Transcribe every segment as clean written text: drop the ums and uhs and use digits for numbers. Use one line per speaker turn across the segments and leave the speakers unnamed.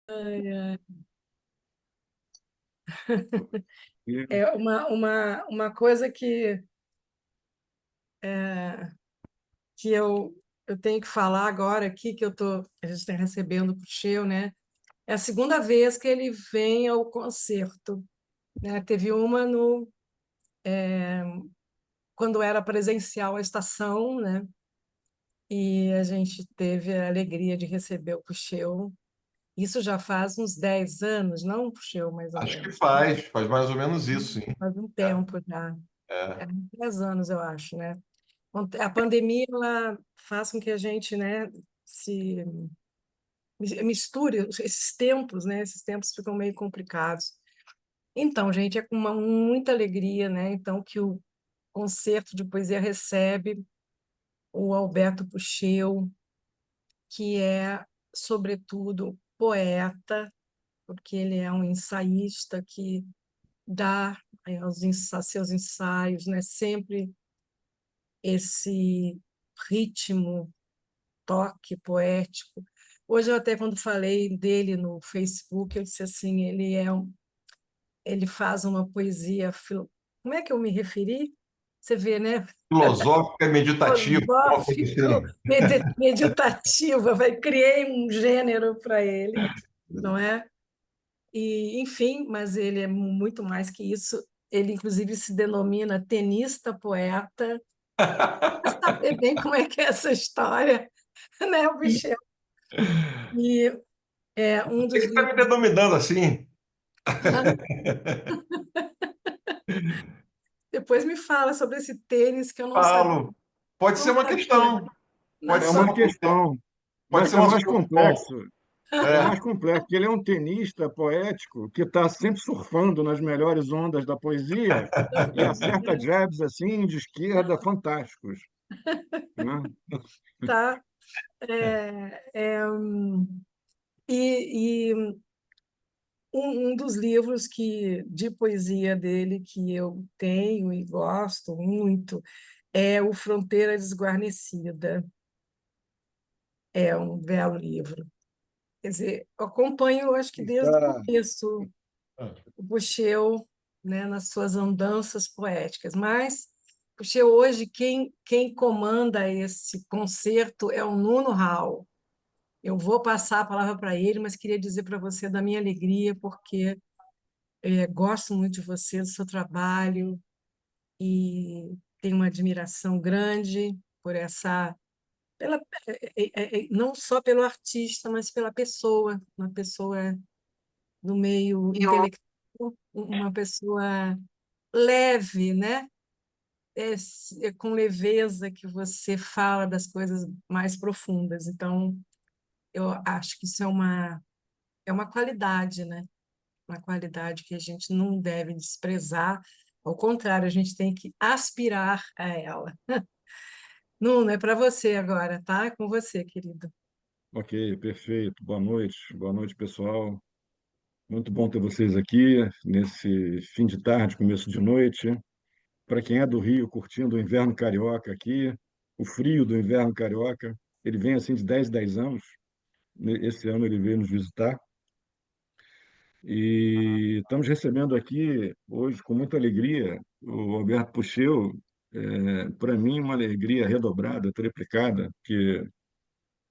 Ai, ai.
E,
É uma coisa que eu tenho que falar agora aqui, a gente está recebendo o Puxeu, né? É a segunda vez que ele vem ao concerto, né? Teve uma quando era presencial a estação, né? E a gente teve a alegria de receber o Puxeu. Isso já faz uns 10 anos, não, Puxeu, mais ou
Acho que
menos.
faz mais ou menos isso, sim.
Faz um
É,
tempo já. É,
é.
10 anos, eu acho, né? A pandemia ela faz com que a gente, né, se misture esses tempos, né? Esses tempos ficam meio complicados. Então, gente, é com muita alegria, né? Então, que o concerto de poesia recebe o Alberto Puxeu, que é, sobretudo, poeta, porque ele é um ensaísta que dá aos seus ensaios, né? Sempre esse ritmo, toque poético. Hoje eu até quando falei dele no Facebook, eu disse assim, ele faz uma poesia, como é que eu me referi? Você vê, né?
Filosófica e meditativa, uma coisa
Filosófico,
assim.
meditativa, criei um gênero para ele, não é? E, enfim, mas ele é muito mais que isso. Ele, inclusive, se denomina tenista poeta. Para saber bem como é que é essa história, né, o Michel? E é um
Você
dos
que está me
livros.
denominando assim.
Depois me fala sobre esse tênis que eu não sabia.
Falo. Pode ser
Não
uma
sabia.
questão.
Na
Pode
é
ser
uma
sua.
questão,
pode
mas
ser
é
um
mais
assunto bom.
complexo. É
É.
mais complexo, porque ele é um tenista poético que está sempre surfando nas melhores ondas da poesia e acerta jabs assim de esquerda fantásticos, né?
Tá. E um dos livros de poesia dele que eu tenho e gosto muito é O Fronteira Desguarnecida. É um belo livro. Quer dizer, eu acompanho, acho que desde o
Está,
começo, o Buxeu, né, nas suas andanças poéticas, mas Buxeu, hoje, quem comanda esse concerto é o Nuno Hall. Eu vou passar a palavra para ele, mas queria dizer para você da minha alegria, porque gosto muito de você, do seu trabalho, e tenho uma admiração grande por pela, não só pelo artista, mas pela pessoa, uma pessoa no meio intelectual, uma pessoa leve, né? Com leveza que você fala das coisas mais profundas. Então, eu acho que isso é uma qualidade, né? Uma qualidade que a gente não deve desprezar. Ao contrário, a gente tem que aspirar a ela. Nuno, é para você agora, tá? É com você, querido.
ok, perfeito. Boa noite, pessoal. Muito bom ter vocês aqui nesse fim de tarde, começo de noite. Para quem é do Rio, curtindo o inverno carioca aqui, o frio do inverno carioca, ele vem assim de 10 anos. Esse ano ele veio nos visitar. E estamos recebendo aqui hoje, com muita alegria, o Alberto Puxeu. Para mim, uma alegria redobrada, triplicada, porque,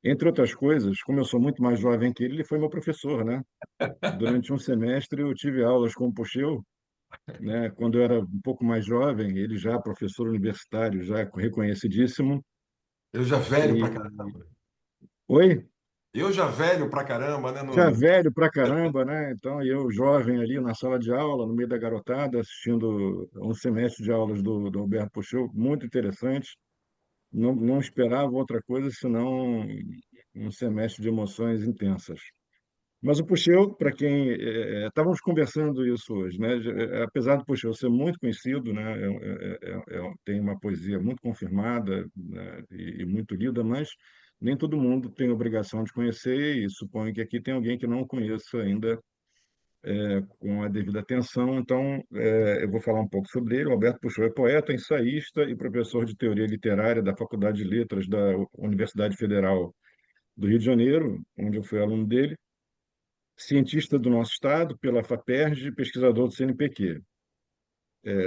entre outras coisas, como eu sou muito mais jovem que ele foi meu professor, né? Durante um semestre eu tive aulas com o Puxeu, né? Quando eu era um pouco mais jovem, ele já professor universitário, já reconhecidíssimo.
Eu já velho pra
E
caramba.
oi,
Eu já velho pra caramba, né,
já
Nuno?
velho pra caramba, né? Então, eu jovem ali na sala de aula, no meio da garotada, assistindo um semestre de aulas do Alberto Puxeu, muito interessante. Não esperava outra coisa senão um semestre de emoções intensas. Mas o Puxeu, para quem estávamos conversando isso hoje, né? Apesar do Puxeu ser muito conhecido, né? Tem uma poesia muito confirmada, né? E muito lida, mas nem todo mundo tem obrigação de conhecer, e suponho que aqui tem alguém que não conheça ainda com a devida atenção. Então, eu vou falar um pouco sobre ele. O Alberto Puxou é poeta, ensaísta e professor de teoria literária da Faculdade de Letras da Universidade Federal do Rio de Janeiro, onde eu fui aluno dele. cientista do nosso estado, pela FAPERJ, pesquisador do CNPq.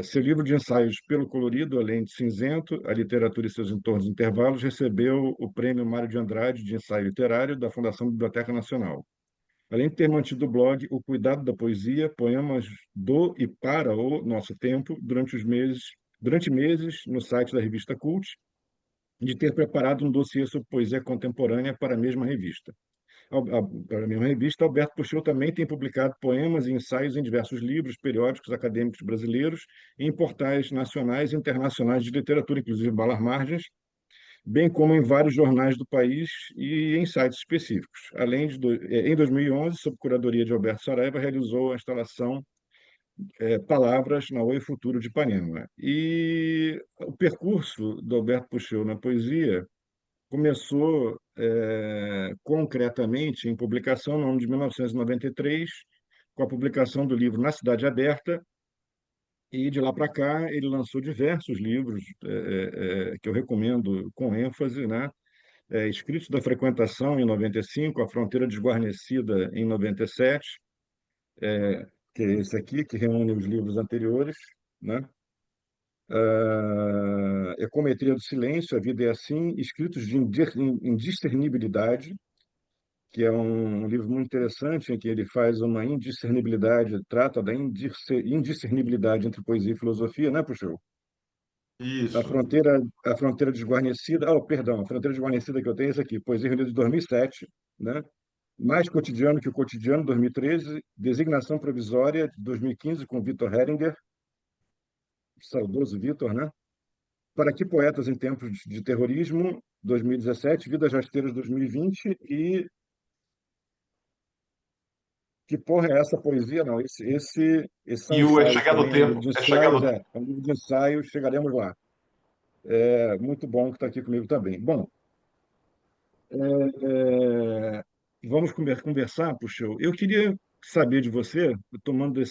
Seu livro de ensaios Pelo Colorido, Além de Cinzento, A Literatura e Seus Entornos e Intervalos, recebeu o Prêmio Mário de Andrade de Ensaio Literário da Fundação Biblioteca Nacional. Além de ter mantido o blog O Cuidado da Poesia, poemas do e para o nosso tempo, durante meses no site da revista Cult, e de ter preparado um dossiê sobre poesia contemporânea para a mesma revista. Para a mesma revista, Alberto Puxeu também tem publicado poemas e ensaios em diversos livros, periódicos acadêmicos brasileiros e em portais nacionais e internacionais de literatura, inclusive Balar Margens, bem como em vários jornais do país e em sites específicos. Em 2011, sob curadoria de Alberto Saraiva, realizou a instalação Palavras na Oi Futuro de Ipanema. E o percurso do Alberto Puxeu na poesia começou concretamente em publicação no ano de 1993, com a publicação do livro Na Cidade Aberta, e de lá para cá ele lançou diversos livros que eu recomendo com ênfase, né? Escritos da Frequentação, em 95, A Fronteira Desguarnecida, em 97, que é esse aqui, que reúne os livros anteriores, né? Ecometria do Silêncio, A Vida é Assim, Escritos de Indiscernibilidade, que é um livro muito interessante, em que ele faz uma indiscernibilidade, trata da indiscernibilidade entre poesia e filosofia, né, Puxou? A
Isso.
fronteira, a fronteira desguarnecida, perdão, a fronteira desguarnecida que eu tenho é esse aqui, Poesia Reunida de 2007, né? Mais cotidiano que o cotidiano, 2013, Designação Provisória, de 2015, com Vitor Heringer, saudoso Vitor, né? Para que poetas em tempos de terrorismo, 2017, Vidas Rasteiras, 2020, e que porra é essa poesia? Não, esse são
E o É
ensaios
Chegado o
também, é um livro
Tempo.
de
É Chegado
ensaios,
o Tempo.
é um livro de ensaios, chegaremos lá. É muito bom que está aqui comigo também. Bom, vamos conversar, puxa. Eu queria saber de você, tomando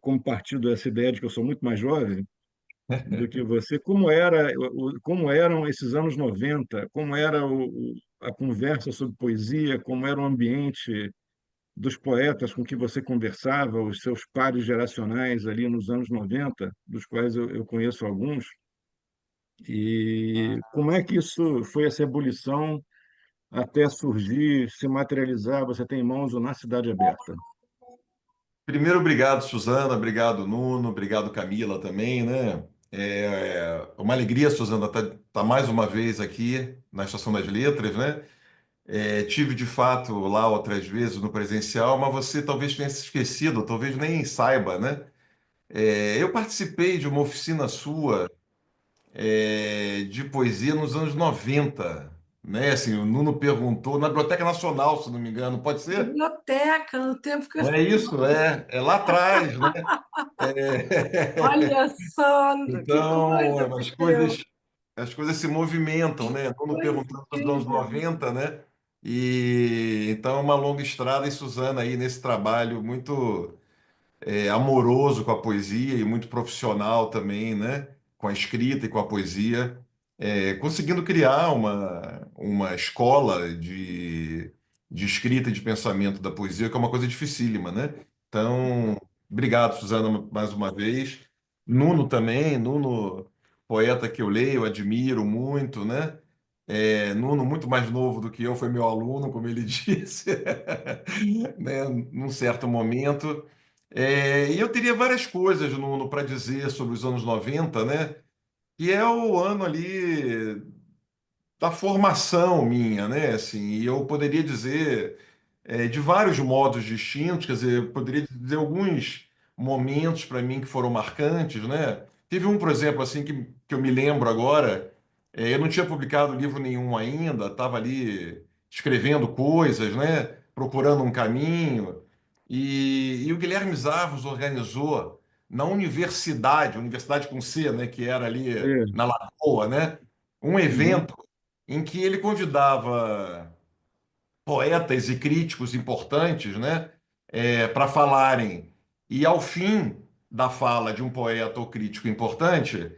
como partido essa ideia de que eu sou muito mais jovem do que você, como eram esses anos 90, como era a conversa sobre poesia, como era o ambiente dos poetas com que você conversava, os seus pares geracionais ali nos anos 90, dos quais eu conheço alguns, e como é que isso foi essa ebulição até surgir, se materializar, você tem em mãos o Na Cidade Aberta.
Primeiro, obrigado, Suzana, obrigado, Nuno, obrigado, Camila também, né? Uma alegria, Suzana, tá mais uma vez aqui na Estação das Letras, né? Tive de fato lá outras vezes no presencial, mas você talvez tenha se esquecido, talvez nem saiba, né? Eu participei de uma oficina sua, de poesia nos anos 90, né? Assim, o Nuno perguntou, na Biblioteca Nacional, se não me engano, pode ser?
Biblioteca, no tempo que eu...
Não é isso? É lá atrás, né?
Olha só, que coisa,
Então,
Puxeu.
as coisas se movimentam, né? Nuno
Coisa
perguntando sobre os anos
incrível.
90, né? E então é uma longa estrada e Suzana aí nesse trabalho muito amoroso com a poesia e muito profissional também, né? Com a escrita e com a poesia, conseguindo criar uma escola de escrita e de pensamento da poesia, que é uma coisa dificílima, né? Então, obrigado, Suzana, mais uma vez. Nuno também, Nuno, poeta que eu leio, admiro muito, né? Nuno, muito mais novo do que eu, foi meu aluno, como ele disse, né? Num certo momento. E eu teria várias coisas, Nuno, para dizer sobre os anos 90, né? Que é o ano ali da formação minha, né? Assim, e eu poderia dizer de vários modos distintos, quer dizer, eu poderia dizer alguns momentos para mim que foram marcantes, né? Teve um, por exemplo, assim, que eu me lembro agora, eu não tinha publicado livro nenhum ainda, estava ali escrevendo coisas, né? Procurando um caminho, e o Guilherme Zavos organizou na Universidade com C, né? Que era ali
É.
na Lagoa, né? Um
Uhum.
evento em que ele convidava poetas e críticos importantes, né, para falarem. E ao fim da fala de um poeta ou crítico importante,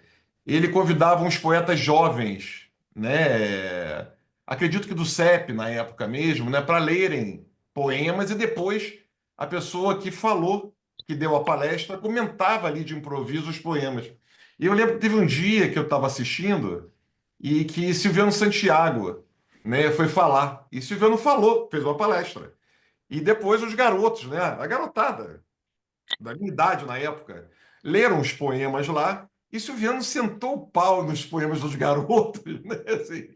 ele convidava uns poetas jovens, né, acredito que do CEP na época mesmo, né, para lerem poemas e depois a pessoa que falou, que deu a palestra, comentava ali de improviso os poemas. E eu lembro que teve um dia que eu estava assistindo e que Silviano Santiago, né, foi falar. E Silviano falou, fez uma palestra. E depois os garotos, né, a garotada, da minha idade na época, leram os poemas lá e Silviano sentou o pau nos poemas dos garotos, né? Assim,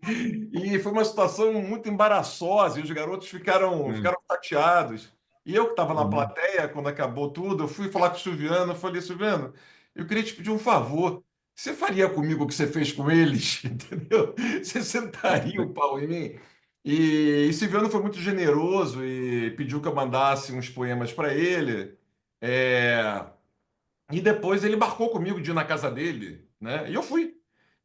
e foi uma situação muito embaraçosa e os garotos
É.
ficaram chateados. E eu que estava na
Uhum.
plateia, quando acabou tudo, eu fui falar com o Silviano, eu falei, Silviano, eu queria te pedir um favor. Você faria comigo o que você fez com eles? Entendeu? Você sentaria o pau em mim? E Silviano foi muito generoso e pediu que eu mandasse uns poemas para ele. É, e depois ele marcou comigo de ir na casa dele, né? E eu fui.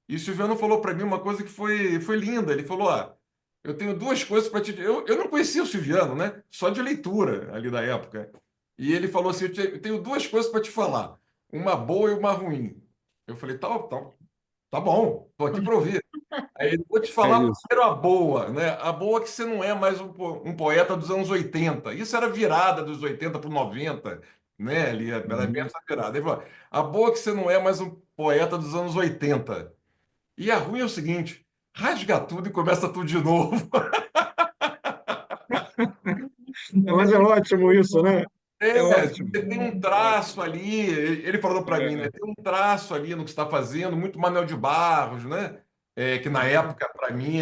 E o Silviano falou para mim uma coisa que foi linda. Ele falou: "Ah, eu tenho duas coisas para te dizer." Eu não conhecia o Silviano, né? Só de leitura ali da época. E ele falou assim: eu tenho duas coisas para te falar, uma boa e uma ruim." Eu falei: tá bom, tô aqui para ouvir. Aí eu vou te
É
falar
isso.
primeiro a boa, né? A boa é que você não é mais um poeta dos anos 80. Isso era virada dos 80 para o 90, né? Ali era bem
Uhum.
essa virada. Ele falou, a boa é que você não é mais um poeta dos anos 80. E a ruim é o seguinte, rasga tudo e começa tudo de novo.
Mas é ótimo isso, né? É ótimo.
Você tem um
É ótimo.
traço ali, ele falou para mim, né?
É.
Tem um traço ali no que você está fazendo, muito Manuel de Barros, né? Que na
Uhum.
época, para mim,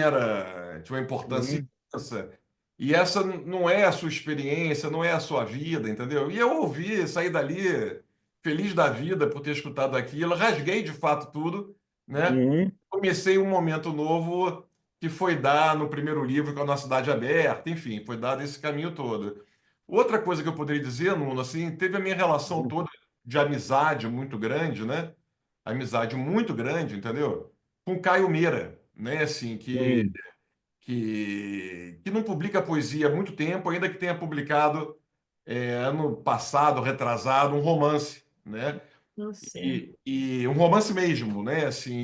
tinha uma importância
Uhum.
imensa. E essa não é a sua experiência, não é a sua vida, entendeu? E eu ouvi, saí dali feliz da vida por ter escutado aquilo, rasguei de fato tudo, né?
Uhum.
Comecei um momento novo que foi dar no primeiro livro com a Nossa Cidade Aberta, enfim, foi dado esse caminho todo. Outra coisa que eu poderia dizer, Nuno, assim, teve a minha relação
Uhum.
toda de amizade muito grande, né? Amizade muito grande, entendeu? Com Caio Meira, né? Assim,
Sim.
que não publica poesia há muito tempo, ainda que tenha publicado ano passado, retrasado, um romance, né?
Não sei.
E um romance mesmo, né? Assim,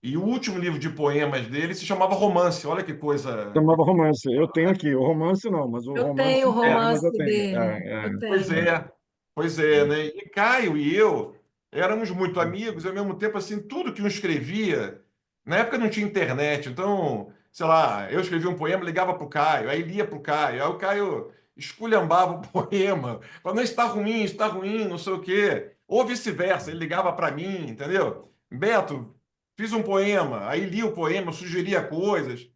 e o último livro de poemas dele se chamava Romance. Olha que coisa.
Chamava romance. Eu tenho aqui. O romance não, mas o
Eu
romance
tenho o
não tenho, mas
romance
eu tenho.
dele, eu
Pois
tenho.
é, pois é, né? E Caio e eu éramos muito amigos, e ao mesmo tempo, assim, tudo que um escrevia, na época não tinha internet, então, sei lá, eu escrevia um poema, ligava para o Caio, aí lia para o Caio, aí o Caio esculhambava o poema, falando, não, está ruim, não sei o quê. Ou vice-versa, ele ligava para mim, entendeu? Beto, fiz um poema, aí lia o poema, sugeria coisas.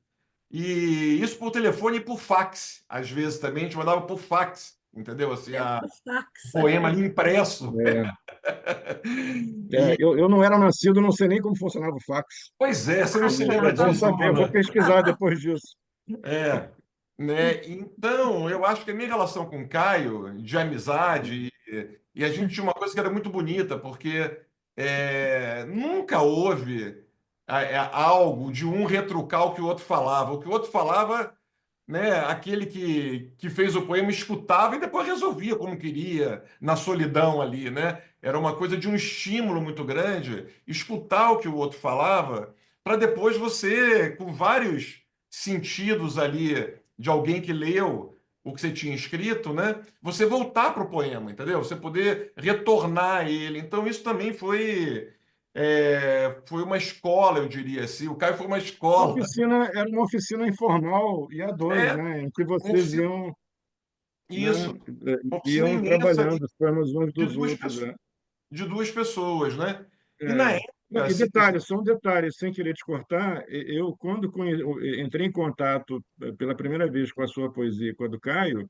E isso por telefone e por fax. Às vezes também a gente mandava por fax, entendeu? Assim,
Tempo
o
fax.
poema ali impresso.
É.
E,
Eu não era nascido, não sei nem como funcionava o fax.
pois é, você não se
É
lembra
bom
disso,
saber, eu vou
Bruna?
pesquisar depois disso.
É, né? Então, eu acho que a minha relação com o Caio, de amizade, e a gente tinha uma coisa que era muito bonita, porque nunca houve algo de um retrucar o que o outro falava. O que o outro falava, né, aquele que fez o poema escutava e depois resolvia como queria, na solidão ali, né? Era uma coisa de um estímulo muito grande, escutar o que o outro falava, para depois você, com vários sentidos ali de alguém que leu o que você tinha escrito, né? Você voltar para o poema, entendeu? Você poder retornar a ele. Então, isso também foi uma escola, eu diria assim. O Caio foi uma escola.
Era uma oficina informal e a dois,
É,
né? Em que
uma
vocês
oficina,
iam, né?
isso, uma oficina
Iam
imensa ali
trabalhando os poemas uns
de
dos
duas
outros.
pessoas, de duas pessoas, né? E na
É. Não,
época,
e
assim,
detalhe, só um detalhe, sem querer te cortar, eu, quando entrei em contato pela primeira vez com a sua poesia, com a do Caio,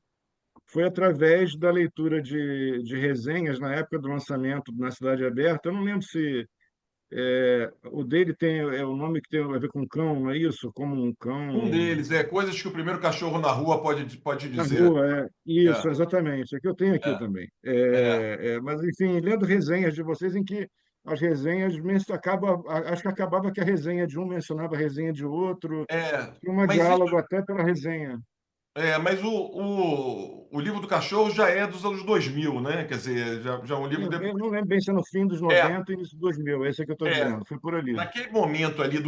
foi através da leitura de resenhas na época do lançamento na Cidade Aberta. Eu não lembro se o dele tem o nome que tem a ver com cão, não é isso? Como um
um
cão
deles é coisas que o primeiro cachorro na rua pode
na
dizer.
rua, é. Isso,
É,
exatamente. É que eu tenho aqui
é,
também.
é,
Mas, enfim, lendo resenhas de vocês em que as resenhas acho que acabava que a resenha de um mencionava a resenha de outro, tinha um
mas isso,
diálogo até pela resenha.
mas o livro do cachorro já é dos anos 2000, né? Quer dizer, já é um livro
Eu
depois.
não lembro bem se é no fim dos
É,
90 e início dos 2000, esse é que eu estou
é.
dizendo, foi por ali.
Naquele momento ali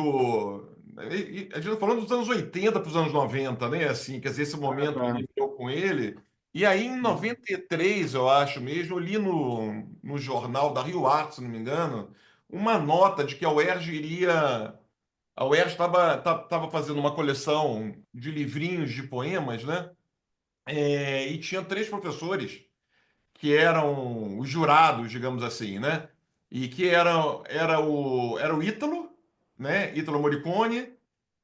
A gente está falando dos anos 80 para os anos 90, né? Assim, quer dizer, esse
Ah,
momento
tá.
ali eu com ele. E aí, em 93, eu acho mesmo, eu li no jornal da Rio Arte, se não me engano, uma nota de que a UERJ iria. A UERJ estava fazendo uma coleção de livrinhos de poemas, né? E tinha três professores que eram os jurados, digamos assim, né? E que era o Ítalo, né? Ítalo Morricone,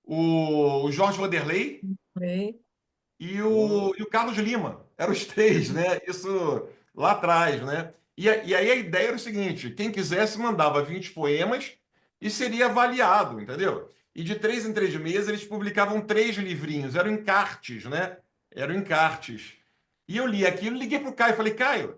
o Jorge Vanderlei
Bem,
e o Carlos Lima. Eram os três, né? Isso lá atrás, né? E aí a ideia era o seguinte: quem quisesse mandava 20 poemas e seria avaliado, entendeu? E de 3 em 3 meses eles publicavam três livrinhos, eram encartes, né? Eram encartes. E eu li aquilo, liguei pro Caio, falei, Caio,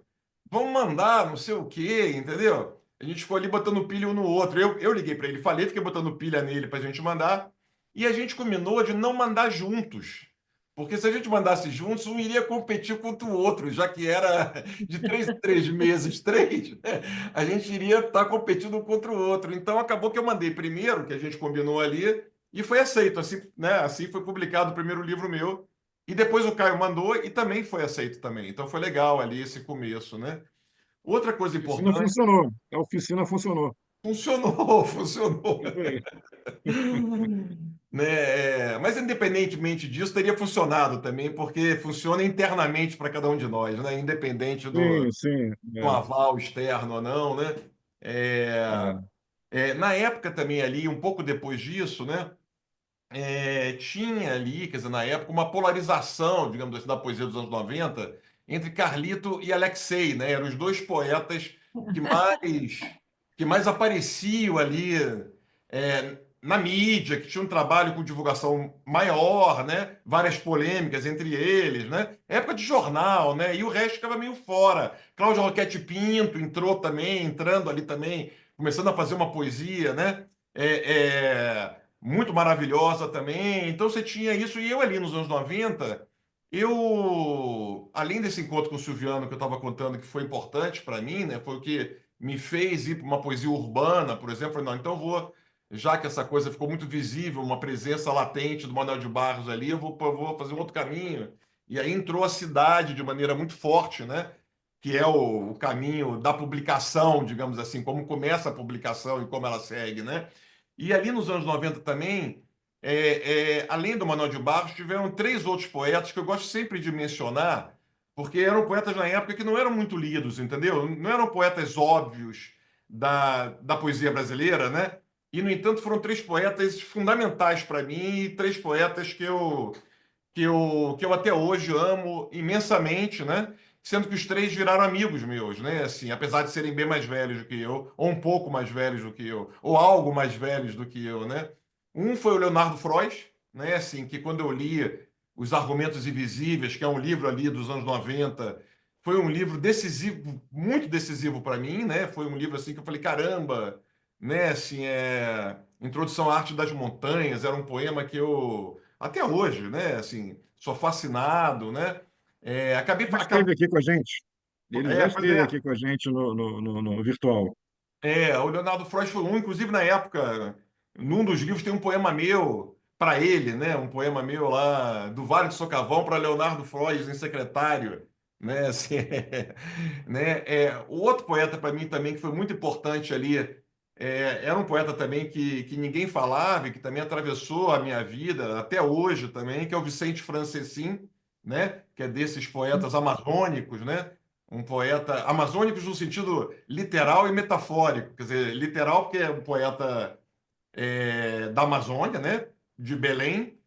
vamos mandar não sei o quê, entendeu? A gente ficou ali botando pilha um no outro. Eu liguei para ele, falei, fiquei botando pilha nele para a gente mandar. E a gente combinou de não mandar juntos. Porque se a gente mandasse juntos, um iria competir contra o outro, já que era de 3 em 3 meses, três, né? A gente iria estar competindo um contra o outro. Então acabou que eu mandei primeiro, que a gente combinou ali, e foi aceito. Assim, né? Assim foi publicado o primeiro livro meu. E depois o Caio mandou e também foi aceito também. Então foi legal ali esse começo, né? Outra coisa
A oficina
importante,
funcionou. A oficina funcionou.
funcionou, funcionou.
Isso aí.
Né? Mas independentemente disso, teria funcionado também, porque funciona internamente para cada um de nós, né? Independente do,
Sim, sim.
do aval externo ou não, né? É,
É.
na época também ali, um pouco depois disso, né? Tinha ali, quer dizer, na época, uma polarização, digamos assim, da poesia dos anos 90 entre Carlito e Alexei, né? Eram os dois poetas que mais, que mais apareciam ali na mídia, que tinham um trabalho com divulgação maior, né? Várias polêmicas entre eles, né? Época de jornal, né? E o resto ficava meio fora. Cláudio Roquete Pinto entrou também, entrando ali também, começando a fazer uma poesia, né? Muito maravilhosa também. Então você tinha isso, e eu ali nos anos 90, além desse encontro com o Silviano que eu estava contando, que foi importante para mim, né? Foi o que me fez ir para uma poesia urbana, por exemplo. Falei, não, então eu vou, já que essa coisa ficou muito visível, uma presença latente do Manuel de Barros ali, eu vou fazer um outro caminho. E aí entrou a cidade de maneira muito forte, né? Que é o caminho da publicação, digamos assim, como começa a publicação e como ela segue, né? E ali nos anos 90 também, além do Manuel de Barros, tiveram três outros poetas que eu gosto sempre de mencionar, porque eram poetas na época que não eram muito lidos, entendeu? Não eram poetas óbvios da poesia brasileira, né? E, no entanto, foram três poetas fundamentais para mim e três poetas que eu até hoje amo imensamente, né? Sendo que os três viraram amigos meus, né? Assim, apesar de serem bem mais velhos do que eu, ou um pouco mais velhos do que eu, ou algo mais velhos do que eu, né? Um foi o Leonardo Frois, né? Assim, que quando eu li Os Argumentos Invisíveis, que é um livro ali dos anos 90, foi um livro decisivo, muito decisivo para mim, né? Foi um livro assim que eu falei, caramba, né? Assim, Introdução à Arte das Montanhas, era um poema que eu até hoje, né? Assim, sou fascinado, né? Acabei,
Já esteve aqui com a gente. Ele já
pois
esteve
é,
aqui com a gente no virtual.
o Leonardo Frois foi um, inclusive na época, num dos livros tem um poema meu para ele, né? Um poema meu lá do Vale do Socavão para Leonardo Frois em secretário, né? Assim, né? O outro poeta para mim também que foi muito importante ali, era um poeta também que ninguém falava e que também atravessou a minha vida até hoje também, que é o Vicente Franceschin, né? Que é desses poetas amazônicos, né? Um poeta amazônicos no sentido literal e metafórico. Quer dizer, literal porque é um poeta da Amazônia, né? De Belém,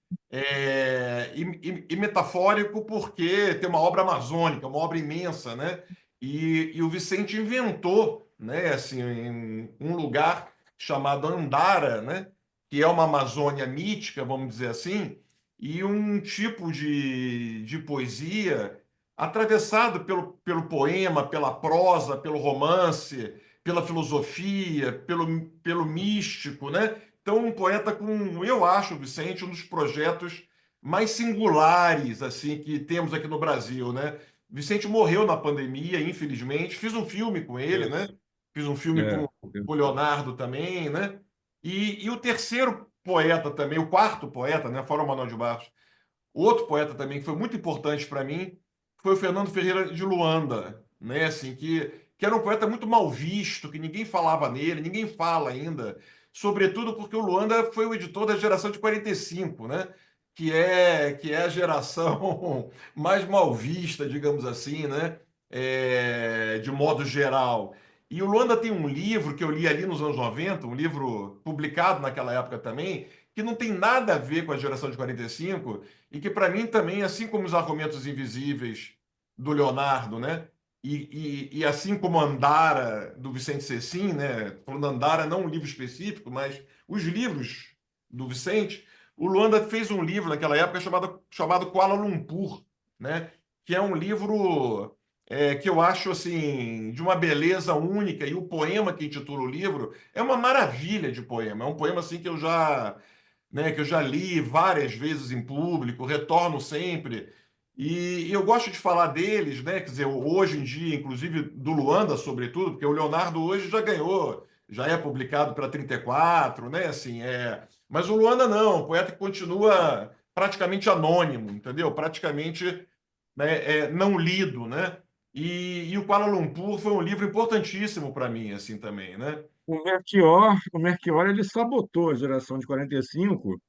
e metafórico porque tem uma obra amazônica, uma obra imensa, né? E o Vicente inventou, né? Assim, um lugar chamado Andara, né? Que é uma Amazônia mítica, vamos dizer assim, e um tipo de poesia atravessado pelo poema, pela prosa, pelo romance, pela filosofia, pelo místico, né? Então, um poeta com, eu acho, Vicente, um dos projetos mais singulares assim que temos aqui no Brasil, né? Vicente morreu na pandemia, infelizmente. Fiz um filme com ele, né?
Isso.
Fiz um filme
É,
com o Leonardo também, né? E o terceiro poeta também, o quarto poeta, né, fora o Manuel de Barros, outro poeta também que foi muito importante para mim foi o Fernando Ferreira de Luanda, né? Assim, que era um poeta muito mal visto, que ninguém falava nele, ninguém fala ainda, sobretudo porque o Luanda foi o editor da geração de 45, né? Que é a geração mais mal vista, digamos assim, né? De modo geral. E o Luanda tem um livro que eu li ali nos anos 90, um livro publicado naquela época também, que não tem nada a ver com a geração de 45 e que para mim também, assim como os argumentos invisíveis do Leonardo, né? E assim como Andara do Vicente Cecim, né? Falando Andara, não um livro específico, mas os livros do Vicente, o Luanda fez um livro naquela época chamado Kuala Lumpur, né? Que é um livro que eu acho assim de uma beleza única e o poema que intitula o livro é uma maravilha de poema. É um poema assim que eu já li várias vezes em público, retorno sempre. E eu gosto de falar deles, né? Quer dizer, hoje em dia, inclusive do Luanda, sobretudo, porque o Leonardo hoje já ganhou, já é publicado pela 34, né? Assim, Mas o Luanda não, um poeta que continua praticamente anônimo, entendeu? Praticamente, né, não lido, né? E o Kuala Lumpur foi um livro importantíssimo para mim, assim, também, né?
O Melchior, ele sabotou a geração de 45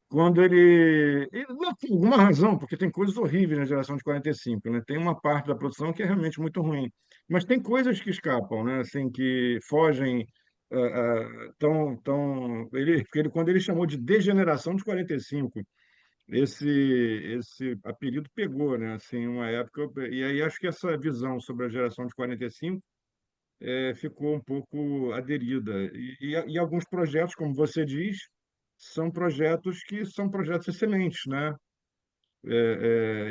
quando ele não, por alguma razão, porque tem coisas horríveis na geração de 45, né? Tem uma parte da produção que é realmente muito ruim, mas tem coisas que escapam, né? Assim, que fogem porque quando ele chamou de degeneração de 45, esse apelido pegou, né? Assim, uma época, e aí acho que essa visão sobre a geração de 45 ficou um pouco aderida. E alguns projetos, como você diz, são projetos que são projetos excelentes, né?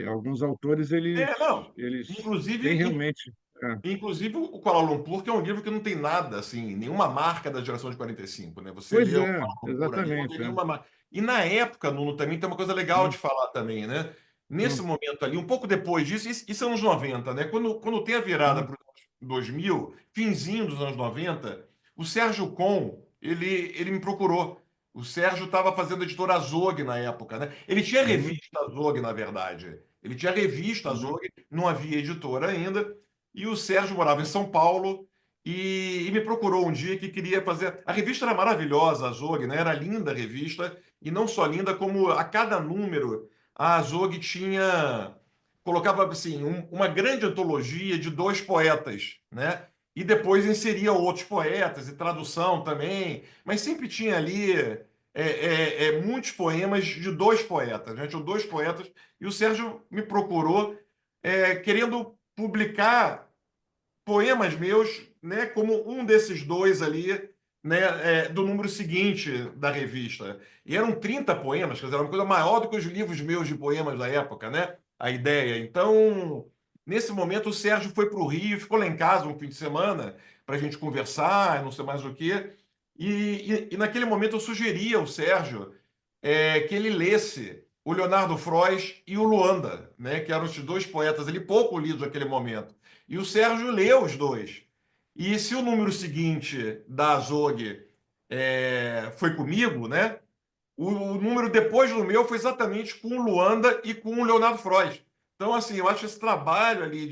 Alguns autores, eles,
Não.
eles têm
Inclusive,
realmente... é,
Inclusive o Kuala Lumpur, que é um livro que não tem nada, assim, nenhuma marca da geração de 45, né? Você
pois
lê o
é,
Kuala Lumpur ali, não tem
exatamente.
nenhuma marca. E na época, Nuno, também tem uma coisa legal
Hum,
de falar também, né? Nesse
hum,
momento ali, um pouco depois disso, isso é anos 90, né? Quando tem a virada
hum,
para os anos 2000, finzinho dos anos 90, o Sérgio Com, ele me procurou. O Sérgio estava fazendo editora Azog na época, né? Ele tinha
uhum,
revista Azog, na verdade. Ele tinha revista
uhum,
Azog, não havia editora ainda. E o Sérgio morava em São Paulo e me procurou um dia que queria fazer. A revista era maravilhosa, a Zog, né? Era linda a revista, e não só linda, como a cada número a Zog tinha. Colocava assim, uma grande antologia de dois poetas, né? E depois inseria outros poetas e tradução também, mas sempre tinha ali muitos poemas de dois poetas, né? Tinham dois poetas, e o Sérgio me procurou querendo publicar poemas meus, né, como um desses dois ali, né, do número seguinte da revista. E eram 30 poemas, quer dizer, era uma coisa maior do que os livros meus de poemas da época, né? A ideia. Então, nesse momento, o Sérgio foi para o Rio, ficou lá em casa um fim de semana para a gente conversar, não sei mais o quê. E naquele momento eu sugeri ao Sérgio que ele lesse o Leonardo Frois e o Luanda, né, que eram os dois poetas ali pouco lidos naquele momento. E o Sérgio leu os dois. E se o número seguinte da Azog foi comigo, né? O número depois do meu foi exatamente com o Luanda e com o Leonardo Frois. Então, assim, eu acho esse trabalho ali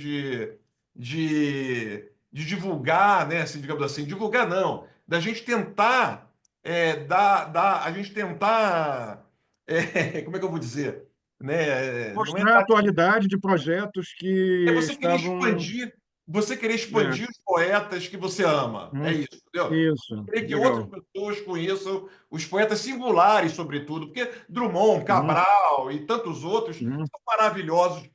de divulgar, né? Assim, digamos assim, divulgar não, da gente tentar a gente tentar, como é que eu vou dizer? Né? Não é
mostrar a atualidade de projetos
é
que
você querer
estavam...
expandir, você querer
é,
expandir os poetas que você ama. É
hum,
isso, entendeu?
isso,
Querer que outras
legal.
pessoas conheçam os poetas singulares, sobretudo, porque Drummond,
Uhum,
Cabral e tantos outros
uhum,
são maravilhosos,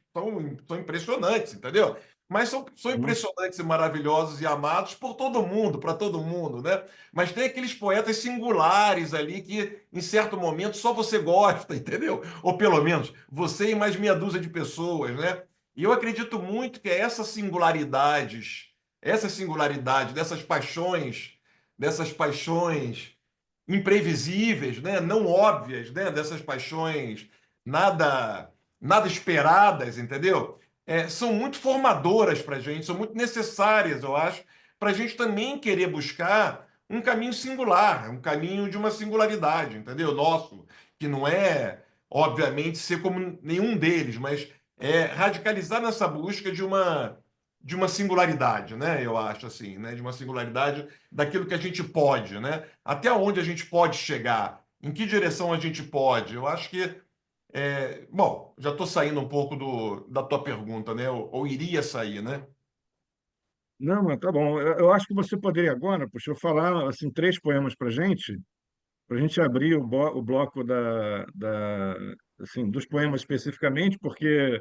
são impressionantes, entendeu? Mas são
uhum.
impressionantes e maravilhosos e amados por todo mundo, para todo mundo, né? Mas tem aqueles poetas singulares ali que, em certo momento, só você gosta, entendeu? Ou pelo menos você e mais meia dúzia de pessoas, né? E eu acredito muito que essas singularidades, dessas paixões imprevisíveis, né, não óbvias, né, dessas paixões nada nada esperadas, entendeu? São muito formadoras para a gente, são muito necessárias, eu acho, para a gente também querer buscar um caminho singular, um caminho de uma singularidade, entendeu? Nosso, que não é, obviamente, ser como nenhum deles, mas é radicalizar nessa busca de uma singularidade, né? Eu acho assim, né? De uma singularidade daquilo que a gente pode, né? Até onde a gente pode chegar, em que direção a gente pode. Eu acho que bom, já estou saindo um pouco da tua pergunta, né? Ou iria sair, né?
Não, mas tá bom. Eu acho que você poderia agora, puxa, eu falar assim, três poemas para a gente abrir o bloco assim, dos poemas especificamente, porque,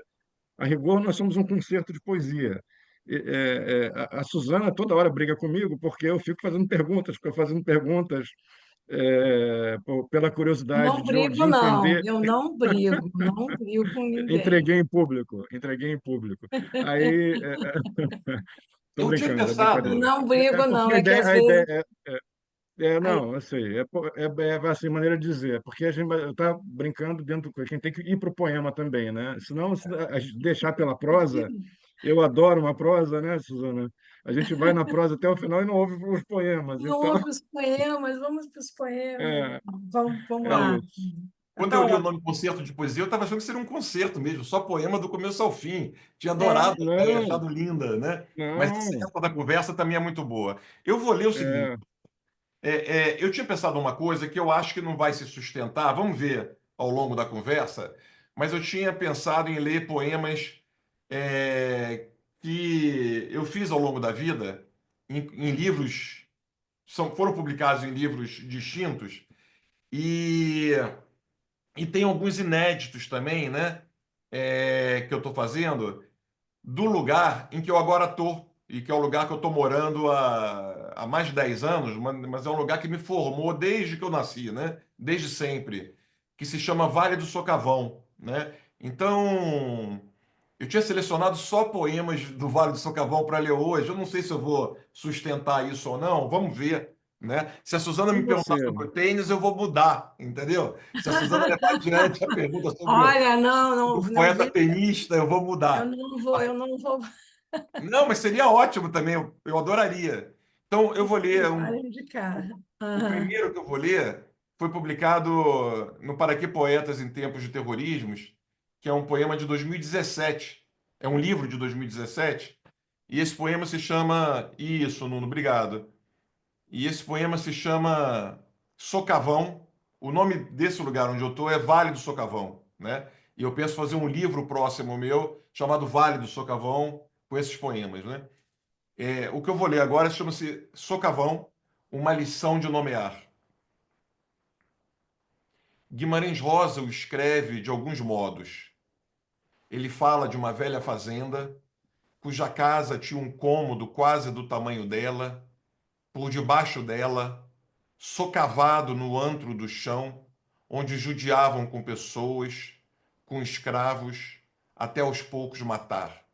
a rigor, nós somos um concerto de poesia. A Suzana toda hora briga comigo porque eu fico fazendo perguntas pela curiosidade
Não
de
brigo, não.
entender.
Eu não brigo, não brigo com ninguém.
Entreguei em público. Aí, tô
Eu tinha
brincando, é
Eu
brincadeira.
pensado.
não
É
brigo,
porque
não. É que às
a ideia
vezes. Aí,
não, eu sei, assim, maneira de dizer, porque a gente está brincando dentro do. A gente tem que ir para o poema também, né? Senão, se a gente deixar pela prosa, eu adoro uma prosa, né, Suzana? A gente vai na prosa até o final e não ouve os poemas.
não
Então,
vamos para os poemas, vamos para os poemas.
é,
Vamos
é
lá.
isso.
Quando
Tá
eu li o
ótimo.
nome Concerto de Poesia, eu estava achando que seria um concerto mesmo, só poema do começo ao fim. Tinha
É,
adorado a ideia,
Não,
achado linda, né? Mas
não,
essa da conversa também é muito boa. Eu vou ler o seguinte:
é,
eu tinha pensado uma coisa que eu acho que não vai se sustentar, vamos ver ao longo da conversa, mas eu tinha pensado em ler poemas que eu fiz ao longo da vida, em livros, foram publicados em livros distintos, e, e tem alguns inéditos também, né? Que eu estou fazendo, do lugar em que eu agora estou, e que é o lugar que eu estou morando há mais de 10 anos, mas é um lugar que me formou desde que eu nasci, né? Desde sempre, que se chama Vale do Socavão, né? Então, eu tinha selecionado só poemas do Vale do Socavão para ler hoje. Eu não sei se eu vou sustentar isso ou não, vamos ver, né? Se a Suzana
com
me perguntar
você.
sobre o tênis, eu vou mudar, entendeu? Se a Suzana levar adiante a pergunta
Olha, não, não,
do
não
poeta
vi.
tenista, eu vou
Eu
mudar.
não vou, eu não vou.
Não, mas seria ótimo também, eu adoraria. Então, eu vou ler
Vale indicar.
o
Aham.
primeiro que eu vou ler foi publicado no Para Que Poetas em Tempos de Terrorismos, que é um poema de 2017. É um livro de 2017. E esse poema se chama. Isso, Nuno, obrigado. E esse poema se chama Socavão. O nome desse lugar onde eu estou é Vale do Socavão, né? E eu penso fazer um livro próximo meu chamado Vale do Socavão com esses poemas, né? O que eu vou ler agora chama-se Socavão, uma lição de nomear. Guimarães Rosa o escreve de alguns modos. Ele fala de uma velha fazenda, cuja casa tinha um cômodo quase do tamanho dela, por debaixo dela, socavado no antro do chão, onde judiavam com pessoas, com escravos, até aos poucos matar.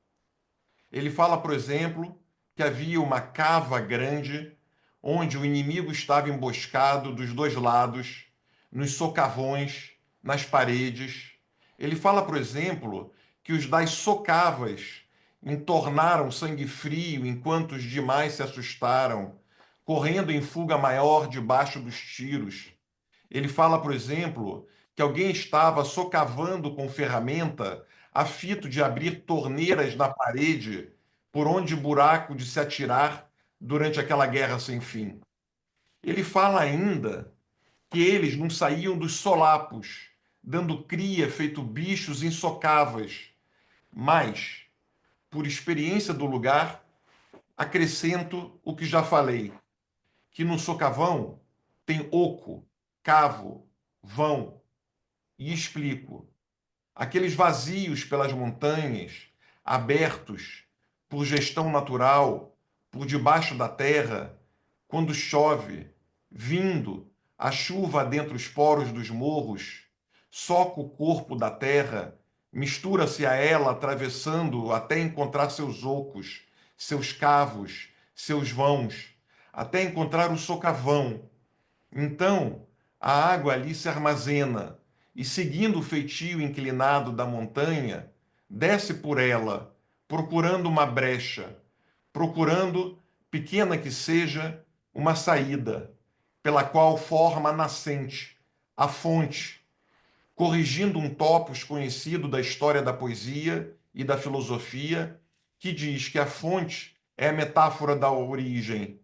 Ele fala, por exemplo, que havia uma cava grande onde o inimigo estava emboscado dos dois lados, nos socavões, nas paredes. Ele fala, por exemplo, que os das socavas entornaram sangue frio enquanto os demais se assustaram, correndo em fuga maior debaixo dos tiros. Ele fala, por exemplo, que alguém estava socavando com ferramenta a fito de abrir torneiras na parede por onde buraco de se atirar durante aquela guerra sem fim. Ele fala ainda que eles não saíam dos solapos, dando cria feito bichos insocáveis, mas, por experiência do lugar, acrescento o que já falei, que no socavão tem oco, cavo, vão, e explico. Aqueles vazios pelas montanhas, abertos por gestão natural, por debaixo da terra, quando chove, vindo a chuva dentro os poros dos morros, soca o corpo da terra, mistura-se a ela, atravessando até encontrar seus ocos, seus cavos, seus vãos, até encontrar o socavão. Então, a água ali se armazena e, seguindo o feitio inclinado da montanha, desce por ela, procurando uma brecha, procurando, pequena que seja, uma saída, pela qual forma a nascente, a fonte, corrigindo um topos conhecido da história da poesia e da filosofia, que diz que a fonte é a metáfora da origem.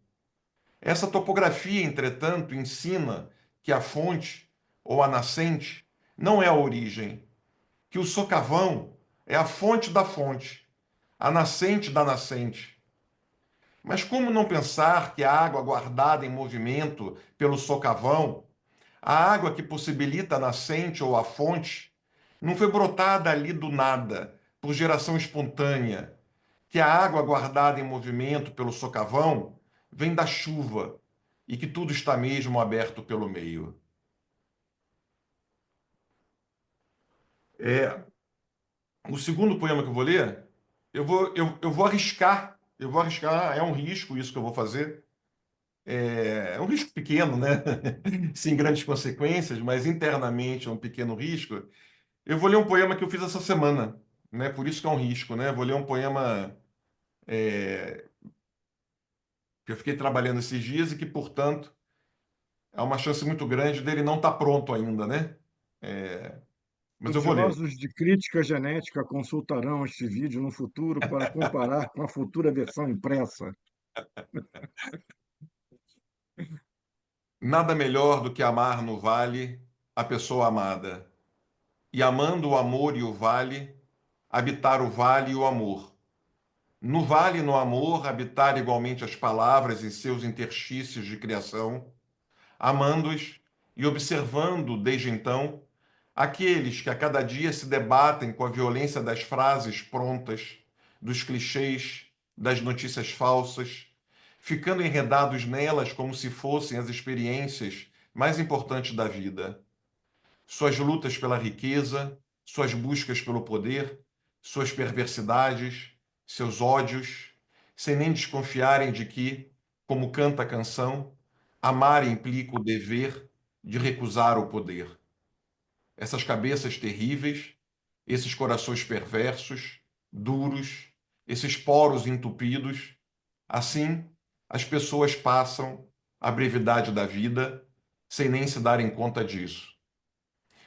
Essa topografia, entretanto, ensina que a fonte, ou a nascente, não é a origem, que o socavão é a fonte da fonte, a nascente da nascente. Mas como não pensar que a água guardada em movimento pelo socavão, a água que possibilita a nascente ou a fonte, não foi brotada ali do nada, por geração espontânea, que a água guardada em movimento pelo socavão vem da chuva e que tudo está mesmo aberto pelo meio. É, o segundo poema que eu vou ler, eu vou arriscar, é um risco isso que eu vou fazer. É um risco pequeno, né? Sem grandes consequências, mas internamente é um pequeno risco. Eu vou ler um poema que eu fiz essa semana, né? Por isso que é um risco, né? Vou ler um poema que eu fiquei trabalhando esses dias e que, portanto, há uma chance muito grande dele não estar pronto ainda, né? É, mas eu vou ler.
Estudiosos de crítica genética consultarão este vídeo no futuro para comparar com a futura versão impressa.
Nada melhor do que amar no vale a pessoa amada, e amando o amor e o vale, habitar o vale e o amor. No vale e no amor, habitar igualmente as palavras em seus interstícios de criação, amando-os e observando, desde então, aqueles que a cada dia se debatem com a violência das frases prontas, dos clichês, das notícias falsas, ficando enredados nelas como se fossem as experiências mais importantes da vida. Suas lutas pela riqueza, suas buscas pelo poder, suas perversidades, seus ódios, sem nem desconfiarem de que, como canta a canção, amar implica o dever de recusar o poder. Essas cabeças terríveis, esses corações perversos, duros, esses poros entupidos, assim as pessoas passam a brevidade da vida sem nem se darem conta disso.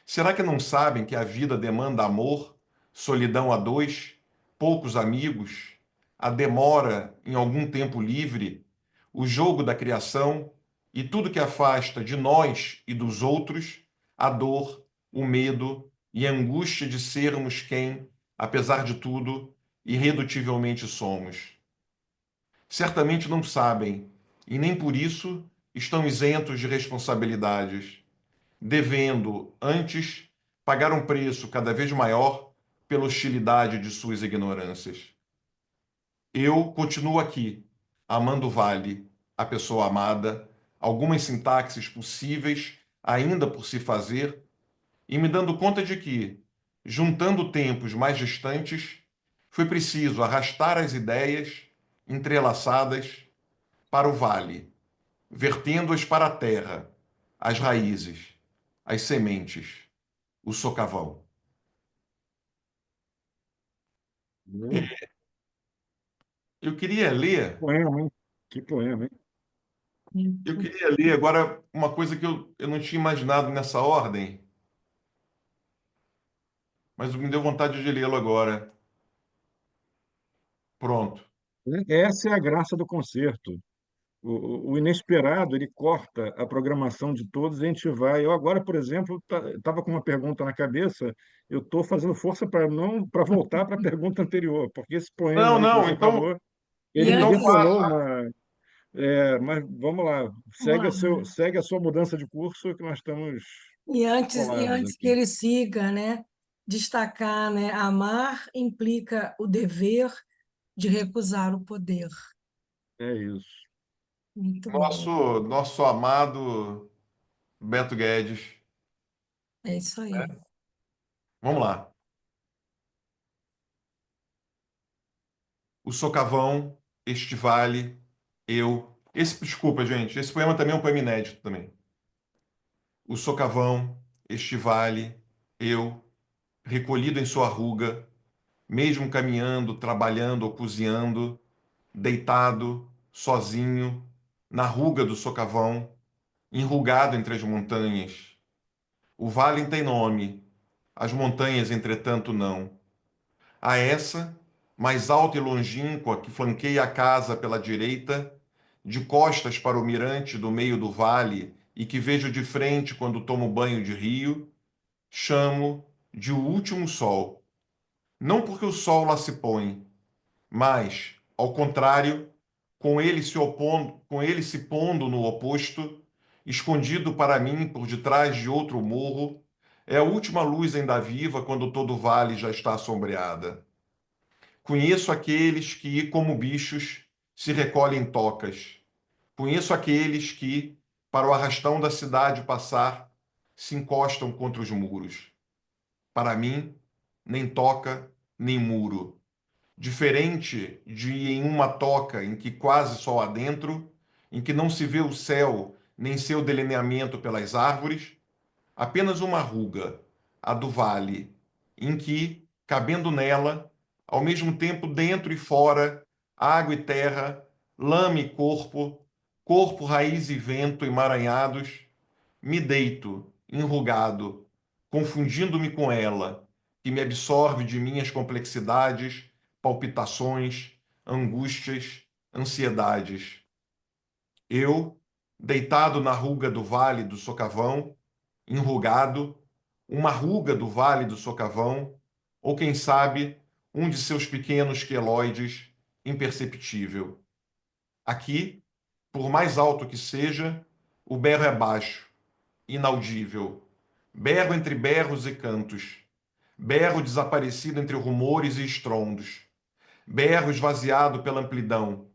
Será que não sabem que a vida demanda amor, solidão a dois, poucos amigos, a demora em algum tempo livre, o jogo da criação e tudo que afasta de nós e dos outros a dor, o medo e a angústia de sermos quem, apesar de tudo, irredutivelmente somos? Certamente não sabem e nem por isso estão isentos de responsabilidades, devendo, antes, pagar um preço cada vez maior pela hostilidade de suas ignorâncias. Eu continuo aqui, amando o vale, a pessoa amada, algumas sintaxes possíveis ainda por se fazer, e me dando conta de que, juntando tempos mais distantes, foi preciso arrastar as ideias entrelaçadas para o vale, vertendo-as para a terra, as raízes, as sementes, o socavão. Eu queria ler,
Poema, hein? Que poema, hein?
eu queria ler agora uma coisa que eu não tinha imaginado nessa ordem, mas me deu vontade de lê-lo agora. Pronto.
Essa é a graça do concerto. O inesperado, ele corta a programação de todos e a gente vai. Eu agora, por exemplo, estava com uma pergunta na cabeça, eu estou fazendo força para voltar para a pergunta anterior, porque esse poema
Não,
aí que
não,
você
então,
falou,
E
ele me
então
antes,
detonou
faça.
uma. Mas vamos lá,
Uau.
segue a sua mudança de curso, que nós estamos
E
colados
antes que
aqui.
ele siga, né, destacar, né, amar implica o dever de recusar o poder.
É isso.
Muito bom.
Nosso amado Beto Guedes.
É isso aí.
Vamos lá. O Socavão, este vale, eu. Desculpa, gente, esse poema também é um poema inédito também. O socavão, este vale, eu, recolhido em sua ruga, mesmo caminhando, trabalhando ou cozinhando, deitado, sozinho, na ruga do socavão, enrugado entre as montanhas. O vale tem nome, as montanhas, entretanto, não. A essa, mais alta e longínqua, que flanqueia a casa pela direita, de costas para o mirante do meio do vale e que vejo de frente quando tomo banho de rio, chamo de o último sol. Não porque o sol lá se põe, mas, ao contrário, com ele se pondo no oposto, escondido para mim por detrás de outro morro, é a última luz ainda viva quando todo o vale já está assombreada. Conheço aqueles que, como bichos, se recolhem em tocas. Conheço aqueles que, para o arrastão da cidade passar, se encostam contra os muros. Para mim, nem toca, nem muro. Diferente de em uma toca em que quase sol adentro, em que não se vê o céu nem seu delineamento pelas árvores, apenas uma ruga, a do vale, em que, cabendo nela, ao mesmo tempo dentro e fora, água e terra, lama e corpo, corpo, raiz e vento emaranhados, me deito, enrugado, confundindo-me com ela, que me absorve de minhas complexidades, palpitações, angústias, ansiedades. Eu, deitado na ruga do vale do socavão, enrugado, uma ruga do vale do socavão, ou quem sabe, um de seus pequenos queloides, imperceptível. Aqui, por mais alto que seja, o berro é baixo, inaudível. Berro entre berros e cantos. Berro desaparecido entre rumores e estrondos. Berro esvaziado pela amplidão.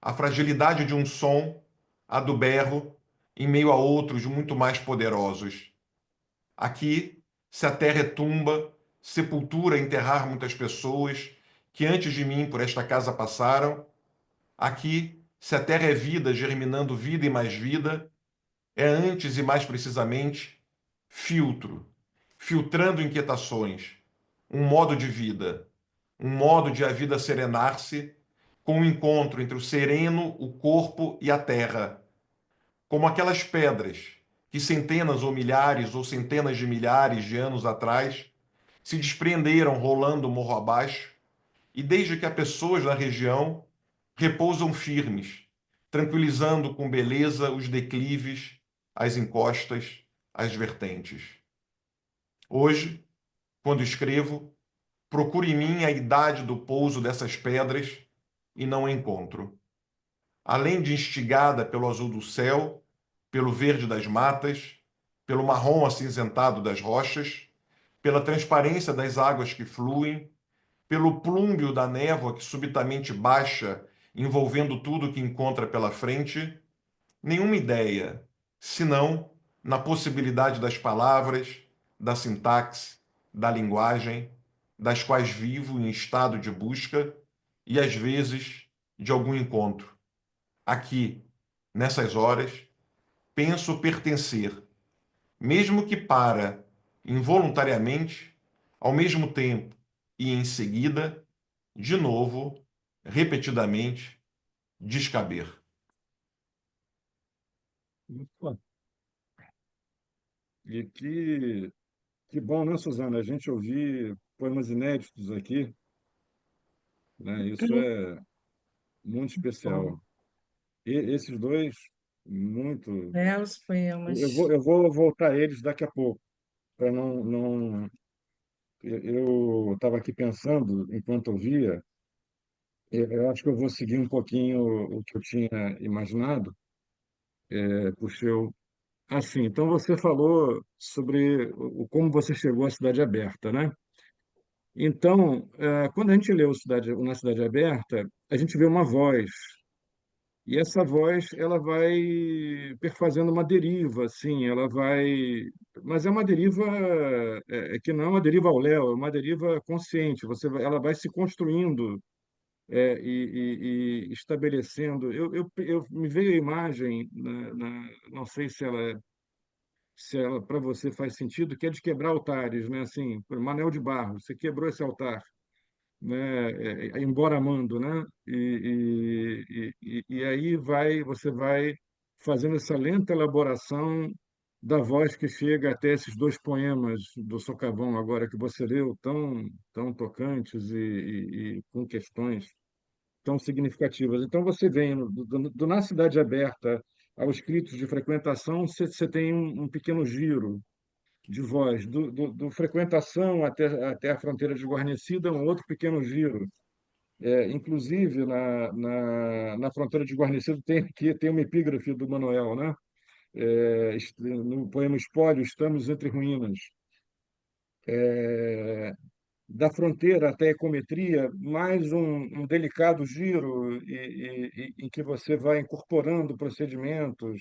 A fragilidade de um som, a do berro, em meio a outros muito mais poderosos. Aqui, se a terra é tumba, sepultura enterrar muitas pessoas que antes de mim por esta casa passaram, aqui, se a terra é vida germinando vida e mais vida, é antes e mais precisamente filtro, filtrando inquietações, um modo de vida, um modo de a vida serenar-se com o encontro entre o sereno, o corpo e a terra, como aquelas pedras que centenas ou milhares ou centenas de milhares de anos atrás se despreenderam rolando morro abaixo e desde que há pessoas na região repousam firmes, tranquilizando com beleza os declives, as encostas, as vertentes. Hoje, quando escrevo, procuro em mim a idade do pouso dessas pedras e não a encontro. Além de instigada pelo azul do céu, pelo verde das matas, pelo marrom acinzentado das rochas, pela transparência das águas que fluem, pelo plúmbio da névoa que subitamente baixa, envolvendo tudo que encontra pela frente, nenhuma ideia, senão na possibilidade das palavras, da sintaxe, da linguagem, das quais vivo em estado de busca e às vezes de algum encontro. Aqui, nessas horas, penso pertencer, mesmo que para, involuntariamente, ao mesmo tempo e em seguida, de novo, repetidamente, descaber.
Opa, e que bom, né, Suzana? A gente ouvir poemas inéditos aqui, né? Isso é muito
Bom,
especial. E esses dois, muito.
belos poemas.
Eu vou voltar a eles daqui a pouco, para não. Eu estava aqui pensando, enquanto ouvia, eu acho que eu vou seguir um pouquinho o que eu tinha imaginado, puxei assim. Então, você falou sobre como você chegou à Cidade Aberta, né? Então, quando a gente lê Na Cidade Aberta, a gente vê uma voz. E essa voz, ela vai perfazendo uma deriva, assim, ela vai... Mas é uma deriva que não é uma deriva ao léu, é uma deriva consciente. Ela vai se construindo e estabelecendo. Me veio a imagem, não sei se ela para você faz sentido, que é de quebrar altares, né? Assim, por Manel de Barros, você quebrou esse altar. né, embora amando, né? E aí você vai fazendo essa lenta elaboração da voz que chega até esses dois poemas do Socavão agora que você leu, tão tocantes e com questões tão significativas. Então você vem Na Cidade Aberta aos escritos de frequentação, você tem um pequeno giro de voz, do frequentação até a fronteira desguarnecida, um outro pequeno giro. Inclusive, na fronteira desguarnecida tem uma epígrafe do Manuel, né? No poema Espólio, estamos entre ruínas. Da fronteira até a ecometria, mais um delicado giro em que você vai incorporando procedimentos,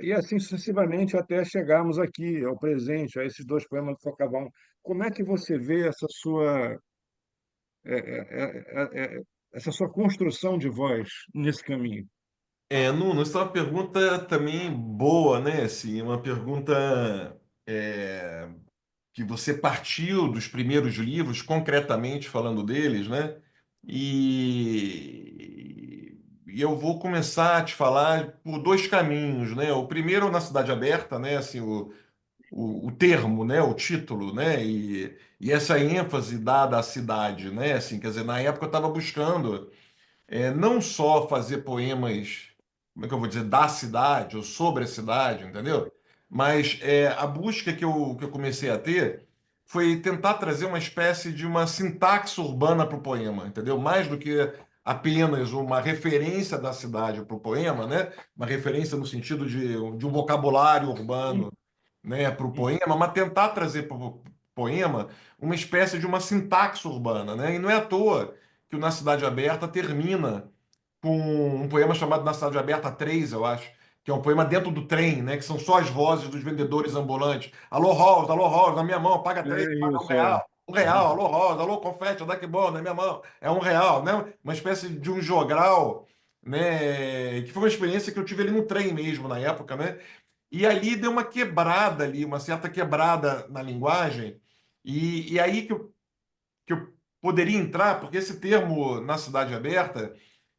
e assim sucessivamente até chegarmos aqui, ao presente, a esses dois poemas do Socavão. Como é que você vê essa sua construção de voz nesse caminho?
Nuno, essa é uma pergunta também boa, né? Assim, uma pergunta é, que você partiu dos primeiros livros, concretamente falando deles, né? E eu vou começar a te falar por dois caminhos, né? O primeiro na Cidade Aberta, né? Assim, o termo, né? O título, né? E essa ênfase dada à cidade, né? Assim, quer dizer, na época eu estava buscando não só fazer poemas, como é que eu vou dizer, da cidade ou sobre a cidade, entendeu? Mas a busca que eu comecei a ter foi tentar trazer uma espécie de uma sintaxe urbana para o poema, entendeu? Mais do que apenas uma referência da cidade para o poema, né? Uma referência no sentido de um vocabulário urbano, né, para o poema, mas tentar trazer para o poema uma espécie de uma sintaxe urbana, né? E não é à toa que o Na Cidade Aberta termina com um poema chamado Na Cidade Aberta 3, eu acho, que é um poema dentro do trem, né? Que são só as vozes dos vendedores ambulantes. Alô, House, na minha mão, paga três,
É
paga um
isso, é.
real. Um real, alô, House, alô, confete, dá que bom, na minha mão, é um real, né? Uma espécie de um jogral, né? Que foi uma experiência que eu tive ali no trem mesmo, na época, né? E ali deu uma quebrada ali, uma certa quebrada na linguagem, e aí que eu poderia entrar, porque esse termo na cidade aberta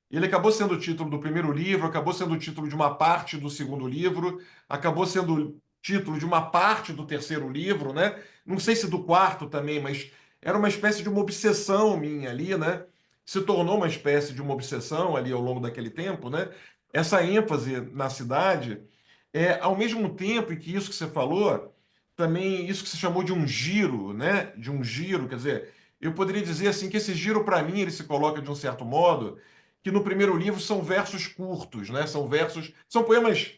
ele acabou sendo o título do primeiro livro, acabou sendo o título de uma parte do segundo livro, acabou sendo o título de uma parte do terceiro livro, né? Não sei se do quarto também, mas era uma espécie de uma obsessão minha ali, né? Se tornou uma espécie de uma obsessão ali ao longo daquele tempo, né? Essa ênfase na cidade, ao mesmo tempo em que isso que você falou, também isso que você chamou de um giro, né? De um giro, quer dizer, eu poderia dizer assim que esse giro para mim ele se coloca de um certo modo que no primeiro livro são versos curtos, né? São poemas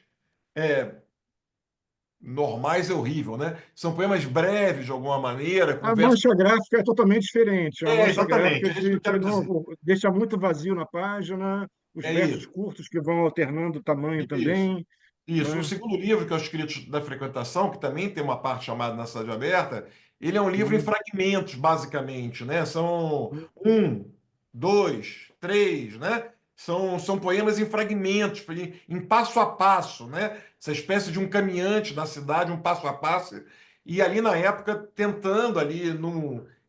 normais é horrível, né? São poemas breves de alguma maneira, com
A
versos.
mancha gráfica é totalmente diferente. É uma mancha
Exatamente,
gráfica
é isso que eu
que
quero
não
dizer.
deixa muito vazio na página, os
É
versos
isso.
curtos que vão alternando o tamanho
Isso.
também,
Isso. O
né?
segundo livro, que é o Escritos da Frequentação, que também tem uma parte chamada Na Cidade Aberta, ele é um livro em
Uhum.
fragmentos, basicamente, né? São um, dois, três, né? São poemas em fragmentos, em passo a passo, né? Essa espécie de um caminhante da cidade, um passo a passo. E ali na época, tentando ali,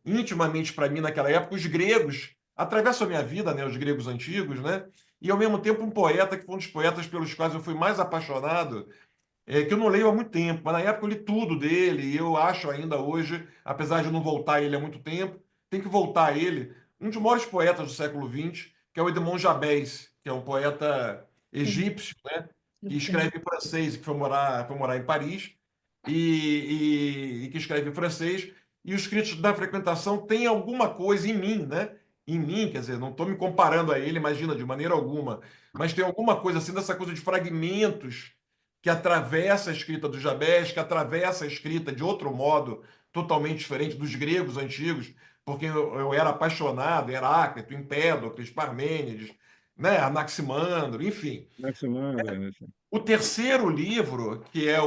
intimamente para mim naquela época, os gregos atravessam a minha vida, né? Os gregos antigos, né? E ao mesmo tempo um poeta que foi um dos poetas pelos quais eu fui mais apaixonado, que eu não leio há muito tempo, mas na época eu li tudo dele, e eu acho ainda hoje, apesar de não voltar a ele há muito tempo, tem que voltar a ele, um dos maiores poetas do século XX, que é o Edmond Jabez, que é um poeta
Sim,
egípcio, né, que
sim.
escreve em francês e que foi morar em Paris, e que escreve em francês, e os críticos da frequentação têm alguma coisa em mim, né? Em mim, quer dizer, não estou me comparando a ele, imagina, de maneira alguma, mas tem alguma coisa assim dessa coisa de fragmentos que atravessa a escrita do Jabés, que atravessa a escrita de outro modo totalmente diferente dos gregos antigos, porque eu era apaixonado, Heráclito, Empédocles, Parmênides, né, Anaximandro, enfim.
Maximanda, né?
O terceiro livro, que é A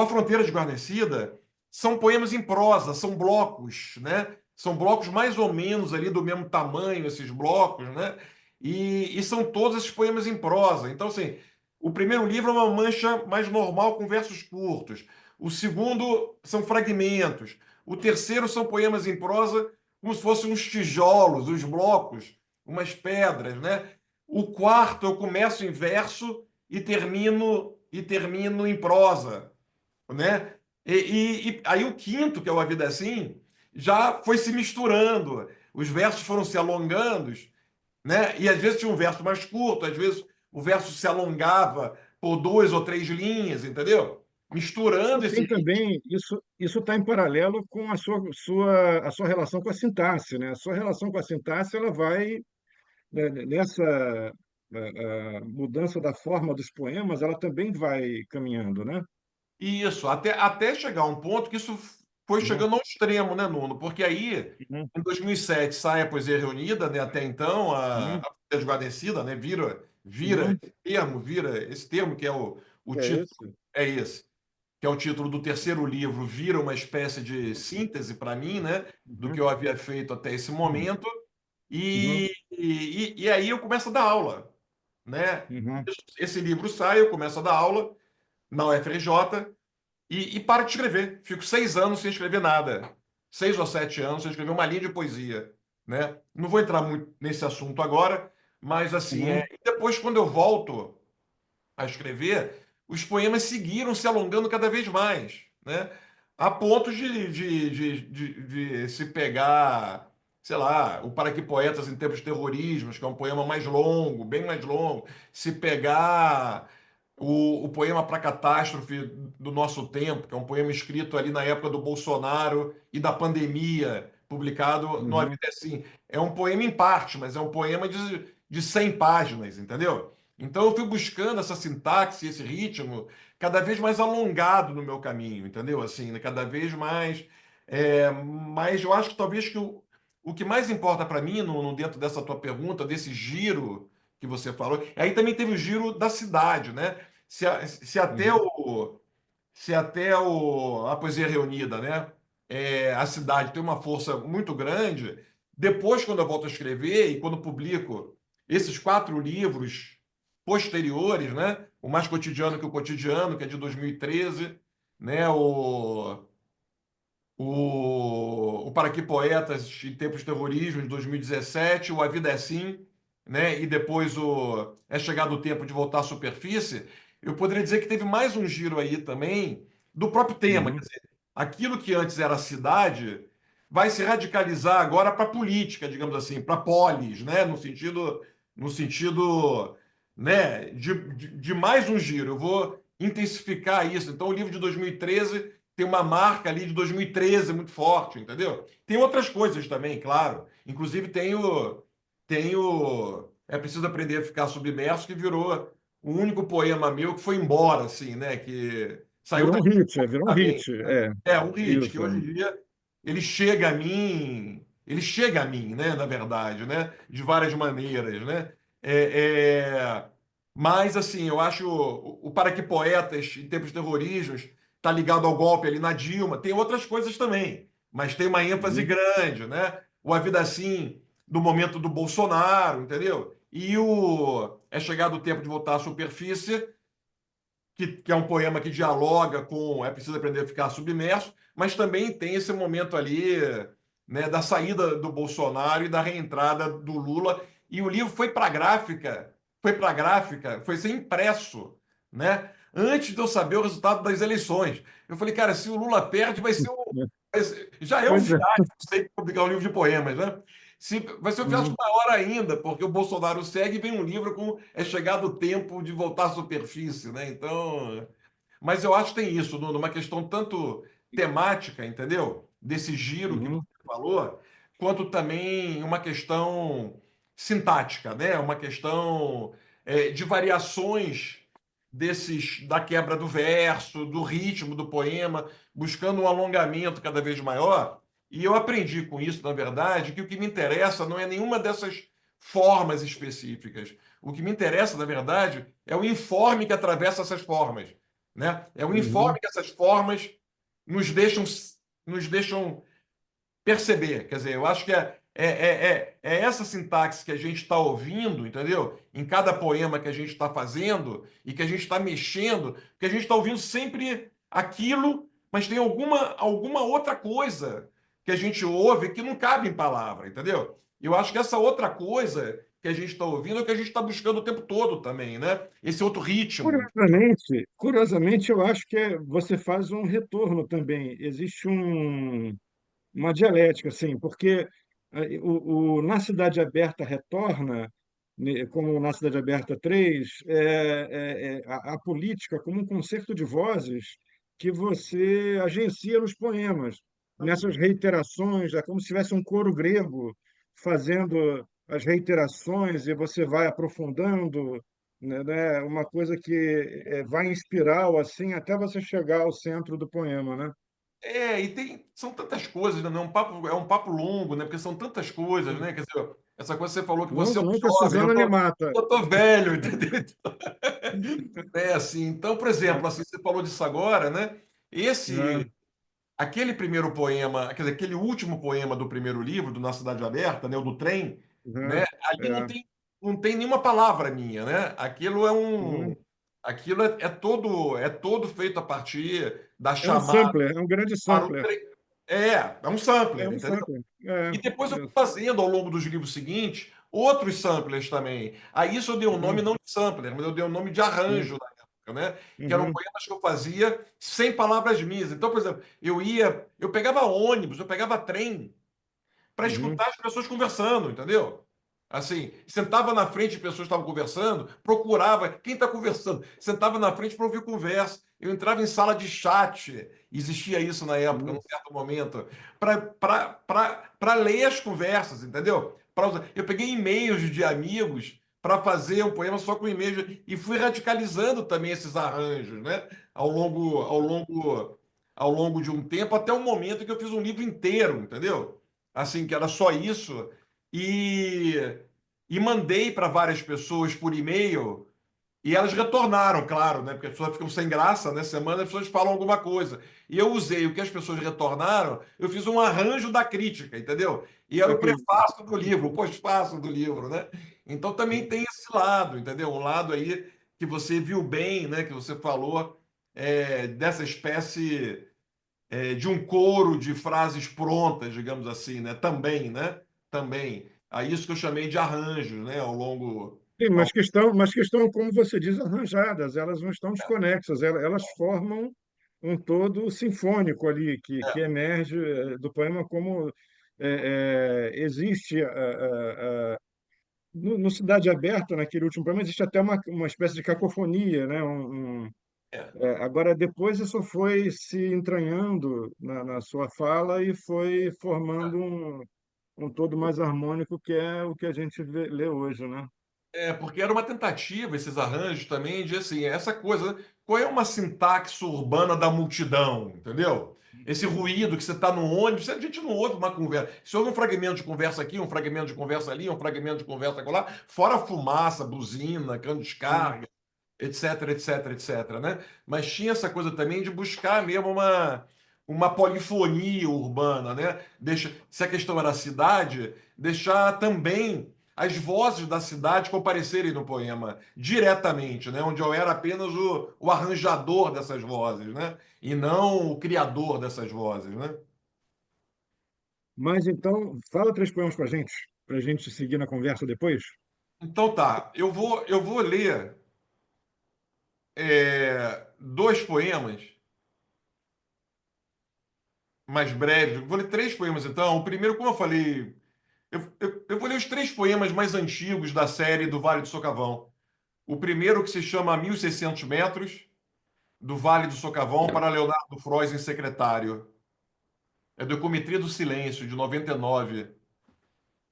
Fronteira Desguarnecida, são poemas em prosa, são blocos, né? São blocos mais ou menos ali do mesmo tamanho, esses blocos, né? E são todos esses poemas em prosa. Então, assim, o primeiro livro é uma mancha mais normal com versos curtos. O segundo são fragmentos. O terceiro são poemas em prosa, como se fossem uns tijolos, uns blocos, umas pedras, né? O quarto eu começo em verso e termino em prosa, né? E aí o quinto, que é o A Vida é Assim, já foi se misturando. Os versos foram se alongando, né? E às vezes tinha um verso mais curto, às vezes o verso se alongava por 2 ou 3 linhas, entendeu?
E
Misturando esse
tem
ritmo.
também, isso está em paralelo com a sua relação com a sintaxe, né? A sua relação com a sintaxe, ela vai, né, nessa mudança da forma dos poemas, ela também vai caminhando, né?
Isso, até chegar a um ponto que isso foi
Uhum,
chegando ao extremo, né, Nuno? Porque aí,
uhum,
em 2007, sai a Poesia Reunida, né? Até então,
uhum,
a Poesia Desguarnecida, né?
uhum.
Vira esse termo, que é o
É
título,
esse?
é esse, que é o título do terceiro livro, vira uma espécie de síntese para mim, né? Do que
Uhum,
eu havia feito até esse
uhum,
momento.
uhum,
E aí eu começo a dar aula, né?
uhum,
Esse livro sai, eu começo a dar aula na UFRJ e paro de escrever. Fico 6 anos sem escrever nada. 6 ou 7 anos sem escrever uma linha de poesia, né? Não vou entrar muito nesse assunto agora, mas assim,
uhum,
e depois quando eu volto a escrever, os poemas seguiram se alongando cada vez mais, né? A ponto de se pegar, sei lá, o Para Que Poetas em Tempos de Terrorismos, que é um poema mais longo, bem mais longo, se pegar o poema Para Catástrofe do Nosso Tempo, que é um poema escrito ali na época do Bolsonaro e da pandemia, publicado no A
uhum,
Vida é Assim. É um poema em parte, mas é um poema de 100 páginas, entendeu? Então eu fui buscando essa sintaxe, esse ritmo, cada vez mais alongado no meu caminho, entendeu? Assim, né? Cada vez mais. Mas eu acho que talvez o que mais importa para mim, dentro dessa tua pergunta, desse giro que você falou, aí também teve o giro da cidade, né? Se, a- se até
uhum,
o, se até a Poesia Reunida, né? A cidade tem uma força muito grande, depois, quando eu volto a escrever e quando publico esses 4 livros posteriores, né? O Mais Cotidiano que o Cotidiano, que é de 2013, né? O Para Que Poetas em Tempos de Terrorismo, de 2017, o A Vida é Assim, né? E depois o É Chegado o Tempo de Voltar à Superfície, eu poderia dizer que teve mais um giro aí também do próprio tema. Quer
uhum.
dizer, aquilo que antes era cidade vai se radicalizar agora para política, digamos assim, para polis, né? No sentido, né? De mais um giro. Eu vou intensificar isso. Então, o livro de 2013 tem uma marca ali de 2013 muito forte, entendeu? Tem outras coisas também, claro. Inclusive tem o É Preciso Aprender a Ficar Submerso, que virou o único poema meu que foi embora, assim, né? Que saiu
Virou
da
um hit, virou um
também,
hit.
né?
É,
É um hit que
isso.
hoje em dia ele chega a mim, né? Na verdade, né? De várias maneiras, né? Mas assim, eu acho o Para Que Poetas em Tempos de Terrorismos está ligado ao golpe ali na Dilma. Tem outras coisas também, mas tem uma ênfase
Uhum,
grande, né? O A Vida Assim, do momento do Bolsonaro, entendeu? E o É Chegado o Tempo de Voltar à Superfície, que é um poema que dialoga com É Preciso Aprender a Ficar Submerso, mas também tem esse momento ali, né, da saída do Bolsonaro e da reentrada do Lula. E o livro foi ser impresso, né? Antes de eu saber o resultado das eleições. Eu falei, cara, se o Lula perde, já é um
pois é.
fiasco você publicar um livro de poemas, né? Vai ser um fiasco
Uhum,
maior ainda, porque o Bolsonaro segue e vem um livro com É Chegado o Tempo de Voltar à Superfície, né? Então, mas eu acho que tem isso, Nuno, uma questão tanto temática, entendeu? Desse giro que
uhum,
você falou, quanto também uma questão sintática, né? Uma questão de variações da quebra do verso, do ritmo do poema, buscando um alongamento cada vez maior. E eu aprendi com isso, na verdade, que o que me interessa não é nenhuma dessas formas específicas. O que me interessa, na verdade, é o informe que atravessa essas formas, né? É o
uhum,
informe que essas formas nos deixam, nos deixam perceber. Quer dizer, eu acho que é essa sintaxe que a gente está ouvindo, entendeu? Em cada poema que a gente está fazendo e que a gente está mexendo, que a gente está ouvindo sempre aquilo, mas tem alguma outra coisa que a gente ouve que não cabe em palavra, entendeu? Eu acho que essa outra coisa que a gente está ouvindo é o que a gente está buscando o tempo todo também, né? Esse outro ritmo.
Curiosamente, eu acho que você faz um retorno também. Existe uma dialética, assim, porque na Cidade Aberta retorna, né, como na Cidade Aberta 3 a política como um concerto de vozes que você agencia nos poemas, nessas reiterações, é como se tivesse um coro grego fazendo as reiterações e você vai aprofundando, né, uma coisa que vai em espiral assim até você chegar ao centro do poema, né?
São tantas coisas, né? É um papo longo, né? Porque são tantas coisas, né? Quer dizer, essa coisa que você falou que você é
Longo
um
não, que a
jovem,
Suzana me mata.
eu tô velho, entendeu? É assim, então, por exemplo, assim, você falou disso agora, né?
É,
Aquele primeiro poema, quer dizer, aquele último poema do primeiro livro, do Na Cidade Aberta, né? O do trem, né? Ali não
é.
tem, não tem nenhuma palavra minha, né?
Uhum.
Aquilo é todo feito a partir da
É um
chamada
sampler, é um grande
para o
sampler.
trem. É um
É
sampler,
um
entendeu?
sampler. É,
E depois eu fui
isso.
fazendo ao longo dos livros seguintes outros samplers também. A isso eu dei o nome
Uhum,
não de sampler, mas eu dei o nome de
sim.
arranjo na época, né? Que eram
Uhum,
poemas que eu fazia sem palavras minhas. Então, por exemplo, eu pegava ônibus, eu pegava trem para
uhum,
escutar as pessoas conversando, entendeu? Assim, sentava na frente de pessoas que estavam conversando, procurava quem está conversando, sentava na frente para ouvir conversa. Eu entrava em sala de chat, existia isso na época, num
uhum.
certo momento, para ler as conversas, entendeu? Eu peguei e-mails de amigos para fazer um poema só com e-mails e fui radicalizando também esses arranjos, né? Ao longo de um tempo, até o momento que eu fiz um livro inteiro, entendeu? Assim, que era só isso, e, e mandei para várias pessoas por e-mail, e elas retornaram, claro, né? Porque as pessoas ficam sem graça, né? Semana as pessoas falam alguma coisa. E eu usei o que as pessoas retornaram, eu fiz um arranjo da crítica, entendeu? E era o
Aquele,
prefácio do livro, o pós-fácio do livro, né? Então também tem esse lado, entendeu? Um lado aí que você viu bem, né? Que você falou dessa espécie de um coro de frases prontas, digamos assim, né? Também, né? Também. A isso que eu chamei de arranjos, né? Ao longo.
sim, mas que estão, como você diz, arranjadas, elas não estão desconexas, elas formam um todo sinfônico ali, que
É,
emerge do poema como existe no Cidade Aberta, naquele último poema, existe até uma espécie de cacofonia, né?
é,
Agora, depois isso foi se entranhando na sua fala e foi formando um todo mais harmônico, que é o que a gente lê hoje, né?
porque era uma tentativa, esses arranjos também, de assim, essa coisa, né? Qual é uma sintaxe urbana da multidão, entendeu? Esse ruído que você está no ônibus, a gente não ouve uma conversa. Se ouve um fragmento de conversa aqui, um fragmento de conversa ali, um fragmento de conversa lá, fora fumaça, buzina, cano de
Sim.
descarga, etc, etc, etc, né? Mas tinha essa coisa também de buscar mesmo uma polifonia urbana, né? Se a questão era a cidade, deixar também as vozes da cidade comparecerem no poema diretamente, né? Onde eu era apenas o arranjador dessas vozes, né? E não o criador dessas vozes, né?
Mas então, fala três poemas para a gente seguir na conversa depois.
Então tá, eu vou ler dois poemas mais breves. Eu vou ler três poemas então. O primeiro, como eu falei, eu vou ler os três poemas mais antigos da série do Vale do Socavão. O primeiro que se chama 1600 metros, do Vale do Socavão para Leonardo Frois em secretário. É do Comitê do Silêncio, de 99,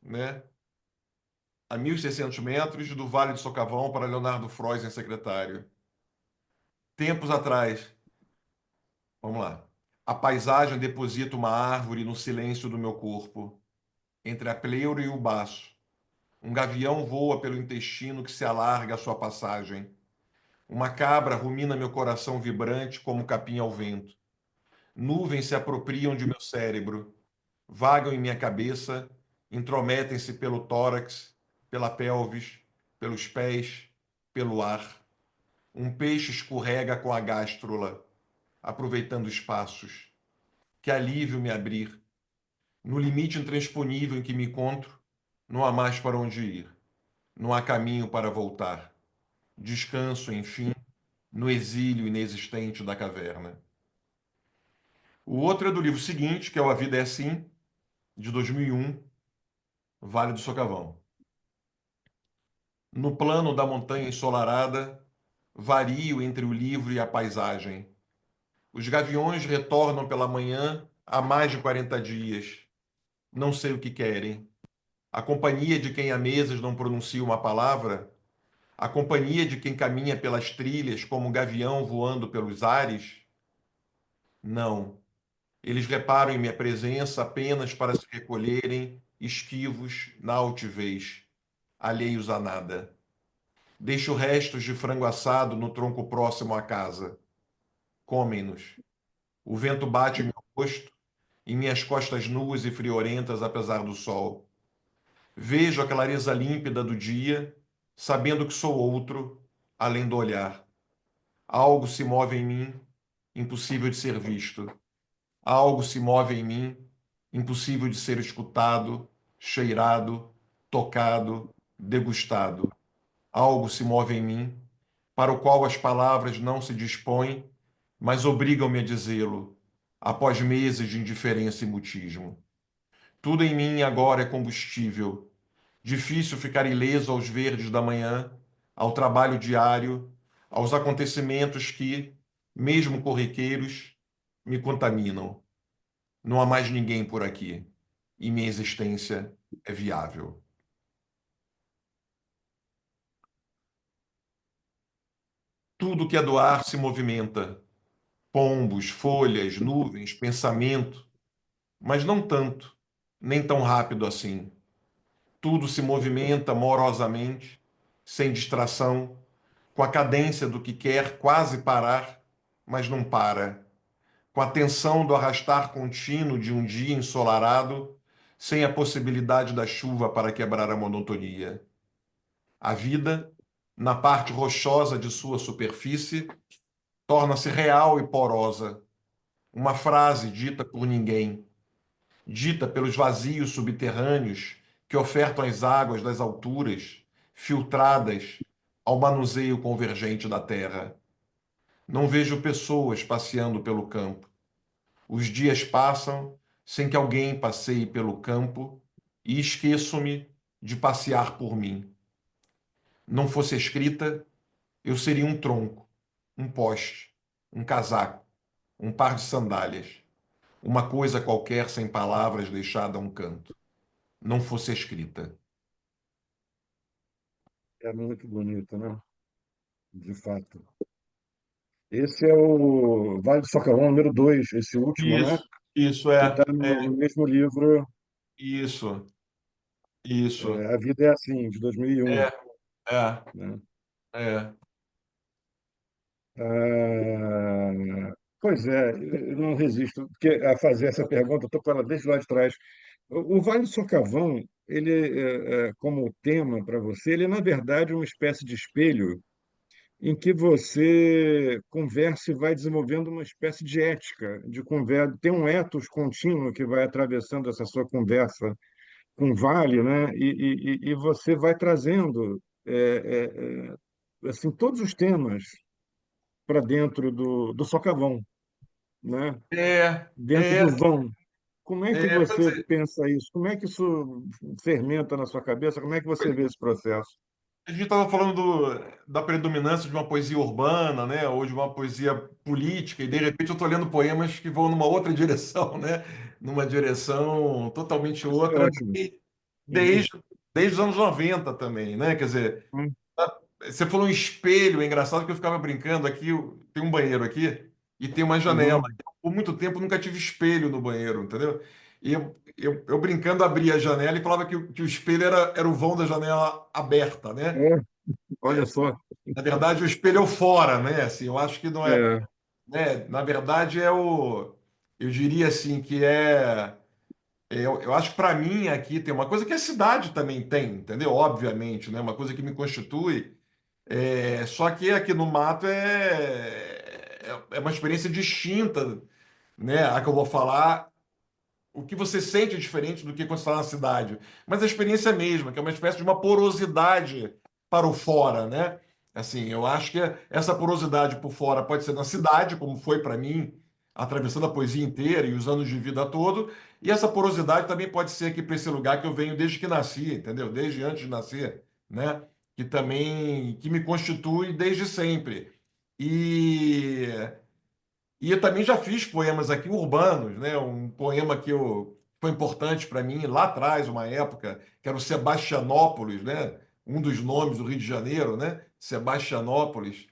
né? A 1600 metros, do Vale do Socavão para Leonardo Frois em secretário. Tempos atrás, vamos lá. A paisagem deposita uma árvore no silêncio do meu corpo, entre a pleura e o baço. Um gavião voa pelo intestino que se alarga à sua passagem. Uma cabra rumina meu coração vibrante como capim ao vento. Nuvens se apropriam de meu cérebro, vagam em minha cabeça, intrometem-se pelo tórax, pela pelvis, pelos pés, pelo ar. Um peixe escorrega com a gástrula. aproveitando espaços. Que alívio me abrir. No limite intransponível em que me encontro, não há mais para onde ir. Não há caminho para voltar. Descanso, enfim, no exílio inexistente da caverna. O outro é do livro seguinte, que é o A Vida é Assim, de 2001, Vale do Socavão. No plano da montanha ensolarada, vario entre o livro e a paisagem. Os gaviões retornam pela manhã há mais de 40 dias. Não sei o que querem. A companhia de quem há meses não pronuncia uma palavra, a companhia de quem caminha pelas trilhas como um gavião voando pelos ares? Não. Eles reparam em minha presença apenas para se recolherem, esquivos, na altivez, alheios a nada. Deixo restos de frango assado no tronco próximo à casa. Comem-nos. O vento bate em meu rosto, em minhas costas nuas e friorentas apesar do sol. Vejo a clareza límpida do dia, sabendo que sou outro, além do olhar. Algo se move em mim, impossível de ser visto. Algo se move em mim, impossível de ser escutado, cheirado, tocado, degustado. Algo se move em mim, para o qual as palavras não se dispõem, mas obrigam-me a dizê-lo, após meses de indiferença e mutismo. Tudo em mim agora é combustível. Difícil ficar ileso aos verdes da manhã, ao trabalho diário, aos acontecimentos que, mesmo corriqueiros, me contaminam. Não há mais ninguém por aqui e minha existência é viável. Tudo que é do ar se movimenta. Pombos, folhas, nuvens, pensamento, mas não tanto, nem tão rápido assim. Tudo se movimenta morosamente, sem distração, com a cadência do que quer quase parar, mas não para, com a tensão do arrastar contínuo de um dia ensolarado, sem a possibilidade da chuva para quebrar a monotonia. A vida, na parte rochosa de sua superfície, torna-se real e porosa, uma frase dita por ninguém, dita pelos vazios subterrâneos que ofertam as águas das alturas, filtradas ao manuseio convergente da terra. Não vejo pessoas passeando pelo campo. Os dias passam sem que alguém passeie pelo campo e esqueço-me de passear por mim. Não fosse escrita, eu seria um tronco, um poste, um casaco, um par de sandálias, uma coisa qualquer sem palavras deixada a um canto. Não fosse escrita.
É muito bonito, né? De fato. Esse é o Vale do Socavão, número 2, esse último, né?
Isso
Que está no mesmo livro,
isso, isso,
A Vida é Assim, de 2001,
é, é,
né?
é.
Ah, pois é, eu não resisto a fazer essa pergunta, estou com ela desde lá de trás. O Vale do Socavão, ele, como tema para você, ele é, na verdade, uma espécie de espelho em que você conversa e vai desenvolvendo uma espécie de ética, de conversa, tem um ethos contínuo que vai atravessando essa sua conversa com o Vale, né? E você vai trazendo assim todos os temas para dentro do socavão, né?
É,
Dentro
é,
do vão. Como é que
pois
você
é.
pensa isso? Como é que isso fermenta na sua cabeça? Como é que você vê esse processo?
A gente estava falando da predominância de uma poesia urbana, né, ou de uma poesia política, e de repente eu estou lendo poemas que vão numa outra direção, né, numa direção totalmente
Isso é
outra,
ótimo. Uhum.
desde, desde os anos 90 também, né, quer dizer,
Uhum.
você falou um espelho, é engraçado que eu ficava brincando aqui, tem um banheiro aqui e tem uma janela.
Uhum.
Por muito tempo eu nunca tive espelho no banheiro, entendeu? E eu brincando abria a janela e falava que o espelho era o vão da janela aberta, né?
É, olha só.
Na verdade, o espelho é o fora, né? Assim, eu acho que não é,
É,
né? Na verdade, eu diria assim que eu acho que para mim aqui tem uma coisa que a cidade também tem, entendeu? Obviamente, né? Uma coisa que me constitui. Só que aqui no mato é uma experiência distinta, né? A que eu vou falar, o que você sente é diferente do que quando você está na cidade. Mas a experiência é a mesma, que é uma espécie de uma porosidade para o fora, né? Assim, eu acho que essa porosidade por fora pode ser na cidade, como foi para mim, atravessando a poesia inteira e os anos de vida todo, e essa porosidade também pode ser aqui para esse lugar que eu venho desde que nasci, entendeu? Desde antes de nascer, né? Que também que me constitui desde sempre. E eu também já fiz poemas aqui urbanos, né? Um poema foi importante para mim lá atrás, uma época, que era o Sebastianópolis, né? Um dos nomes do Rio de Janeiro, né? Sebastianópolis.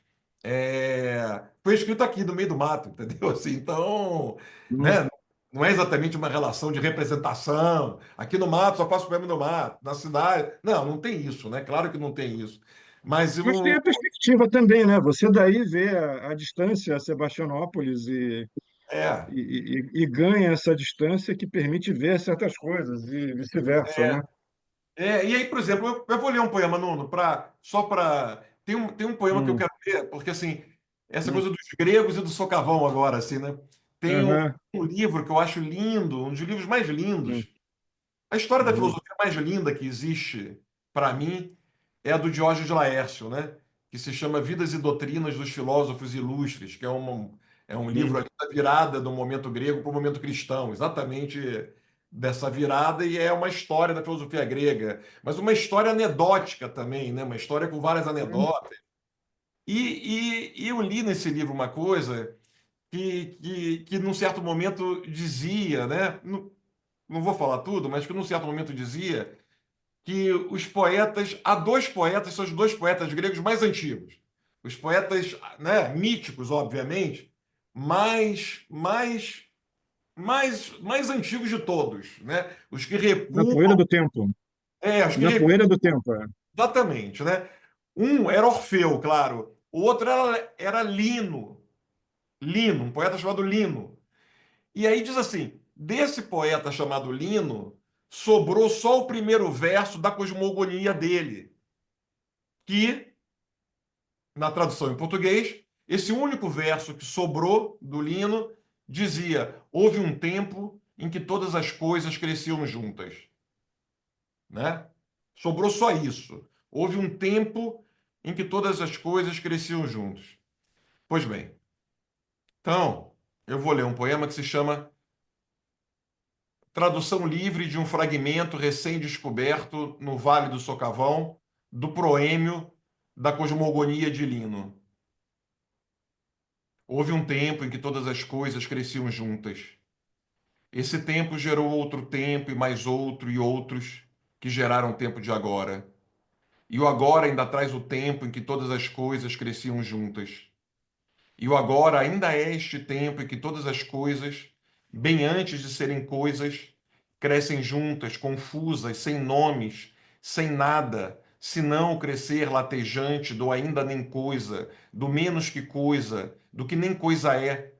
Foi escrito aqui no meio do mato, entendeu? Assim, então,
Hum.
né? Não é exatamente uma relação de representação. Aqui no mato só faço poema no mato, na cidade. Não, não tem isso, né? Claro que não tem isso. Mas
Mas tem
eu,
a perspectiva também, né? Você daí vê a distância a Sebastianópolis
é,
e ganha essa distância que permite ver certas coisas e vice-versa, né?
E aí, por exemplo, eu vou ler um poema, Nuno, só para. Tem um poema que eu
Hum.
quero ler, porque assim, essa
Hum.
coisa dos gregos e do socavão agora, assim, né? Tem
Aham.
um livro que eu acho lindo, um dos livros mais
Hum.
lindos. A história da
Uhum.
filosofia mais linda que existe, para mim, é a do Diógenes de Laércio, né? Que se chama Vidas e Doutrinas dos Filósofos Ilustres, que é um livro
Hum.
ali da virada do momento grego para o momento cristão, exatamente dessa virada, e é uma história da filosofia grega, mas uma história anedótica também, né? Uma história com várias
Hum.
anedotas. E eu li nesse livro uma coisa que num certo momento dizia, né? Não vou falar tudo, mas que num certo momento dizia que há dois poetas, são os dois poetas gregos mais antigos. Os poetas, né, míticos, obviamente, mais antigos de todos, né? Os que
Na poeira
recuam,
do tempo.
os que
Na
recuam,
poeira do tempo. É.
exatamente, né? Um era Orfeu, claro. O outro era Lino, um poeta chamado Lino. E aí diz assim: desse poeta chamado Lino, sobrou só o primeiro verso da cosmogonia dele, que, na tradução em português, esse único verso que sobrou do Lino dizia: houve um tempo em que todas as coisas cresciam juntas, né? Sobrou só isso. Houve um tempo em que todas as coisas cresciam juntos. Pois bem, então eu vou ler um poema que se chama Tradução livre de um fragmento recém-descoberto no Vale do Socavão, do proêmio da cosmogonia de Lino. Houve um tempo em que todas as coisas cresciam juntas. Esse tempo gerou outro tempo, e mais outro, e outros, que geraram o tempo de agora. E o agora ainda traz o tempo em que todas as coisas cresciam juntas. E o agora ainda é este tempo em que todas as coisas, bem antes de serem coisas, crescem juntas, confusas, sem nomes, sem nada, senão o crescer latejante do ainda nem coisa, do menos que coisa, do que nem coisa é,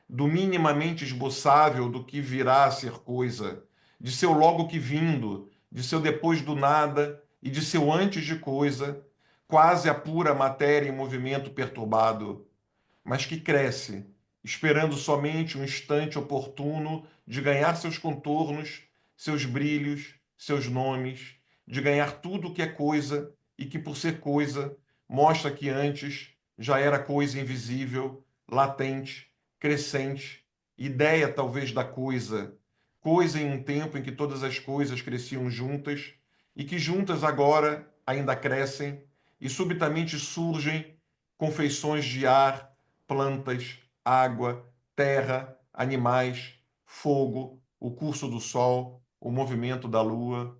do minimamente esboçável do que virá a ser coisa, de seu logo que vindo, de seu depois do nada e de seu antes de coisa, quase a pura matéria em movimento perturbado, mas que cresce, esperando somente um instante oportuno de ganhar seus contornos, seus brilhos, seus nomes, de ganhar tudo o que é coisa e que, por ser coisa, mostra que antes já era coisa invisível, latente, crescente, ideia talvez da coisa, coisa em um tempo em que todas as coisas cresciam juntas e que juntas agora ainda crescem e subitamente surgem confeições de ar, plantas, água, terra, animais, fogo, o curso do sol, o movimento da lua.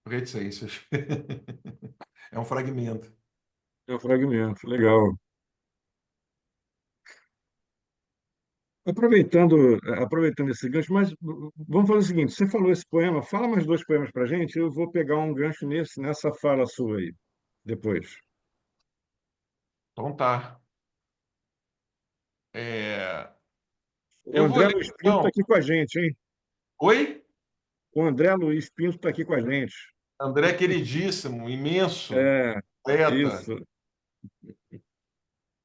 Reticências. É um fragmento.
É um fragmento. Legal. Aproveitando esse gancho, mas vamos fazer o seguinte: você falou esse poema, fala mais dois poemas para a gente, eu vou pegar um gancho nessa fala sua aí, depois.
Então tá. É,
O
Eu vou
André
ler
Luiz Pinto está
então.
aqui com a gente, hein?
Oi?
O André Luiz Pinto está aqui com a gente.
André, queridíssimo, imenso.
É,
poeta.
Isso,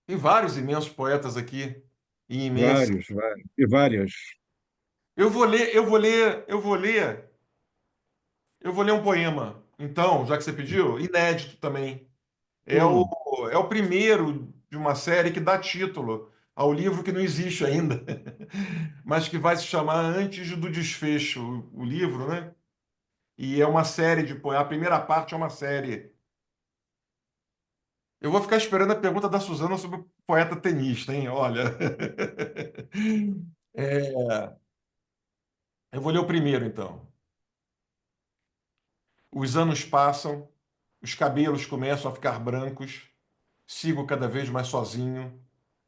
Tem vários imensos poetas aqui, e imensos.
vários, vários, e várias.
Eu vou ler um poema. Então, já que você pediu, inédito também. É o,
Sim.
é o primeiro de uma série que dá título ao livro que não existe ainda, mas que vai se chamar Antes do Desfecho, o livro, né? E é uma série de poemas. A primeira parte é uma série. Eu vou ficar esperando a pergunta da Suzana sobre o poeta tenista, hein? Olha. É, eu vou ler o primeiro, então. Os anos passam, os cabelos começam a ficar brancos, sigo cada vez mais sozinho,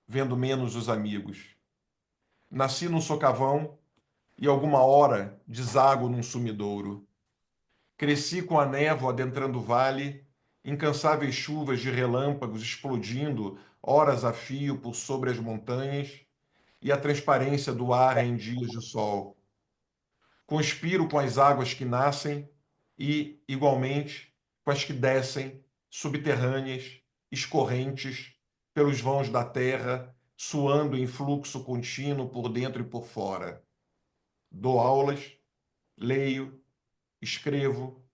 vendo menos os amigos. Nasci num socavão e alguma hora desago num sumidouro. Cresci com a névoa adentrando o vale, incansáveis chuvas de relâmpagos explodindo horas a fio por sobre as montanhas e a transparência do ar em dias de sol. Conspiro com as águas que nascem e, igualmente, com as que descem, subterrâneas, escorrentes, pelos vãos da terra, suando em fluxo contínuo por dentro e por fora. Dou aulas, leio, escrevo,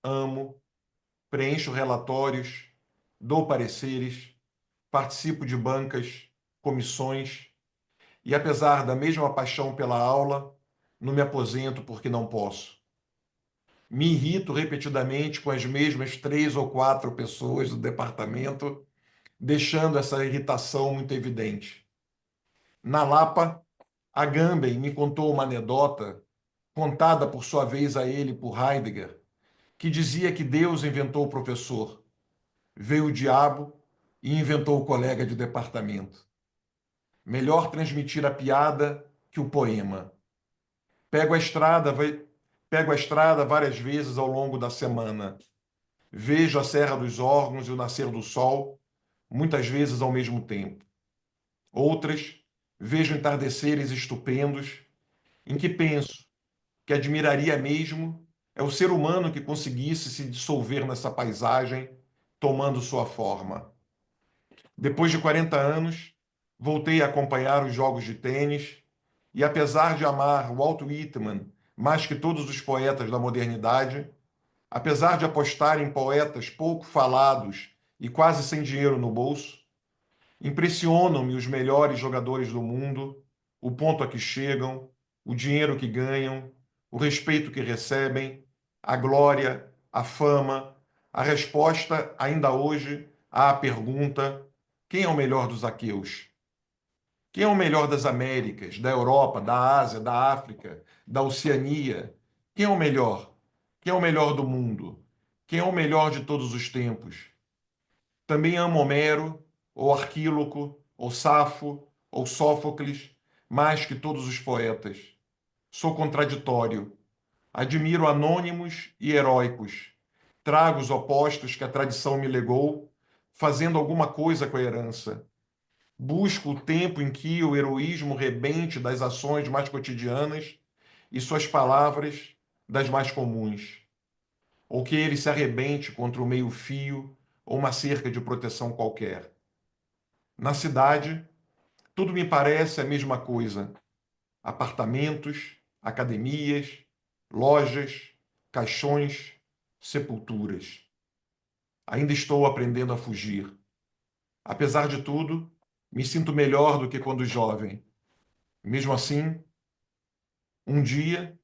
amo, preencho relatórios, dou pareceres, participo de bancas, comissões, e apesar da mesma paixão pela aula, não me aposento porque não posso. Me irrito repetidamente com as mesmas 3 ou 4 pessoas do departamento, deixando essa irritação muito evidente. Na Lapa, Agamben me contou uma anedota, contada por sua vez a ele por Heidegger, que dizia que Deus inventou o professor, veio o diabo e inventou o colega de departamento. Melhor transmitir a piada que o poema. Pego a estrada, pego a estrada várias vezes ao longo da semana. Vejo a Serra dos Órgãos e o nascer do sol, muitas vezes ao mesmo tempo. Outras, vejo entardeceres estupendos, em que penso que admiraria mesmo é o ser humano que conseguisse se dissolver nessa paisagem, tomando sua forma. Depois de 40 anos, voltei a acompanhar os jogos de tênis e, apesar de amar Walt Whitman mais que todos os poetas da modernidade, apesar de apostar em poetas pouco falados e quase sem dinheiro no bolso, impressionam-me os melhores jogadores do mundo, o ponto a que chegam, o dinheiro que ganham, o respeito que recebem, a glória, a fama, a resposta, ainda hoje, à pergunta: quem é o melhor dos aqueus? Quem é o melhor das Américas, da Europa, da Ásia, da África, da Oceania? Quem é o melhor? Quem é o melhor do mundo? Quem é o melhor de todos os tempos? Também amo Homero, ou Arquíloco, ou Safo, ou Sófocles, mais que todos os poetas. Sou contraditório. Admiro anônimos e heróicos. Trago os opostos que a tradição me legou, fazendo alguma coisa com a herança. Busco o tempo em que o heroísmo rebente das ações mais cotidianas e suas palavras das mais comuns, ou que ele se arrebente contra o meio-fio ou uma cerca de proteção qualquer. Na cidade, tudo me parece a mesma coisa: apartamentos, academias, lojas, caixões, sepulturas. Ainda estou aprendendo a fugir. Apesar de tudo, me sinto melhor do que quando jovem. Mesmo assim, um dia,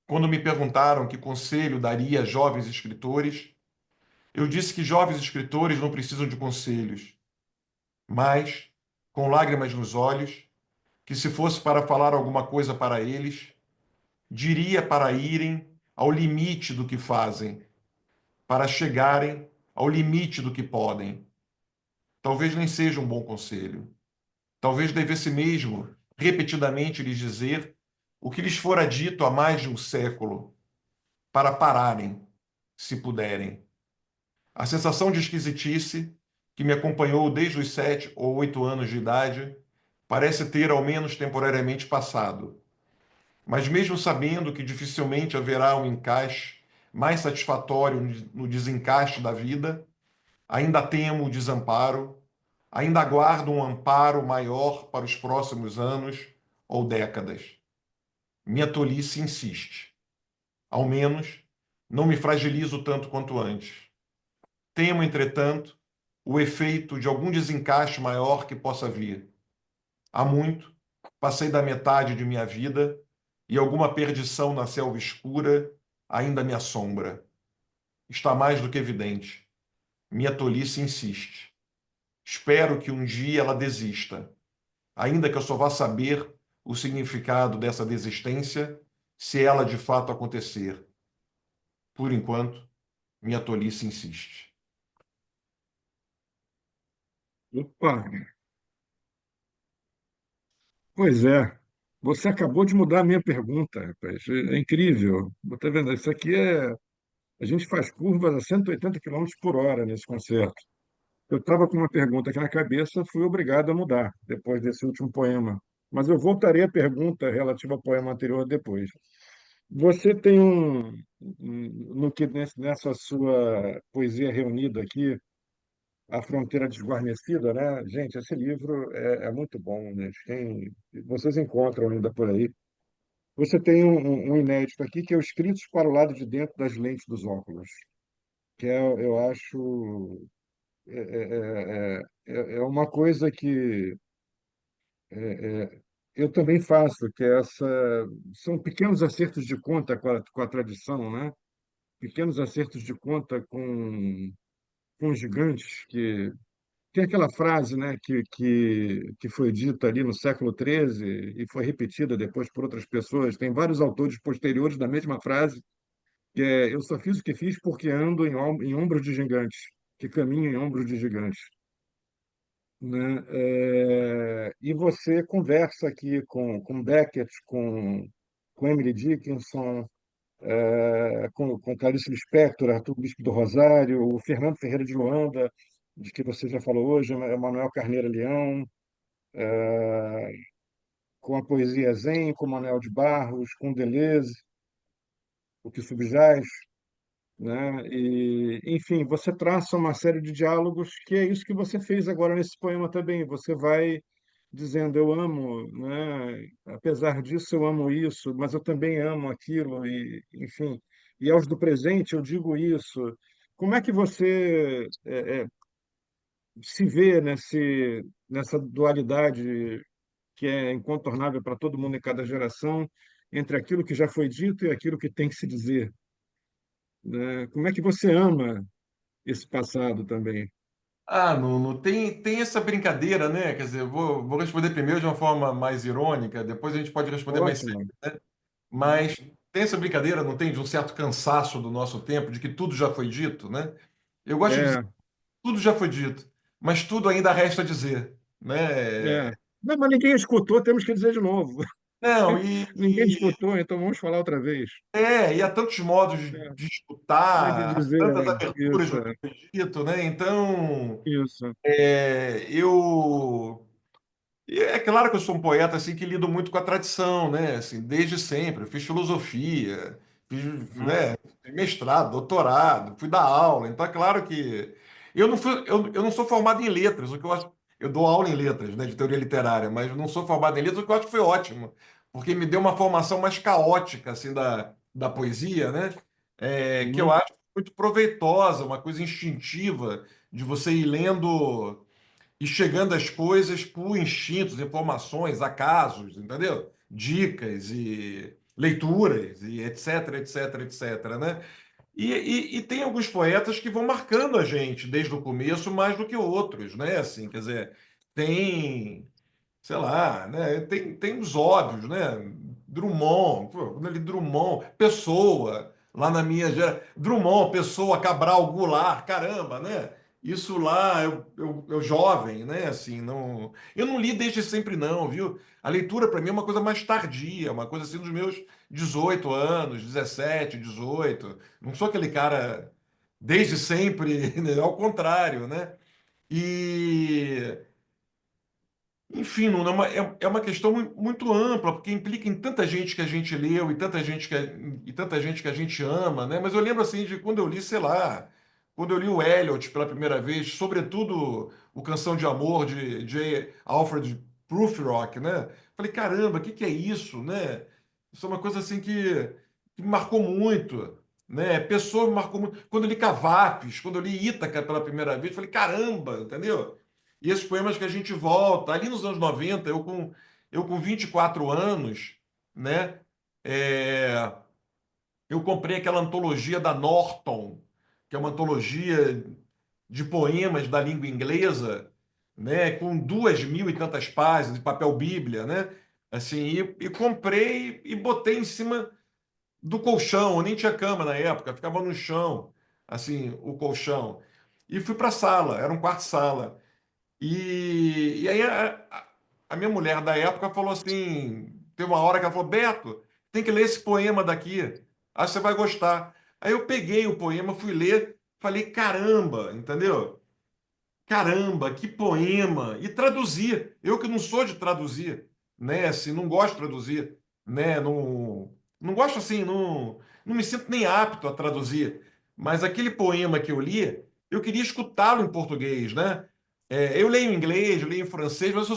quando me perguntaram que conselho daria a jovens escritores, eu disse que jovens escritores não precisam de conselhos, mas, com lágrimas nos olhos, que se fosse para falar alguma coisa para eles, diria para irem ao limite do que fazem, para chegarem ao limite do que podem. Talvez nem seja um bom conselho. Talvez devesse mesmo, repetidamente, lhes dizer o que lhes fora dito há mais de um século, para pararem, se puderem. A sensação de esquisitice, que me acompanhou desde os 7 ou 8 anos de idade, parece ter ao menos temporariamente passado. Mas mesmo sabendo que dificilmente haverá um encaixe mais satisfatório no desencaixe da vida, Ainda temo o desamparo, ainda aguardo um amparo maior para os próximos anos ou décadas. Minha tolice insiste. Ao menos, não me fragilizo tanto quanto antes. Temo, entretanto, o efeito de algum desencaixe maior que possa vir. Há muito, passei da metade de minha vida e alguma perdição na selva escura ainda me assombra. Está mais do que evidente. Minha tolice insiste. Espero que um dia ela desista, ainda que eu só vá saber o significado dessa desistência se ela de fato acontecer. Por enquanto, minha tolice insiste.
Opa, pois é. Você acabou de mudar a minha pergunta, rapaz. É incrível. Tá vendo? Isso aqui é. A gente faz curvas a 180 quilômetros por hora nesse concerto. Eu estava com uma pergunta aqui na cabeça, fui obrigado a mudar depois desse último poema. Mas eu voltarei à pergunta relativa ao poema anterior depois. Você tem no que nessa sua poesia reunida aqui, A Fronteira Desguarnecida, né? Gente, esse livro é muito bom, né? Vocês encontram ainda por aí. Você tem um inédito aqui que é o Escritos para o Lado de Dentro das Lentes dos Óculos, que eu acho é uma coisa que eu também faço, que é essa são pequenos acertos de conta com a tradição, né? Pequenos acertos de conta com os gigantes que tem aquela frase, né, que foi dita ali no século XIII e foi repetida depois por outras pessoas. Tem vários autores posteriores da mesma frase, que é: eu só fiz o que fiz porque ando em ombros de gigantes, que caminho em ombros de gigantes. Né? E você conversa aqui com Beckett, com Emily Dickinson, com Clarice Lispector, Arthur Bispo do Rosário, o Fernando Ferreira de Luanda, de que você já falou hoje, Manuel Carneiro Leão, com a poesia Zen, com Manuel de Barros, com Deleuze, o que subjaz, né? E, enfim, você traça uma série de diálogos que é isso que você fez agora nesse poema também. Você vai dizendo, eu amo, né? Apesar disso, eu amo isso, mas eu também amo aquilo, e, enfim. E aos do presente, eu digo isso. Como é que você se vê nessa dualidade que é incontornável para todo mundo em cada geração, entre aquilo que já foi dito e aquilo que tem que se dizer, né? Como é que você ama esse passado também?
Ah, Nuno, tem essa brincadeira, né? Quer dizer, vou responder primeiro de uma forma mais irônica, depois a gente pode responder mais sério.
Ótimo.
Mas tem essa brincadeira, não tem, de um certo cansaço do nosso tempo, de que tudo já foi dito, né? Eu gosto de dizer
É,
que tudo já foi dito, mas tudo ainda resta dizer, né?
é. Não, mas ninguém escutou, temos que dizer de novo.
Não,
Ninguém escutou, então vamos falar outra vez.
e há tantos modos
É,
de
de
escutar, há tantas
dizer
aberturas no
isso,
que foi dito, né? Então,
isso.
eu e é claro que eu sou um poeta assim que lido muito com a tradição, né? Assim, desde sempre. Eu fiz filosofia, fiz,
Ah,
né, fiz mestrado, doutorado, fui dar aula. Então é claro que eu não sou formado em letras, o que eu acho, eu dou aula em letras, né, de teoria literária, mas eu não sou formado em letras, o que eu acho que foi ótimo, porque me deu uma formação mais caótica assim da poesia, né? Que eu
uhum,
acho muito proveitosa, uma coisa instintiva de você ir lendo e chegando às coisas por instintos, informações, acasos, entendeu? Dicas e leituras e etc, etc, etc, né? E tem alguns poetas que vão marcando a gente desde o começo mais do que outros, né? Assim, quer dizer, tem sei lá, né? Tem os óbvios, né? Drummond, pô, quando ele Drummond, Pessoa, lá na minha Drummond, Pessoa, Cabral, Goulart, caramba, né? Isso lá, eu jovem, né? Assim, não, eu não li desde sempre não, viu? A leitura para mim é uma coisa mais tardia, uma coisa assim dos meus 18 anos, 17, 18. Não sou aquele cara desde sempre, né? Ao contrário, né? E enfim, Nuno, é uma questão muito ampla, porque implica em tanta gente que a gente leu e tanta gente que a gente ama, né? Mas eu lembro assim de quando eu li, sei lá, quando eu li o Eliot pela primeira vez, sobretudo o Canção de Amor de J. Alfred Prufrock, né? Falei, caramba, o que que é isso, né? Isso é uma coisa assim que me marcou muito, né? Pessoa me marcou muito. Quando eu li Cavapes, quando eu li Ítaca pela primeira vez, falei, caramba, entendeu? E esses poemas que a gente volta, ali nos anos 90, eu com 24 anos, né? É, eu comprei aquela antologia da Norton, que é uma antologia de poemas da língua inglesa, né, com 2.000 e tantas páginas de papel Bíblia, né? Assim, e comprei e botei em cima do colchão. Eu nem tinha cama na época, ficava no chão, assim, o colchão. E fui para a sala, era um quarto-sala. E aí a minha mulher da época falou assim, tem uma hora que ela falou, Beto, tem que ler esse poema daqui, acho que você vai gostar. Aí eu peguei o poema, fui ler, falei, caramba, entendeu? Caramba, que poema! E traduzir. Eu que não sou de traduzir, né? Assim, não gosto de traduzir, né? Não gosto assim, não me sinto nem apto a traduzir. Mas aquele poema que eu li, eu queria escutá-lo em português, né? Eu leio em inglês, eu leio em francês, mas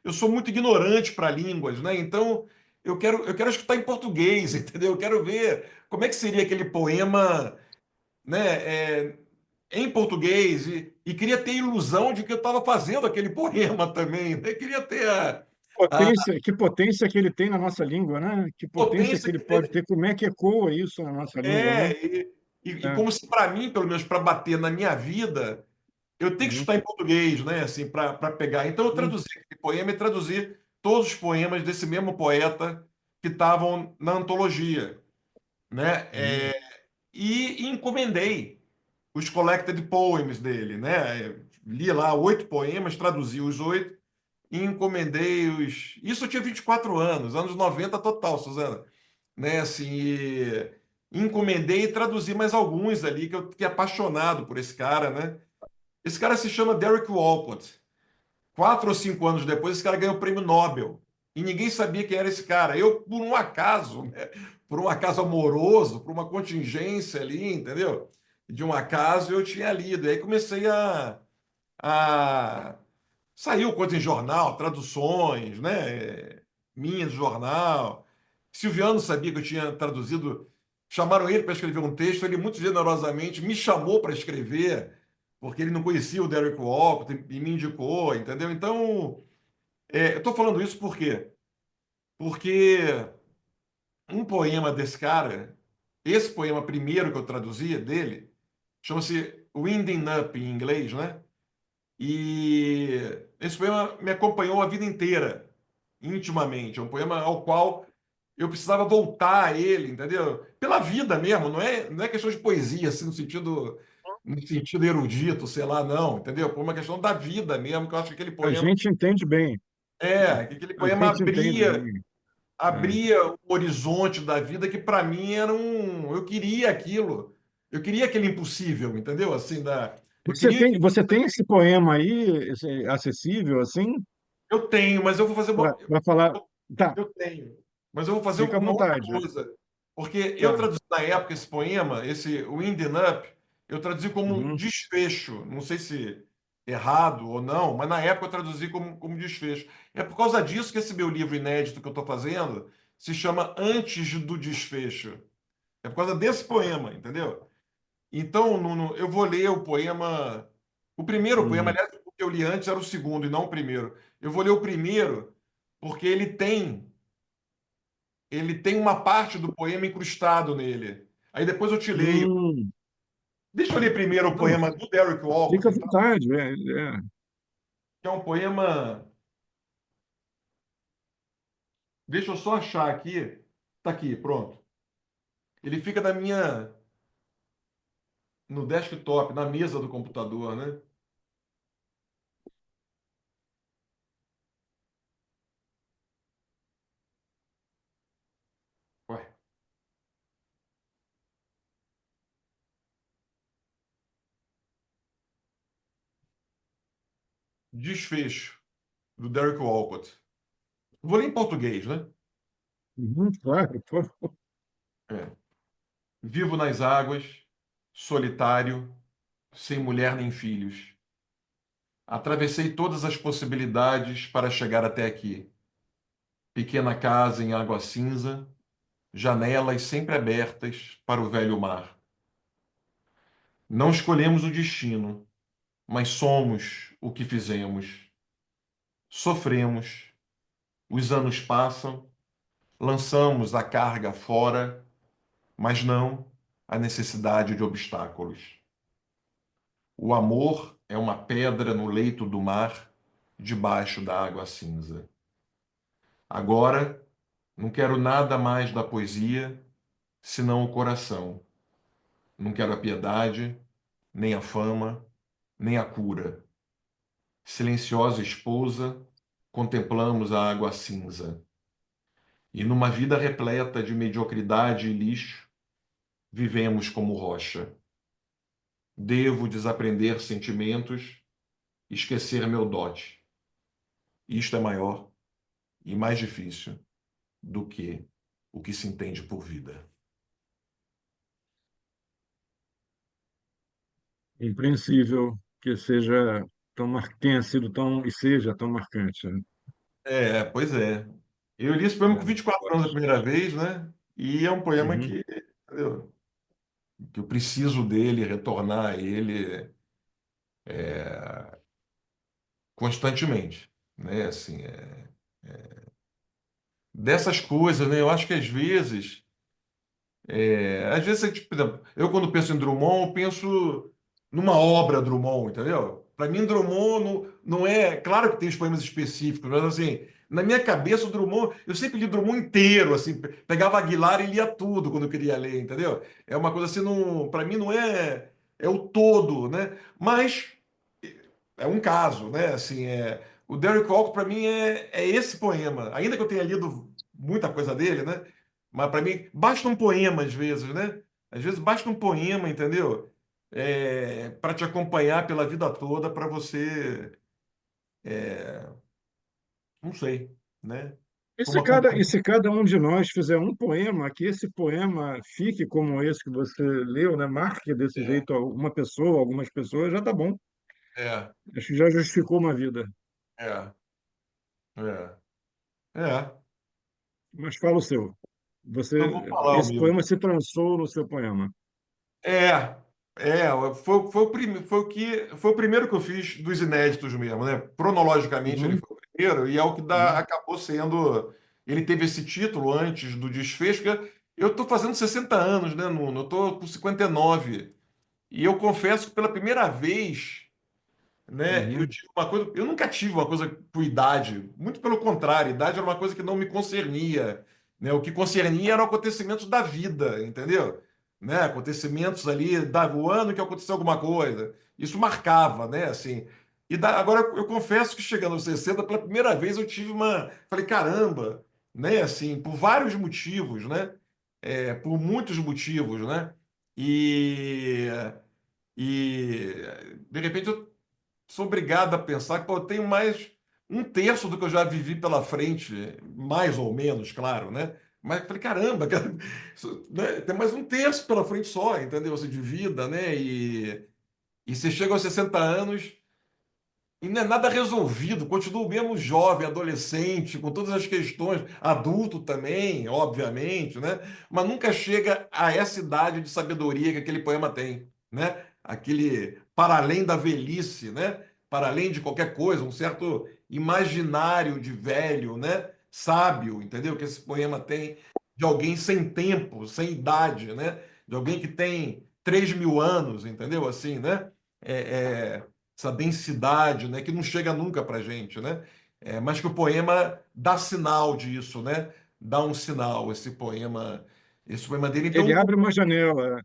eu sou muito ignorante para línguas, né? Então eu quero escutar em português, entendeu? Eu quero ver como é que seria aquele poema, né? Em português e queria ter a ilusão de que eu estava fazendo aquele poema também, né? Queria ter a
Que potência que ele tem na nossa língua, né? Que potência que
potência
ele
que
pode
teve.
ter, como é que ecoa isso na nossa língua, né?
E
É.
como se para mim, pelo menos para bater na minha vida, eu tenho que
Uhum.
estudar em português, né? Assim, para pegar. Então eu
Uhum.
traduzi aquele poema e traduzi todos os poemas desse mesmo poeta que estavam na antologia, né?
Uhum.
E encomendei os collected poems dele, né? Li lá 8 poemas, traduzi os 8 e encomendei os. Isso eu tinha 24 anos, anos 90 total, Suzana. Né? Assim, encomendei e traduzi mais alguns ali, que eu fiquei apaixonado por esse cara, né? Esse cara se chama Derek Walcott. 4 ou 5 anos depois, esse cara ganhou o prêmio Nobel. E ninguém sabia quem era esse cara. Eu, por um acaso, né? Por um acaso amoroso, por uma contingência ali, entendeu? De um acaso, eu tinha lido. E aí comecei a saiu coisa em jornal, traduções, né? Minhas de jornal. Silviano sabia que eu tinha traduzido. Chamaram ele para escrever um texto, ele muito generosamente me chamou para escrever, porque ele não conhecia o Derek Walcott e me indicou, entendeu? Então, eu estou falando isso por quê? Porque um poema desse cara, esse poema primeiro que eu traduzi dele, chama-se Winding Up em inglês, né? E esse poema me acompanhou a vida inteira, intimamente. É um poema ao qual eu precisava voltar a ele, entendeu? Pela vida mesmo, não é questão de poesia, assim, no sentido erudito, sei lá, não, entendeu? Por uma questão da vida mesmo, que eu acho que aquele
A
poema
gente entende bem,
que aquele
a
poema
gente entende
abria,
bem. É.
abria o horizonte da vida que para mim era um, eu queria aquilo. Eu queria aquele impossível, entendeu? Assim eu queria
Você tem esse poema aí, acessível, assim,
Eu tenho, mas eu vou fazer uma.
para falar? Tá,
Eu tenho, mas eu vou fazer
fica à
uma outra
vontade.
coisa. Porque eu
Tá.
traduzi na época esse poema, esse Winding Up, eu traduzi como um
Uhum.
desfecho. Não sei se errado ou não, mas na época eu traduzi como desfecho. É por causa disso que esse meu livro inédito que eu estou fazendo se chama Antes do Desfecho. É por causa desse poema, entendeu? Então, eu vou ler o poema. O primeiro poema,
Uhum.
aliás, o que eu li antes era o segundo e não o primeiro. Eu vou ler o primeiro porque ele tem uma parte do poema incrustado nele. Aí depois eu te leio.
Hum.
Deixa eu ler primeiro o
Não,
poema do Derek
fica
Walcott,
à
então,
vontade.
que é um poema. Deixa eu só achar aqui. Tá aqui, pronto. Ele fica no desktop, na mesa do computador, né? Ué. Desfecho, do Derek Walcott. Vou ler em português, né?
Uhum, claro,
É. Vivo nas águas, solitário, sem mulher nem filhos. Atravessei todas as possibilidades para chegar até aqui. Pequena casa em água cinza, janelas sempre abertas para o velho mar. Não escolhemos o destino, mas somos o que fizemos. Sofremos, os anos passam, lançamos a carga fora, mas não a necessidade de obstáculos. O amor é uma pedra no leito do mar, debaixo da água cinza. Agora, não quero nada mais da poesia, senão o coração. Não quero a piedade, nem a fama, nem a cura. Silenciosa esposa, contemplamos a água cinza. E numa vida repleta de mediocridade e lixo, vivemos como rocha. Devo desaprender sentimentos, esquecer meu dote. Isto é maior e mais difícil do que o que se entende por vida.
Compreensível que seja tenha sido tão e seja tão marcante, né?
Pois é. Eu li esse poema com
É,
24 anos a
forte.
primeira vez, né? E é um poema
Uhum.
que, entendeu? Que eu preciso dele, retornar a ele constantemente, né? Assim, dessas coisas, né? Eu acho que às vezes, tipo, por exemplo, eu quando penso em Drummond, eu penso numa obra Drummond, entendeu? Para mim, Drummond não é. Claro que tem os poemas específicos, mas assim, na minha cabeça, o Drummond, eu sempre li Drummond inteiro, assim, pegava Aguilar e lia tudo quando eu queria ler, entendeu? É uma coisa assim, não, para mim não é, é o todo, né? Mas é um caso, né? Assim, o Derek Walcott para mim é esse poema. Ainda que eu tenha lido muita coisa dele, né? Mas para mim basta um poema às vezes, né? Às vezes basta um poema, entendeu? Para te acompanhar pela vida toda, para você, não sei, né? Como
E
acompanhar.
se cada um de nós fizer um poema, que esse poema fique como esse que você leu, né? Marque desse
É,
jeito uma pessoa, algumas pessoas, já tá bom.
é,
Acho que já justificou uma vida.
é, é, é.
Mas fala o seu. Você,
Então vou falar o
esse
meu.
poema se trançou no seu poema.
É, foi o primeiro que eu fiz dos inéditos mesmo, né? Cronologicamente ele
Uhum,
foi o primeiro e é o que
uhum,
acabou sendo. Ele teve esse título antes do desfecho, que eu estou fazendo 60 anos, né, Nuno? Eu estou com 59. E eu confesso que pela primeira vez, né? Eu
uhum,
tive uma coisa, eu nunca tive uma coisa por idade, muito pelo contrário, idade era uma coisa que não me concernia, né? O que concernia eram acontecimentos da vida, entendeu? Né? Acontecimentos ali o ano que aconteceu alguma coisa. Isso marcava, né? Assim. Agora eu confesso que chegando aos 60, pela primeira vez eu tive falei, caramba, né? Assim, por vários motivos, né? Por muitos motivos, né? E e de repente eu sou obrigado a pensar que pô, eu tenho mais um terço do que eu já vivi pela frente, mais ou menos, claro, né? Mas eu falei, caramba, cara, né? Tem mais um terço pela frente só, entendeu? Assim, de vida, né? E você chega aos 60 anos e não é nada resolvido, continuo mesmo jovem, adolescente, com todas as questões, adulto também, obviamente, né? Mas nunca chega a essa idade de sabedoria que aquele poema tem, né? Aquele para além da velhice, né? Para além de qualquer coisa, um certo imaginário de velho, né? Sábio, entendeu? Que esse poema tem de alguém sem tempo, sem idade, né? De alguém que tem 3.000 anos, entendeu? Assim, né? Essa densidade, né, que não chega nunca para a gente, né? Mas que o poema dá sinal disso, né? Dá um sinal esse poema dele. Então,
ele abre uma janela,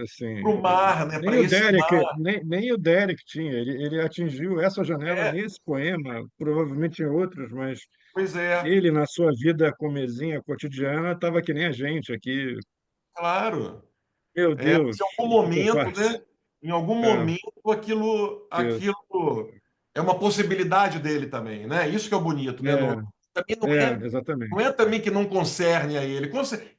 assim,
para o mar, né? Para esse mar,
Nem o Derek tinha, ele atingiu essa janela
é,
nesse poema, provavelmente em outros, mas
pois é,
ele, na sua vida comezinha, cotidiana, estava que nem a gente aqui.
claro.
Meu Deus,
Mas em algum
o que eu
momento,
faço?
né? Em algum
É,
momento,
Deus.
aquilo é uma possibilidade dele também, né? Isso que é o bonito, né?
É,
também não
Exatamente.
é também que não concerne a ele.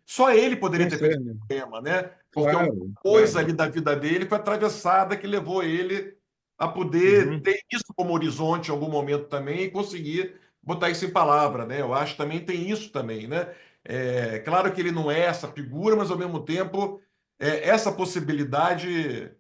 Só ele poderia ter feito esse
Concerne.
poema, né? Porque uma
Claro,
coisa
claro.
ali da vida dele foi atravessada que levou ele a poder
Uhum.
ter isso como horizonte em algum momento também e conseguir botar isso em palavra, né? Eu acho que também tem isso também, né? É claro que ele não é essa figura, mas ao mesmo tempo essa possibilidade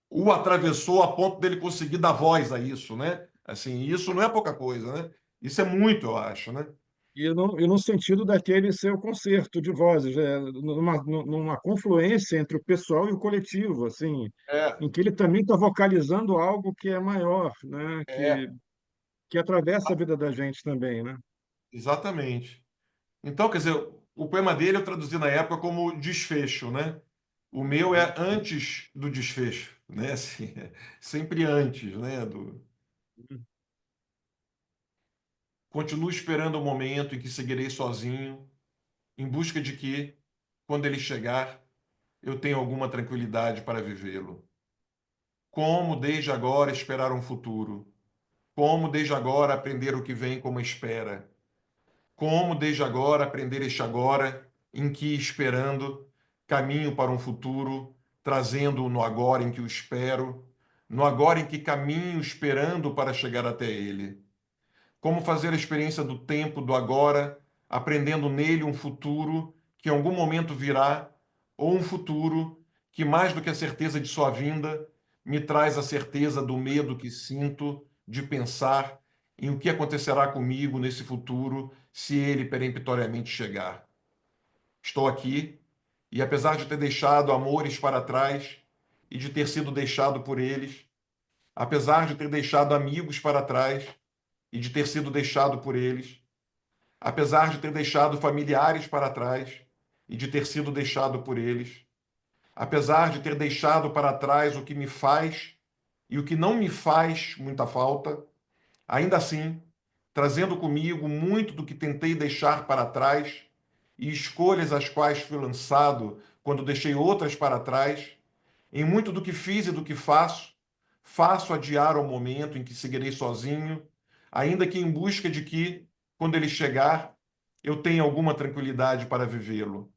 o atravessou a ponto dele conseguir dar voz a isso, né? Assim, isso não é pouca coisa, né? Isso é muito, eu acho, né?
E no sentido daquele seu concerto de vozes, numa confluência entre o pessoal e o coletivo, assim,
É,
em que ele também está vocalizando algo que é maior, né?
é,
Que atravessa a vida da gente também, né?
exatamente. Então, quer dizer, o poema dele eu traduzi na época como desfecho, né? O meu é
Uhum.
antes do desfecho, né? Assim, sempre antes, né? Continuo esperando o momento em que seguirei sozinho, em busca de que, quando ele chegar, eu tenha alguma tranquilidade para vivê-lo. Como desde agora esperar um futuro? Como desde agora aprender o que vem como espera? Como desde agora aprender este agora, em que, esperando, caminho para um futuro, trazendo-o no agora em que o espero, no agora em que caminho esperando para chegar até ele? Como fazer a experiência do tempo, do agora, aprendendo nele um futuro que em algum momento virá, ou um futuro que, mais do que a certeza de sua vinda, me traz a certeza do medo que sinto de pensar em o que acontecerá comigo nesse futuro se ele peremptoriamente chegar. Estou aqui e, apesar de ter deixado amores para trás e de ter sido deixado por eles, apesar de ter deixado amigos para trás e de ter sido deixado por eles, apesar de ter deixado familiares para trás e de ter sido deixado por eles, apesar de ter deixado para trás o que me faz e o que não me faz muita falta, ainda assim, trazendo comigo muito do que tentei deixar para trás e escolhas às quais fui lançado quando deixei outras para trás, em muito do que fiz e do que faço, faço adiar o momento em que seguirei sozinho, ainda que em busca de que, quando ele chegar, eu tenha alguma tranquilidade para vivê-lo.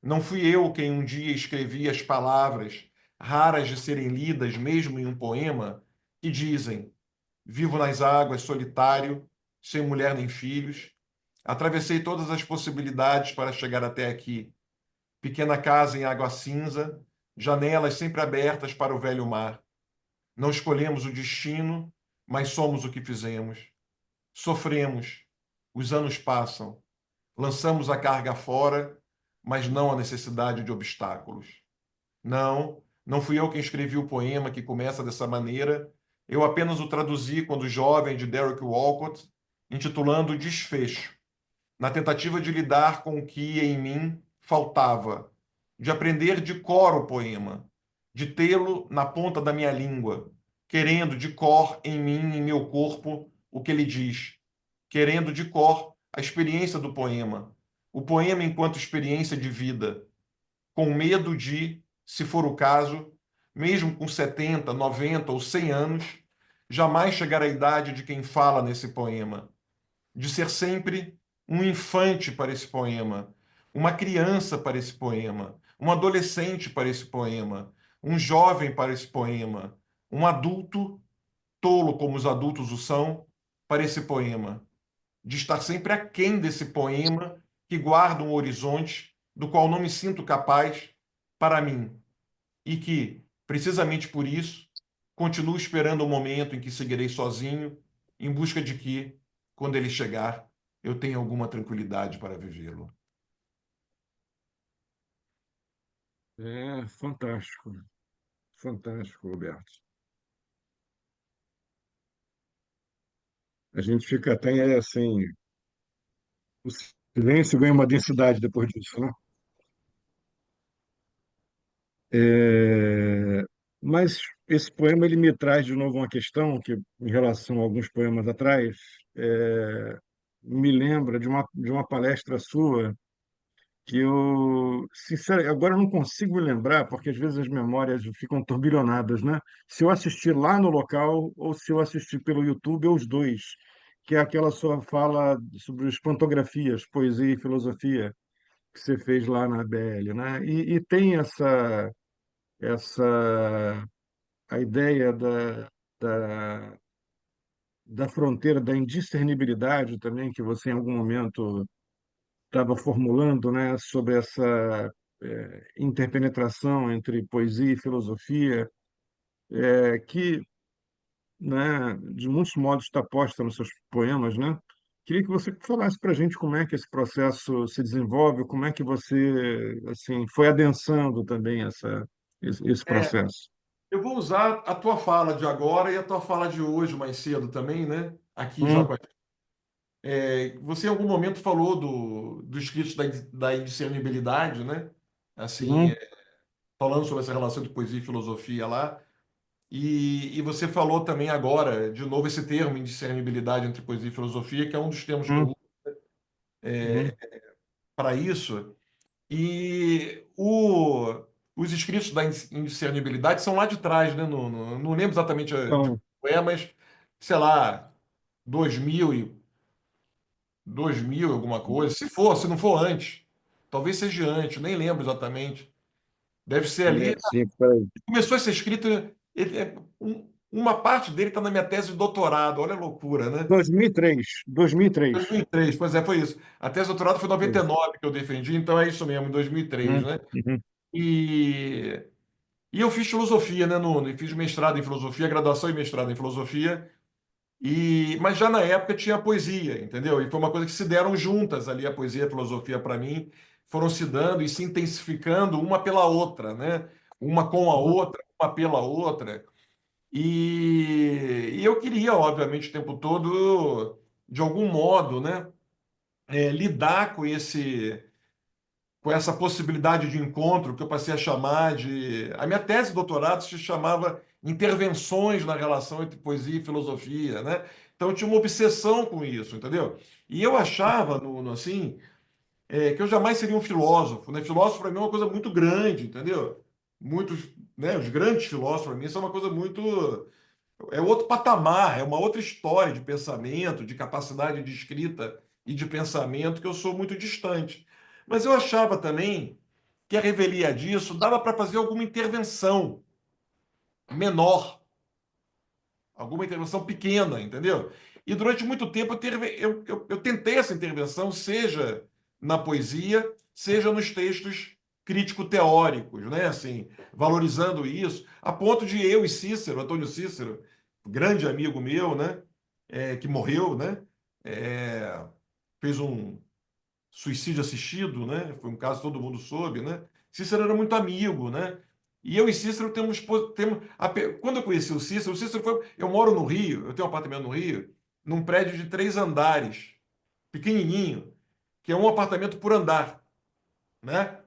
Não fui eu quem um dia escrevi as palavras, raras de serem lidas mesmo em um poema, que dizem: vivo nas águas, solitário, sem mulher nem filhos. Atravessei todas as possibilidades para chegar até aqui. Pequena casa em água cinza, janelas sempre abertas para o velho mar. Não escolhemos o destino, mas somos o que fizemos. Sofremos, os anos passam. Lançamos a carga fora, mas não a necessidade de obstáculos. Não, não fui eu quem escrevi o poema que começa dessa maneira. Eu apenas o traduzi quando jovem de Derek Walcott, intitulando Desfecho, na tentativa de lidar com o que em mim faltava, de aprender de cor o poema, de tê-lo na ponta da minha língua, querendo de cor em mim, em meu corpo, o que ele diz, querendo de cor a experiência do poema, o poema enquanto experiência de vida, com medo de, se for o caso, mesmo com 70, 90 ou 100 anos, jamais chegar à idade de quem fala nesse poema, de ser sempre um infante para esse poema, uma criança para esse poema, um adolescente para esse poema, um jovem para esse poema, um adulto, tolo como os adultos o são, para esse poema, de estar sempre aquém desse poema que guarda um horizonte do qual não me sinto capaz para mim e que, precisamente por isso, continuo esperando o momento em que seguirei sozinho, em busca de que, quando ele chegar, eu tenha alguma tranquilidade para vivê-lo.
É fantástico, fantástico, Roberto. A gente fica até assim, o silêncio ganha uma densidade depois disso, né? É, mas esse poema ele me traz de novo uma questão que, em relação a alguns poemas atrás, me lembra de uma palestra sua que eu, sinceramente, agora eu não consigo me lembrar, porque às vezes as memórias ficam turbilhonadas, né? Se eu assisti lá no local ou se eu assisti pelo YouTube, ou os dois, que é aquela sua fala sobre as pantografias, poesia e filosofia, que você fez lá na BL, né? E tem essa a ideia da fronteira da indiscernibilidade também, que você em algum momento estava formulando, né, sobre essa interpenetração entre poesia e filosofia, que, né, de muitos modos está posta nos seus poemas, né? Queria que você falasse para a gente como é que esse processo se desenvolve, como é que você assim foi adensando também esse
É,
processo.
eu vou usar a tua fala de agora e a tua fala de hoje, mais cedo também, né? Aqui já
Hum,
com a... Você em algum momento falou do escrito da indiscernibilidade, né? Assim,
hum,
falando sobre essa relação de poesia e filosofia lá. E você falou também agora, de novo, esse termo, indiscernibilidade entre poesia e filosofia, que é um dos termos que eu
hum,
uso
hum,
para isso. E os escritos da indiscernibilidade são lá de trás, né? Não lembro exatamente de
então,
quando é, mas, sei lá, 2000 2000 alguma coisa. Se não for antes. Talvez seja antes, nem lembro exatamente. Deve ser ali.
sim, peraí.
Começou a ser escrito, uma parte dele está na minha tese de doutorado, olha a loucura, né?
2003, 2003.
2003, pois é, foi isso. A tese de doutorado foi em
Foi.
99 que eu defendi, então é isso mesmo, em 2003, né?
Uhum,
E, e eu fiz filosofia, né, Nuno? E fiz mestrado em filosofia, graduação e mestrado em filosofia, mas já na época tinha a poesia, entendeu? E foi uma coisa que se deram juntas ali, a poesia e a filosofia para mim, foram se dando e se intensificando uma pela outra, né? Uma com a
uhum,
outra, uma pela outra. E eu queria, obviamente, o tempo todo, de algum modo, né, lidar com essa possibilidade de encontro que eu passei a chamar de. A minha tese de doutorado se chamava Intervenções na relação entre poesia e filosofia, né? Então eu tinha uma obsessão com isso, entendeu? E eu achava, assim, que eu jamais seria um filósofo, né? Filósofo para mim é uma coisa muito grande, entendeu? Muitos, né, os grandes filósofos para mim são uma coisa muito outro patamar, é uma outra história de pensamento, de capacidade de escrita e de pensamento que eu sou muito distante. Mas eu achava também que a revelia disso dava para fazer alguma intervenção menor, alguma intervenção pequena, entendeu? E durante muito tempo eu tentei essa intervenção, seja na poesia, seja nos textos crítico-teóricos, né? Assim, valorizando isso, a ponto de eu e Cícero, Antônio Cícero, grande amigo meu, né? Que morreu, né? É, fez um suicídio assistido, né? Foi um caso que todo mundo soube, né? Cícero era muito amigo, né? E eu e Cícero quando eu conheci o Cícero foi, eu moro no Rio, eu tenho um apartamento no Rio, num prédio de 3 andares, pequenininho, que é um apartamento por andar, né?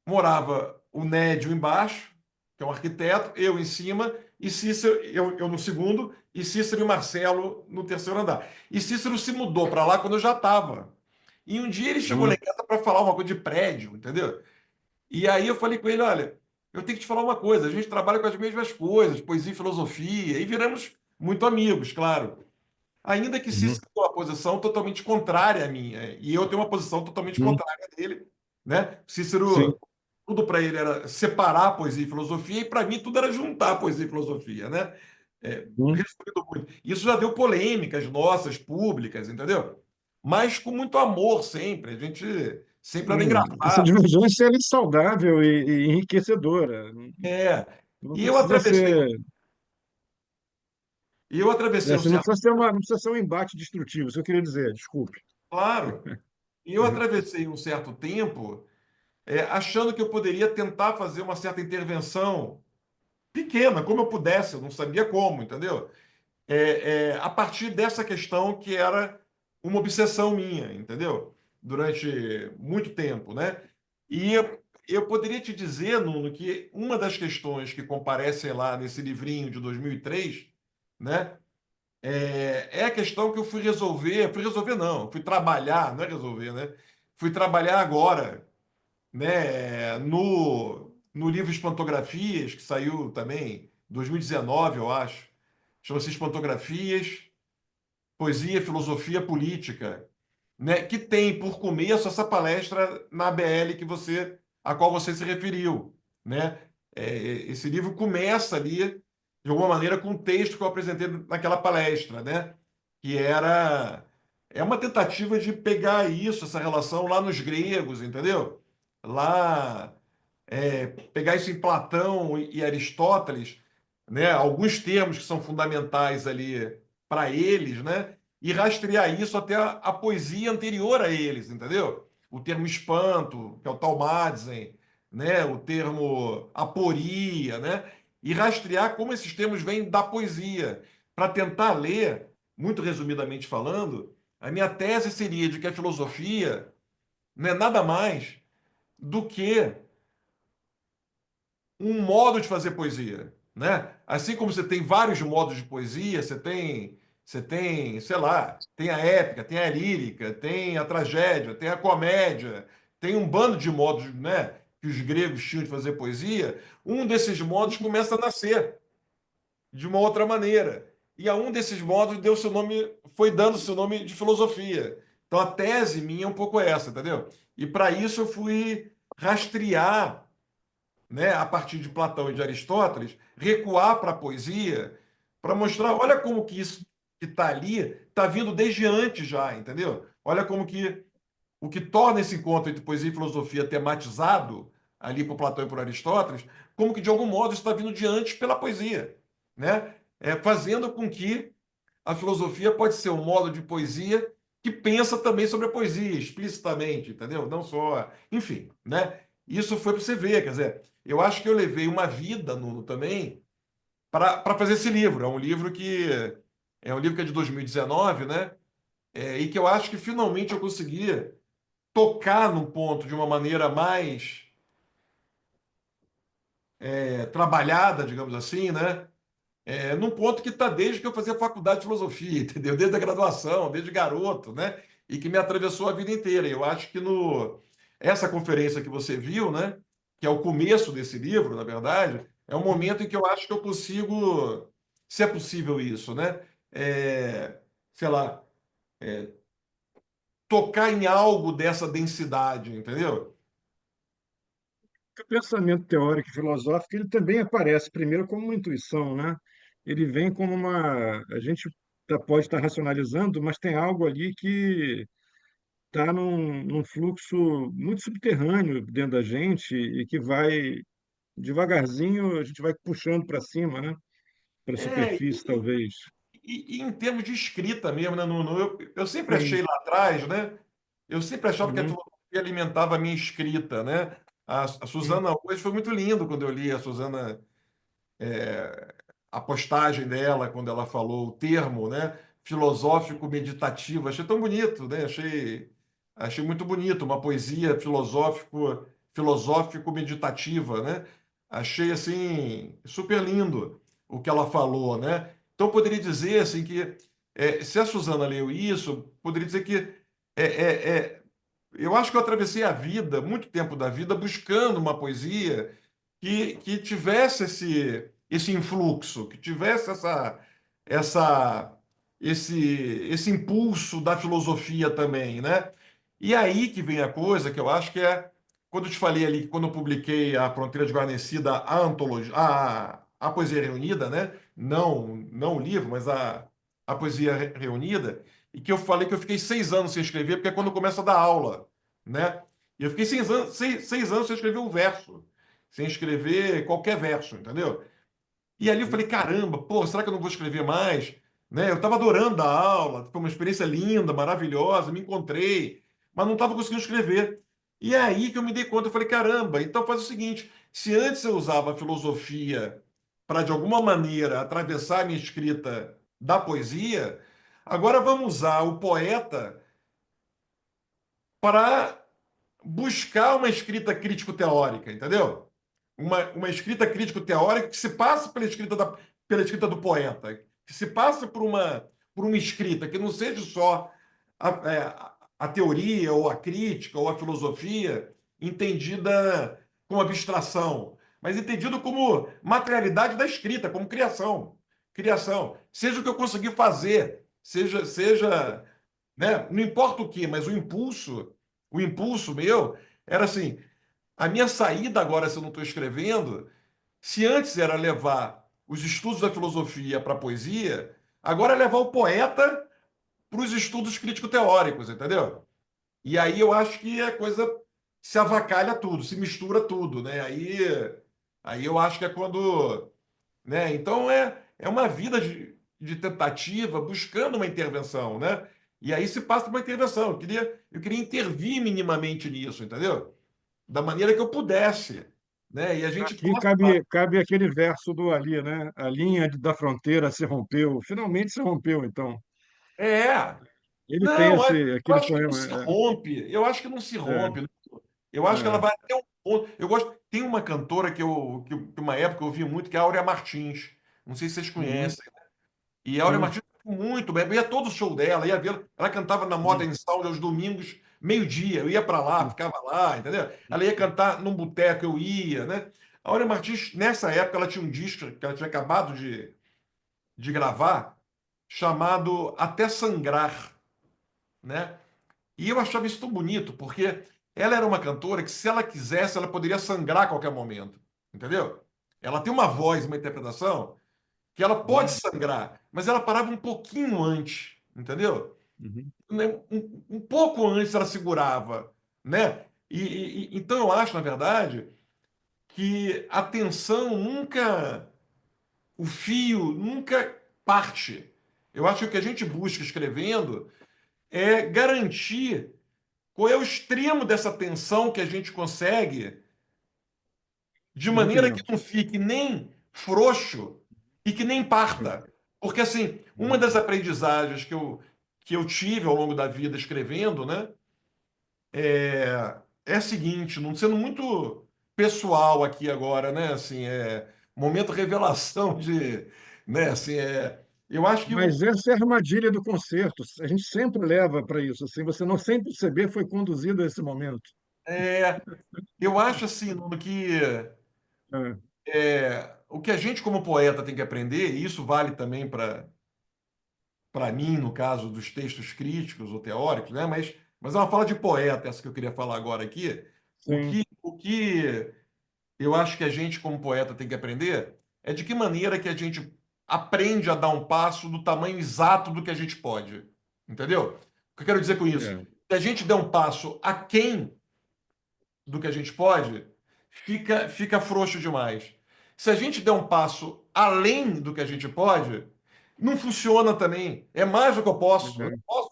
Morava o Nédio embaixo, que é um arquiteto, eu em cima, e Cícero, eu no segundo, e Cícero e Marcelo no terceiro andar. E Cícero se mudou para lá quando eu já estava. E um dia ele chegou lá
uhum,
em casa para falar uma coisa de prédio, entendeu? E aí eu falei com ele, olha, eu tenho que te falar uma coisa, a gente trabalha com as mesmas coisas, poesia e filosofia, e viramos muito amigos, claro. Ainda que
uhum,
Cícero tenha uma posição totalmente contrária à minha, e eu tenho uma posição totalmente
uhum.
contrária à dele, né?
Sim.
Cícero, tudo para ele era separar poesia e filosofia, e para mim tudo era juntar poesia e filosofia, né?
Uhum.
Resumindo muito. Isso já deu polêmicas nossas, públicas, entendeu? Mas com muito amor sempre, a gente sempre era
Essa
engraçado.
divergência ela é saudável e enriquecedora.
É,
Não
e eu
precisa
atravessei,
ser,
e eu atravessei um
você não
certo,
precisa não precisa ser um embate destrutivo, isso eu queria dizer, desculpe.
claro, e eu atravessei um certo tempo achando que eu poderia tentar fazer uma certa intervenção pequena, como eu pudesse, eu não sabia como, entendeu? A partir dessa questão que era uma obsessão minha, entendeu? Durante muito tempo, né? E eu poderia te dizer, Nuno, que uma das questões que comparecem lá nesse livrinho de 2003, né? É a questão que eu fui resolver não, fui trabalhar, não é resolver, né? Fui trabalhar agora, né, no livro Espantografias, que saiu também em 2019, eu acho. Chama-se Espantografias, Poesia, Filosofia, Política, né, que tem por começo essa palestra na ABL a qual você se referiu, né? Esse livro começa ali, de alguma maneira, com um texto que eu apresentei naquela palestra, né? Que é uma tentativa de pegar isso, essa relação lá nos gregos, entendeu? Lá pegar isso em Platão e Aristóteles, né, alguns termos que são fundamentais ali para eles, né, e rastrear isso até a poesia anterior a eles, entendeu? O termo espanto, que é o Talmadzen, né, o termo aporia, né, e rastrear como esses termos vêm da poesia, para tentar ler, muito resumidamente falando, a minha tese seria de que a filosofia não é nada mais do que um modo de fazer poesia, né? Assim como você tem vários modos de poesia, sei lá, tem a épica, tem a lírica, tem a tragédia, tem a comédia, tem um bando de modos, né, que os gregos tinham de fazer poesia. Um desses modos começa a nascer de uma outra maneira. E a um desses modos deu seu nome, foi dando seu nome de filosofia. Então a tese minha é um pouco essa, entendeu? E para isso eu fui rastrear, né, a partir de Platão e de Aristóteles, recuar para a poesia, para mostrar, olha como que isso que está ali está vindo desde antes já, entendeu? Olha como que o que torna esse encontro entre poesia e filosofia tematizado ali por Platão e por Aristóteles, como que de algum modo isso está vindo de antes pela poesia, né? Fazendo com que a filosofia pode ser um modo de poesia que pensa também sobre a poesia, explicitamente, entendeu? Não só. Enfim, né? Isso foi para você ver, quer dizer, eu acho que eu levei uma vida, Nuno, também, para fazer esse livro. É um livro que é de 2019, né? E que eu acho que finalmente eu consegui tocar num ponto de uma maneira mais trabalhada, digamos assim, né? Num ponto que está desde que eu fazia faculdade de filosofia, entendeu? Desde a graduação, desde garoto, né? E que me atravessou a vida inteira. Eu acho que essa conferência que você viu, né? Que é o começo desse livro, na verdade, é um momento em que eu acho que eu consigo, se é possível isso, né? Sei lá, tocar em algo dessa densidade, entendeu?
O pensamento teórico e filosófico, ele também aparece primeiro como uma intuição, né? Ele vem como uma... A gente pode estar racionalizando, mas tem algo ali que está num fluxo muito subterrâneo dentro da gente e que vai, devagarzinho, a gente vai puxando para cima, né? Para a
É,
superfície, talvez.
e em termos de escrita mesmo, né, Nuno? Eu sempre
Sim.
achei lá atrás, né? Eu sempre achava que a
Uhum.
filosofia alimentava a minha escrita, né? A
Sim.
Suzana hoje foi muito lindo quando eu li a Suzana, a postagem dela, quando ela falou o termo, né? Filosófico meditativo. Achei tão bonito, né? Achei muito bonito, uma poesia filosófico meditativa, né? Achei assim super lindo o que ela falou, né? Então eu poderia dizer assim que se a Suzana leu isso, poderia dizer que é, é, é, eu acho que eu atravessei a vida, muito tempo da vida, buscando uma poesia que tivesse esse influxo, que tivesse essa, esse impulso da filosofia também, né? E aí que vem a coisa que eu acho que quando eu te falei ali, que quando eu publiquei a Fronteira Desguarnecida, a antologia, a Poesia Reunida, né? Não o livro, mas a Poesia Reunida, e que eu falei que eu fiquei 6 anos sem escrever, porque é quando começa a dar aula, né? E eu fiquei 6 anos sem escrever um verso, sem escrever qualquer verso, entendeu? E ali eu falei, caramba, pô, será que eu não vou escrever mais? Né? Eu estava adorando a aula, foi uma experiência linda, maravilhosa, me encontrei, mas não estava conseguindo escrever. E é aí que eu me dei conta, eu falei, caramba, então faz o seguinte, se antes eu usava a filosofia para, de alguma maneira, atravessar a minha escrita da poesia, agora vamos usar o poeta para buscar uma escrita crítico-teórica, entendeu? Uma escrita crítico-teórica que se passa pela escrita do poeta, que se passa por uma escrita que não seja só a teoria, ou a crítica, ou a filosofia entendida como abstração, mas entendido como materialidade da escrita, como criação. Criação. Seja o que eu conseguir fazer seja, né? Não importa o que, mas o impulso meu era assim, a minha saída agora, se eu não estou escrevendo, se antes era levar os estudos da filosofia para a poesia, agora é levar o poeta para os estudos crítico-teóricos, entendeu? E aí eu acho que a coisa se avacalha tudo, se mistura tudo, né? Aí eu acho que é quando, né? Então é uma vida de tentativa buscando uma intervenção, né? E aí se passa por uma intervenção. Eu queria intervir minimamente nisso, entendeu? Da maneira que eu pudesse, né? E a gente
Aqui
passa.
cabe aquele verso do Ali, né? A linha da fronteira se rompeu. Finalmente se rompeu, então.
É,
Ele tem
não, eu
aquele
acho que não se
poema.
rompe. Eu acho que não se
É,
rompe, né? Eu acho que ela
é.
vai até um ponto. Eu gosto. Tem uma cantora que uma época eu ouvi muito, que é a Áurea Martins. Não sei se vocês
Uhum,
conhecem. E a Áurea
sim,
Martins muito bem. Eu ia todo o show dela, ia ver. Ela cantava na
sim,
Modern Sound aos domingos, meio-dia. Eu ia para lá, ficava lá, entendeu? Ela ia cantar num boteco, eu ia, né? A Áurea Martins, nessa época, ela tinha um disco que ela tinha acabado de gravar, chamado Até Sangrar, né? E eu achava isso tão bonito, porque ela era uma cantora que, se ela quisesse, ela poderia sangrar a qualquer momento. Entendeu? Ela tem uma voz, uma interpretação, que ela pode
uhum,
sangrar, mas ela parava um pouquinho antes. Entendeu?
uhum.
Né? Um pouco antes ela segurava. Né? Então eu acho, na verdade, que a tensão nunca. O fio nunca parte. Eu acho que o que a gente busca escrevendo é garantir qual é o extremo dessa tensão que a gente consegue, de maneira que
Rompimento.
não fique nem frouxo e que nem
Sim.
parta. Porque, assim, uma
Uhum.
das aprendizagens que eu tive ao longo da vida escrevendo, né, é a seguinte, não sendo muito pessoal aqui agora, né, assim, momento revelação né, assim, eu acho que
Mas essa é a armadilha do concerto. A gente sempre leva para isso. Assim, você não sem perceber foi conduzido a esse momento.
é, eu acho assim, Nuno, que
É,
o que a gente como poeta tem que aprender, e isso vale também para mim, no caso dos textos críticos ou teóricos, né? Mas é uma fala de poeta essa que eu queria falar agora aqui.
sim,
O que eu acho que a gente como poeta tem que aprender é de que maneira que a gente aprende a dar um passo do tamanho exato do que a gente pode. Entendeu? O que eu quero dizer com isso?
é,
Se a gente der um passo aquém do que a gente pode, fica frouxo demais. Se a gente der um passo além do que a gente pode, não funciona também. É mais do que eu posso. Eu
é,
não posso,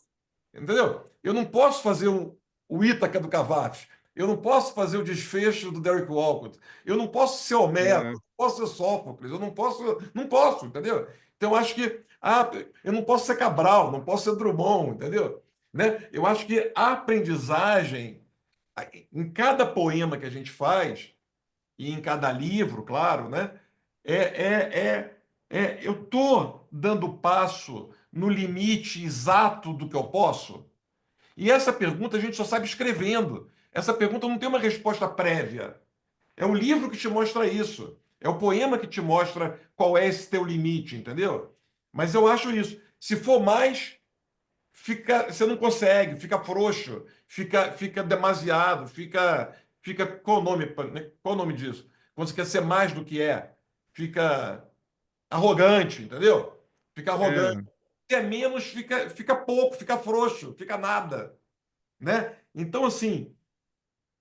entendeu? Eu não posso fazer o Ítaca do Cavafis. Eu não posso fazer o desfecho do Derek Walcott. Eu não posso ser Homero. Eu
é,
não posso ser Sófocles. Eu não posso, entendeu? Então, eu acho que eu não posso ser Cabral, não posso ser Drummond, entendeu? Né? Eu acho que a aprendizagem em cada poema que a gente faz, e em cada livro, claro, né? É, eu estou dando passo no limite exato do que eu posso? E essa pergunta a gente só sabe escrevendo. Essa pergunta não tem uma resposta prévia. É o livro que te mostra isso. É o poema que te mostra qual é esse teu limite, entendeu? Mas eu acho isso. Se for mais, você não consegue, fica frouxo, fica demasiado, qual o nome, né? Qual o nome disso? Quando você quer ser mais do que é, fica arrogante, entendeu? Fica arrogante.
é.
Se é menos, fica pouco, fica frouxo, fica nada, né? Então, assim,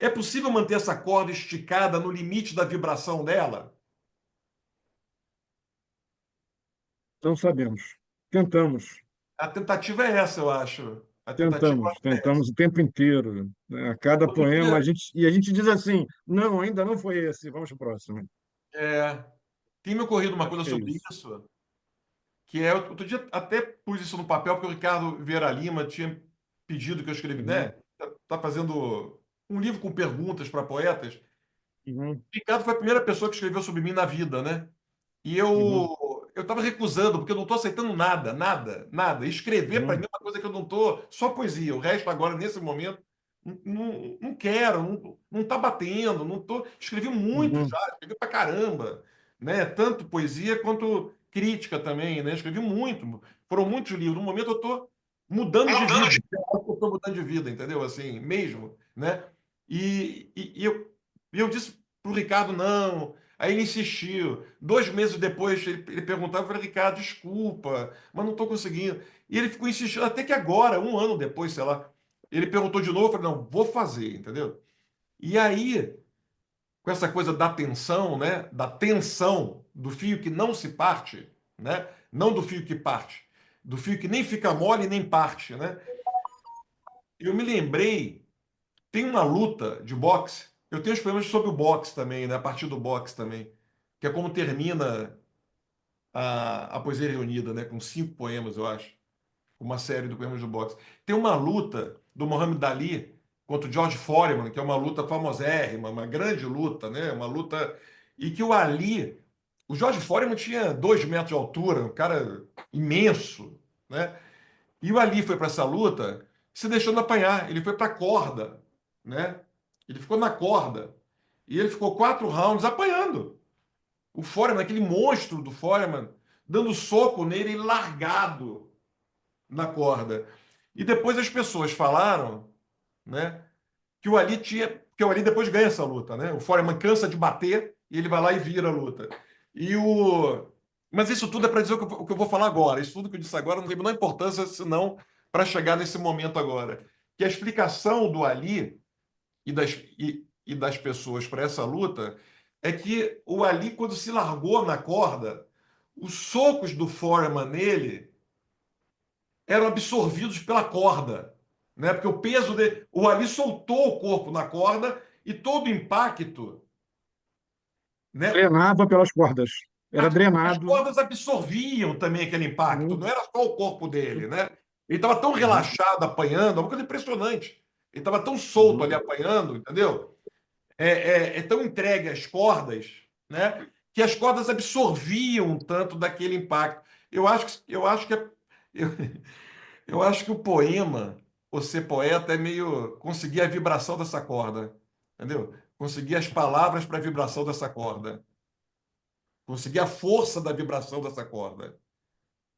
é possível manter essa corda esticada no limite da vibração dela?
Não sabemos. Tentamos,
A tentativa é essa, eu acho. A tentativa é essa.
tentamos o tempo inteiro, né? A cada
Outro
poema
dia,
a gente diz assim, não, ainda não foi esse, vamos para o próximo.
é, tem me ocorrido uma
Acho
coisa
que é
sobre
isso.
isso, que é, outro dia até pus isso no papel, porque o Ricardo Vieira Lima tinha pedido que eu escrevi,
Uhum,
né? Tá fazendo um livro com perguntas para poetas. O
uhum,
Ricardo foi a primeira pessoa que escreveu sobre mim na vida, né? E
uhum,
eu estava recusando, porque eu não estou aceitando nada, nada, nada. Escrever para mim
uhum,
é uma coisa que eu não estou, só poesia. O resto agora, nesse momento, não quero, não está batendo, não tô. Escrevi muito
uhum.
já, escrevi para caramba, né? Tanto poesia quanto crítica também, né? Escrevi muito, foram muitos livros. No momento eu estou mudando de vida, eu estou mudando de vida, entendeu? Assim, mesmo, né? E eu disse pro Ricardo, não. Aí ele insistiu. 2 meses depois ele perguntava, eu falei, Ricardo, desculpa, mas não estou conseguindo. E ele ficou insistindo, até que agora, um ano depois, sei lá, ele perguntou de novo, eu falei, não, vou fazer, entendeu? E aí, com essa coisa da tensão, né? Da tensão do fio que não se parte, né? Não do fio que parte, do fio que nem fica mole nem parte, né? Eu me lembrei, tem uma luta de boxe, eu tenho os problemas sobre o boxe também, né? A partir do boxe também, que é como termina a Poesia Reunida, né? Com 5 poemas, eu acho, uma série de poemas do boxe. Tem uma luta do Muhammad Ali contra o George Foreman, que é uma luta famosérrima, uma grande luta, né? Uma luta e que o George Foreman tinha 2 metros de altura, um cara imenso, né? E o Ali foi para essa luta se deixando apanhar. Ele foi para a corda, né? Ele ficou na corda e ele ficou 4 rounds apanhando. O Foreman, aquele monstro do Foreman, dando soco nele e largado na corda. E depois as pessoas falaram, né, que o Ali depois ganha essa luta, né? O Foreman cansa de bater e ele vai lá e vira a luta. E o Mas isso tudo é para dizer o que eu vou falar agora. Isso tudo que eu disse agora não tem a menor importância senão para chegar nesse momento agora. Que a explicação do Ali e das pessoas para essa luta é que o Ali, quando se largou na corda, os socos do Foreman nele eram absorvidos pela corda, né? Porque o peso dele, o Ali soltou o corpo na corda e todo o impacto, né?
Drenava pelas cordas. Era
As
drenado.
cordas absorviam também aquele impacto, não
Uhum,
era só o corpo dele, né? Ele estava tão
uhum,
relaxado apanhando, é uma coisa impressionante. Ele estava tão solto ali
uhum.
apanhando, entendeu? É tão entregue às cordas, né? Que as cordas absorviam tanto daquele impacto. Eu, eu acho que o poema, ou ser poeta, é meio conseguir a vibração dessa corda, entendeu? Conseguir as palavras para a vibração dessa corda, conseguir a força da vibração dessa corda.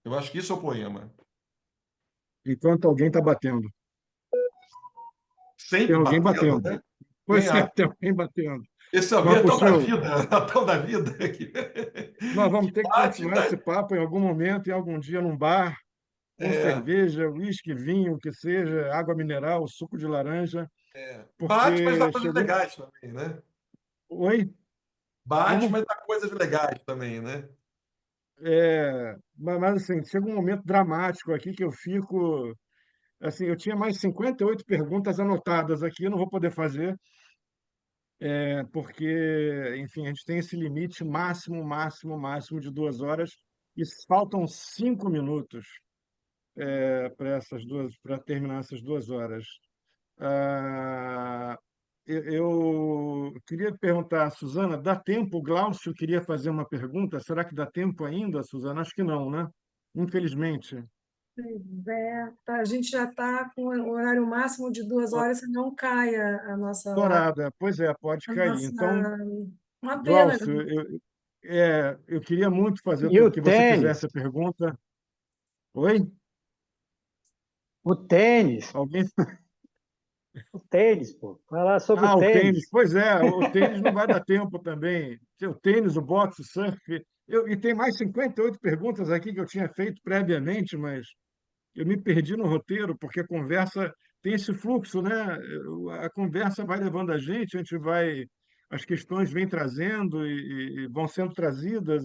Eu acho que isso é o poema.
Enquanto alguém está batendo. Tem
Sempre
alguém
batendo,
batendo.
né?
Pois é, tem alguém batendo.
Esse alguém
Mas,
é tão da
puxou,
vida, é tão da vida que,
nós vamos
que
ter que
bate.
continuar esse papo em algum momento, em algum dia, num bar, com
É,
cerveja, uísque, vinho, o que seja, água mineral, suco de laranja,
bate, mas dá
porque
coisas
chegou.
legais também, né?
Oi?
Bate,
Como?
mas dá coisas legais também, né?
Mas, assim, chega um momento dramático aqui que eu fico. Assim, eu tinha mais 58 perguntas anotadas aqui, eu não vou poder fazer, porque, enfim, a gente tem esse limite máximo, máximo, máximo de 2 horas, e faltam 5 minutos para terminar essas 2 horas. Ah, eu queria perguntar, Suzana, dá tempo? O Glaucio queria fazer uma pergunta. Será que dá tempo ainda, Suzana? Acho que não, né? Infelizmente.
Pois é, tá, a gente já está com o horário máximo de 2 horas, se não cai a nossa hora,
Dourada, pois é, pode
a
cair.
nossa.
Então,
Uma pena.
Glaucio, eu queria muito fazer
E o
que você
tênis?
fizesse a pergunta. Oi?
O tênis?
Alguém?
O tênis, pô. Falar sobre o
Ah, o tênis.
tênis.
Pois é, o tênis não vai dar tempo também. O tênis, o boxe, o surf. E tem mais 58 perguntas aqui que eu tinha feito previamente, mas eu me perdi no roteiro, porque a conversa tem esse fluxo, né? A conversa vai levando a gente vai, as questões vêm trazendo e vão sendo trazidas,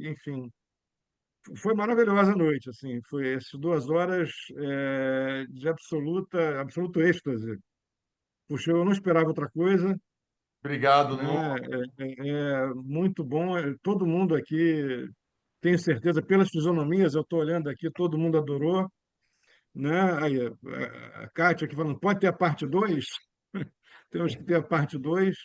enfim. Foi maravilhosa a noite, assim, foi essas 2 horas de absoluto êxtase. Puxa, eu não esperava outra coisa,
Obrigado, Nu.
né? Muito bom. Todo mundo aqui, tenho certeza, pelas fisionomias, eu estou olhando aqui, todo mundo adorou, né? Aí, a Kátia aqui falando, pode ter a parte 2. Temos que ter a parte 2.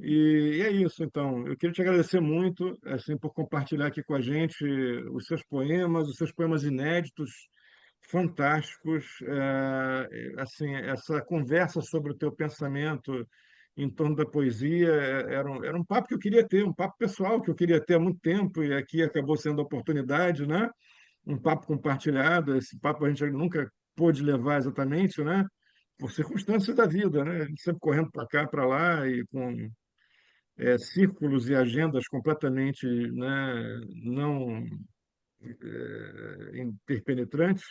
E é isso, então. Eu queria te agradecer muito, assim, por compartilhar aqui com a gente os seus poemas inéditos, fantásticos. Assim, essa conversa sobre o teu pensamento em torno da poesia. Era um papo que eu queria ter, um papo pessoal que eu queria ter há muito tempo, e aqui acabou sendo a oportunidade, né? Um papo compartilhado. Esse papo a gente nunca pôde levar exatamente, né? Por circunstâncias da vida, né? A gente sempre correndo para cá, para lá, e com círculos e agendas completamente, né, não interpenetrantes,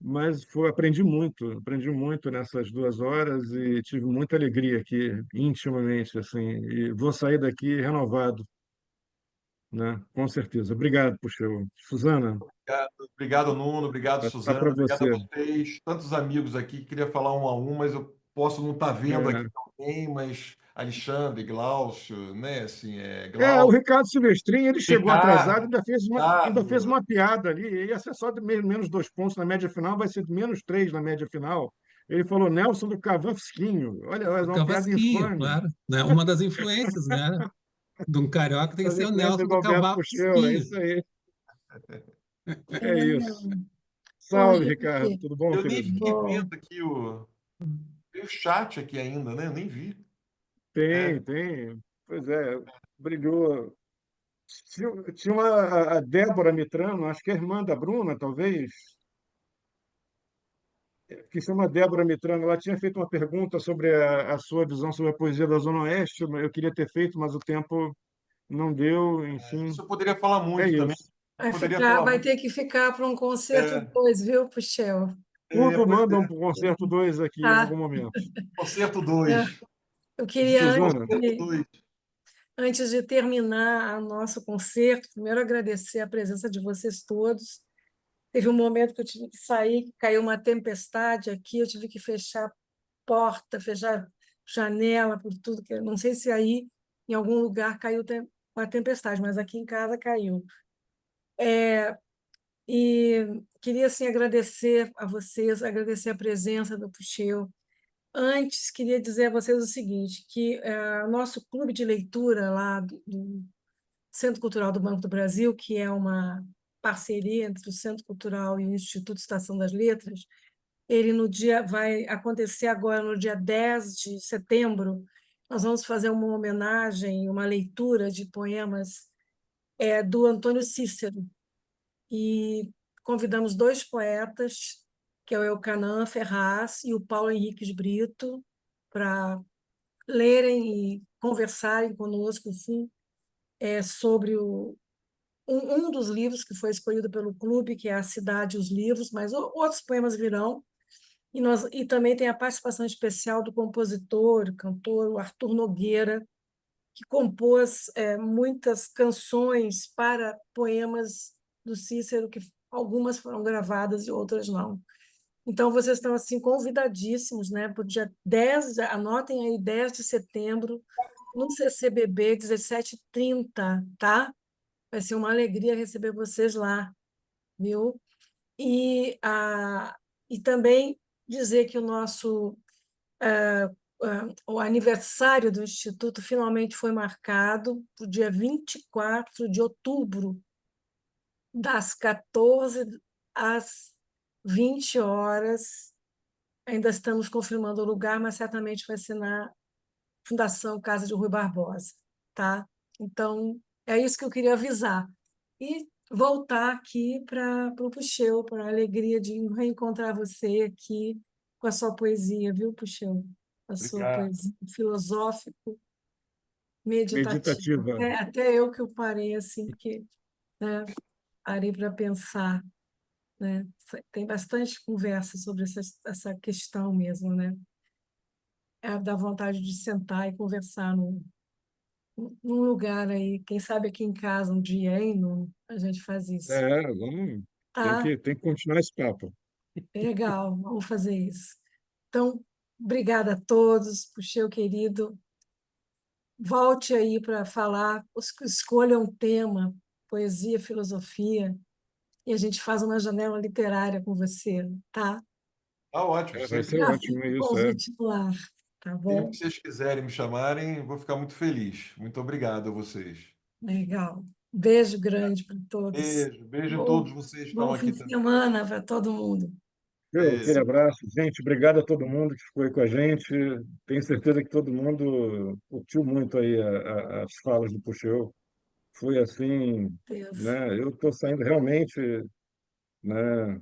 mas aprendi muito nessas 2 horas e tive muita alegria aqui, intimamente, assim, e vou sair daqui renovado, né? Com certeza. Obrigado, Puxeu. Suzana,
Obrigado, obrigado, Nuno. Obrigado,
tá para
Suzana. Obrigado a
você.
vocês. Tantos amigos aqui. Queria falar um a um, mas eu posso não estar vendo aqui
É,
alguém, mas Alexandre, Glaucio, né? Assim,
o
Glaucio,
Ricardo Silvestrin, ele chegou atrasado,
Ricardo,
ainda fez
Ricardo.
uma piada ali, ia ser só de menos 2 pontos na média final, vai ser de -3 na média final. Ele falou Nelson do Cavafisquinho. Olha, é
O
uma piada
Cavasquinho,
infame.
claro, né? Uma das influências, né? De um carioca tem que
As
ser o
influências
Nelson
do
do
Alberto Puxeu, é
Cavasquinho.
isso aí.
É,
É isso.
bom,
Salve, Ricardo.
gente,
Tudo bom,
Eu nem
querido?
fiquei
bom,
vendo aqui tem o chat aqui ainda, né? Eu nem vi. É,
Tem, tem. Pois é, brilhou. Tinha a Débora Mitrano, acho que é irmã da Bruna, talvez, que se chama Débora Mitrano. Ela tinha feito uma pergunta sobre a sua visão sobre a poesia da Zona Oeste. Eu queria ter feito, mas o tempo não deu, enfim.
isso eu poderia falar
É
muito também.
isso.
Poderia falar
vai
muito.
ter que ficar para um concerto
É,
2, viu, Puxel?
Tudo
pois
manda
é.
um concerto 2 aqui em algum
Tá?
momento.
Concerto
É,
2.
eu queria,
Suzana,
Concerto 2.
antes de terminar o nosso concerto, primeiro agradecer a presença de vocês todos. Teve um momento que eu tive que sair, que caiu uma tempestade aqui, eu tive que fechar porta, fechar janela, por tudo. Que não sei se aí, em algum lugar, caiu uma tempestade, mas aqui em casa caiu. E queria assim, agradecer a vocês, agradecer a presença do Puxeu. Antes, queria dizer a vocês o seguinte, que o nosso clube de leitura lá do Centro Cultural do Banco do Brasil, que é uma parceria entre o Centro Cultural e o Instituto Estação das Letras, ele no dia vai acontecer agora no dia 10 de setembro. Nós vamos fazer uma homenagem, uma leitura de poemas do Antônio Cícero, e convidamos 2 poetas, que é o Elcanã Ferraz e o Paulo Henriques Brito, para lerem e conversarem conosco, enfim, sobre um dos livros que foi escolhido pelo clube, que é A Cidade e os Livros, mas outros poemas virão. E também tem a participação especial do compositor, cantor, o Arthur Nogueira, que compôs muitas canções para poemas do Cícero, que algumas foram gravadas e outras não. Então, vocês estão assim convidadíssimos, né, para o dia 10, anotem aí, 10 de setembro, no CCBB, 17h30, tá? Vai ser uma alegria receber vocês lá, viu? E, e também dizer que o aniversário do Instituto finalmente foi marcado para o dia 24 de outubro, das 14 às 20 horas. Ainda estamos confirmando o lugar, mas certamente vai ser na Fundação Casa de Rui Barbosa, tá? Então, é isso que eu queria avisar. E voltar aqui para o Puxeu, para a alegria de reencontrar você aqui com a sua poesia, viu, Puxeu? A sua
Obrigado.
poesia filosófico, meditativa.
meditativa.
Até eu que eu parei assim, porque, né, parei para pensar, né? Tem bastante conversa sobre essa questão mesmo, né? Dá vontade de sentar e conversar num lugar aí, quem sabe aqui em casa um dia, hein? A gente faz isso.
Vamos,
Tá?
tem que continuar esse papo.
Legal, vamos fazer isso. Então, obrigada a todos, Puxeu querido. Volte aí para falar, escolha um tema, poesia, filosofia, e a gente faz uma janela literária com você, tá?
Tá ótimo.
Vai ser
Já
ótimo
fica o
isso,
convite no ar, tá
Sempre
bom?
que vocês quiserem me chamarem, vou ficar muito feliz. Muito obrigado a vocês.
Legal. Beijo grande para todos.
Beijo, beijo a
Bom,
todos vocês que estão
bom fim
aqui
de
também.
semana para todo mundo.
Aquele abraço. Gente, obrigado a todo mundo que ficou aí com a gente. Tenho certeza que todo mundo curtiu muito aí as falas do Puxeu. Foi assim,
Deus.
né? Eu estou saindo realmente, né?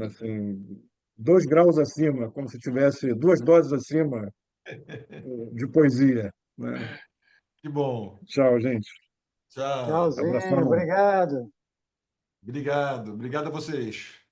Assim, 2 graus acima, como se tivesse 2 doses acima de poesia, né?
Que bom.
Tchau, gente.
Tchau.
Tchauzinho,
Abração.
obrigado.
Obrigado. Obrigado a vocês.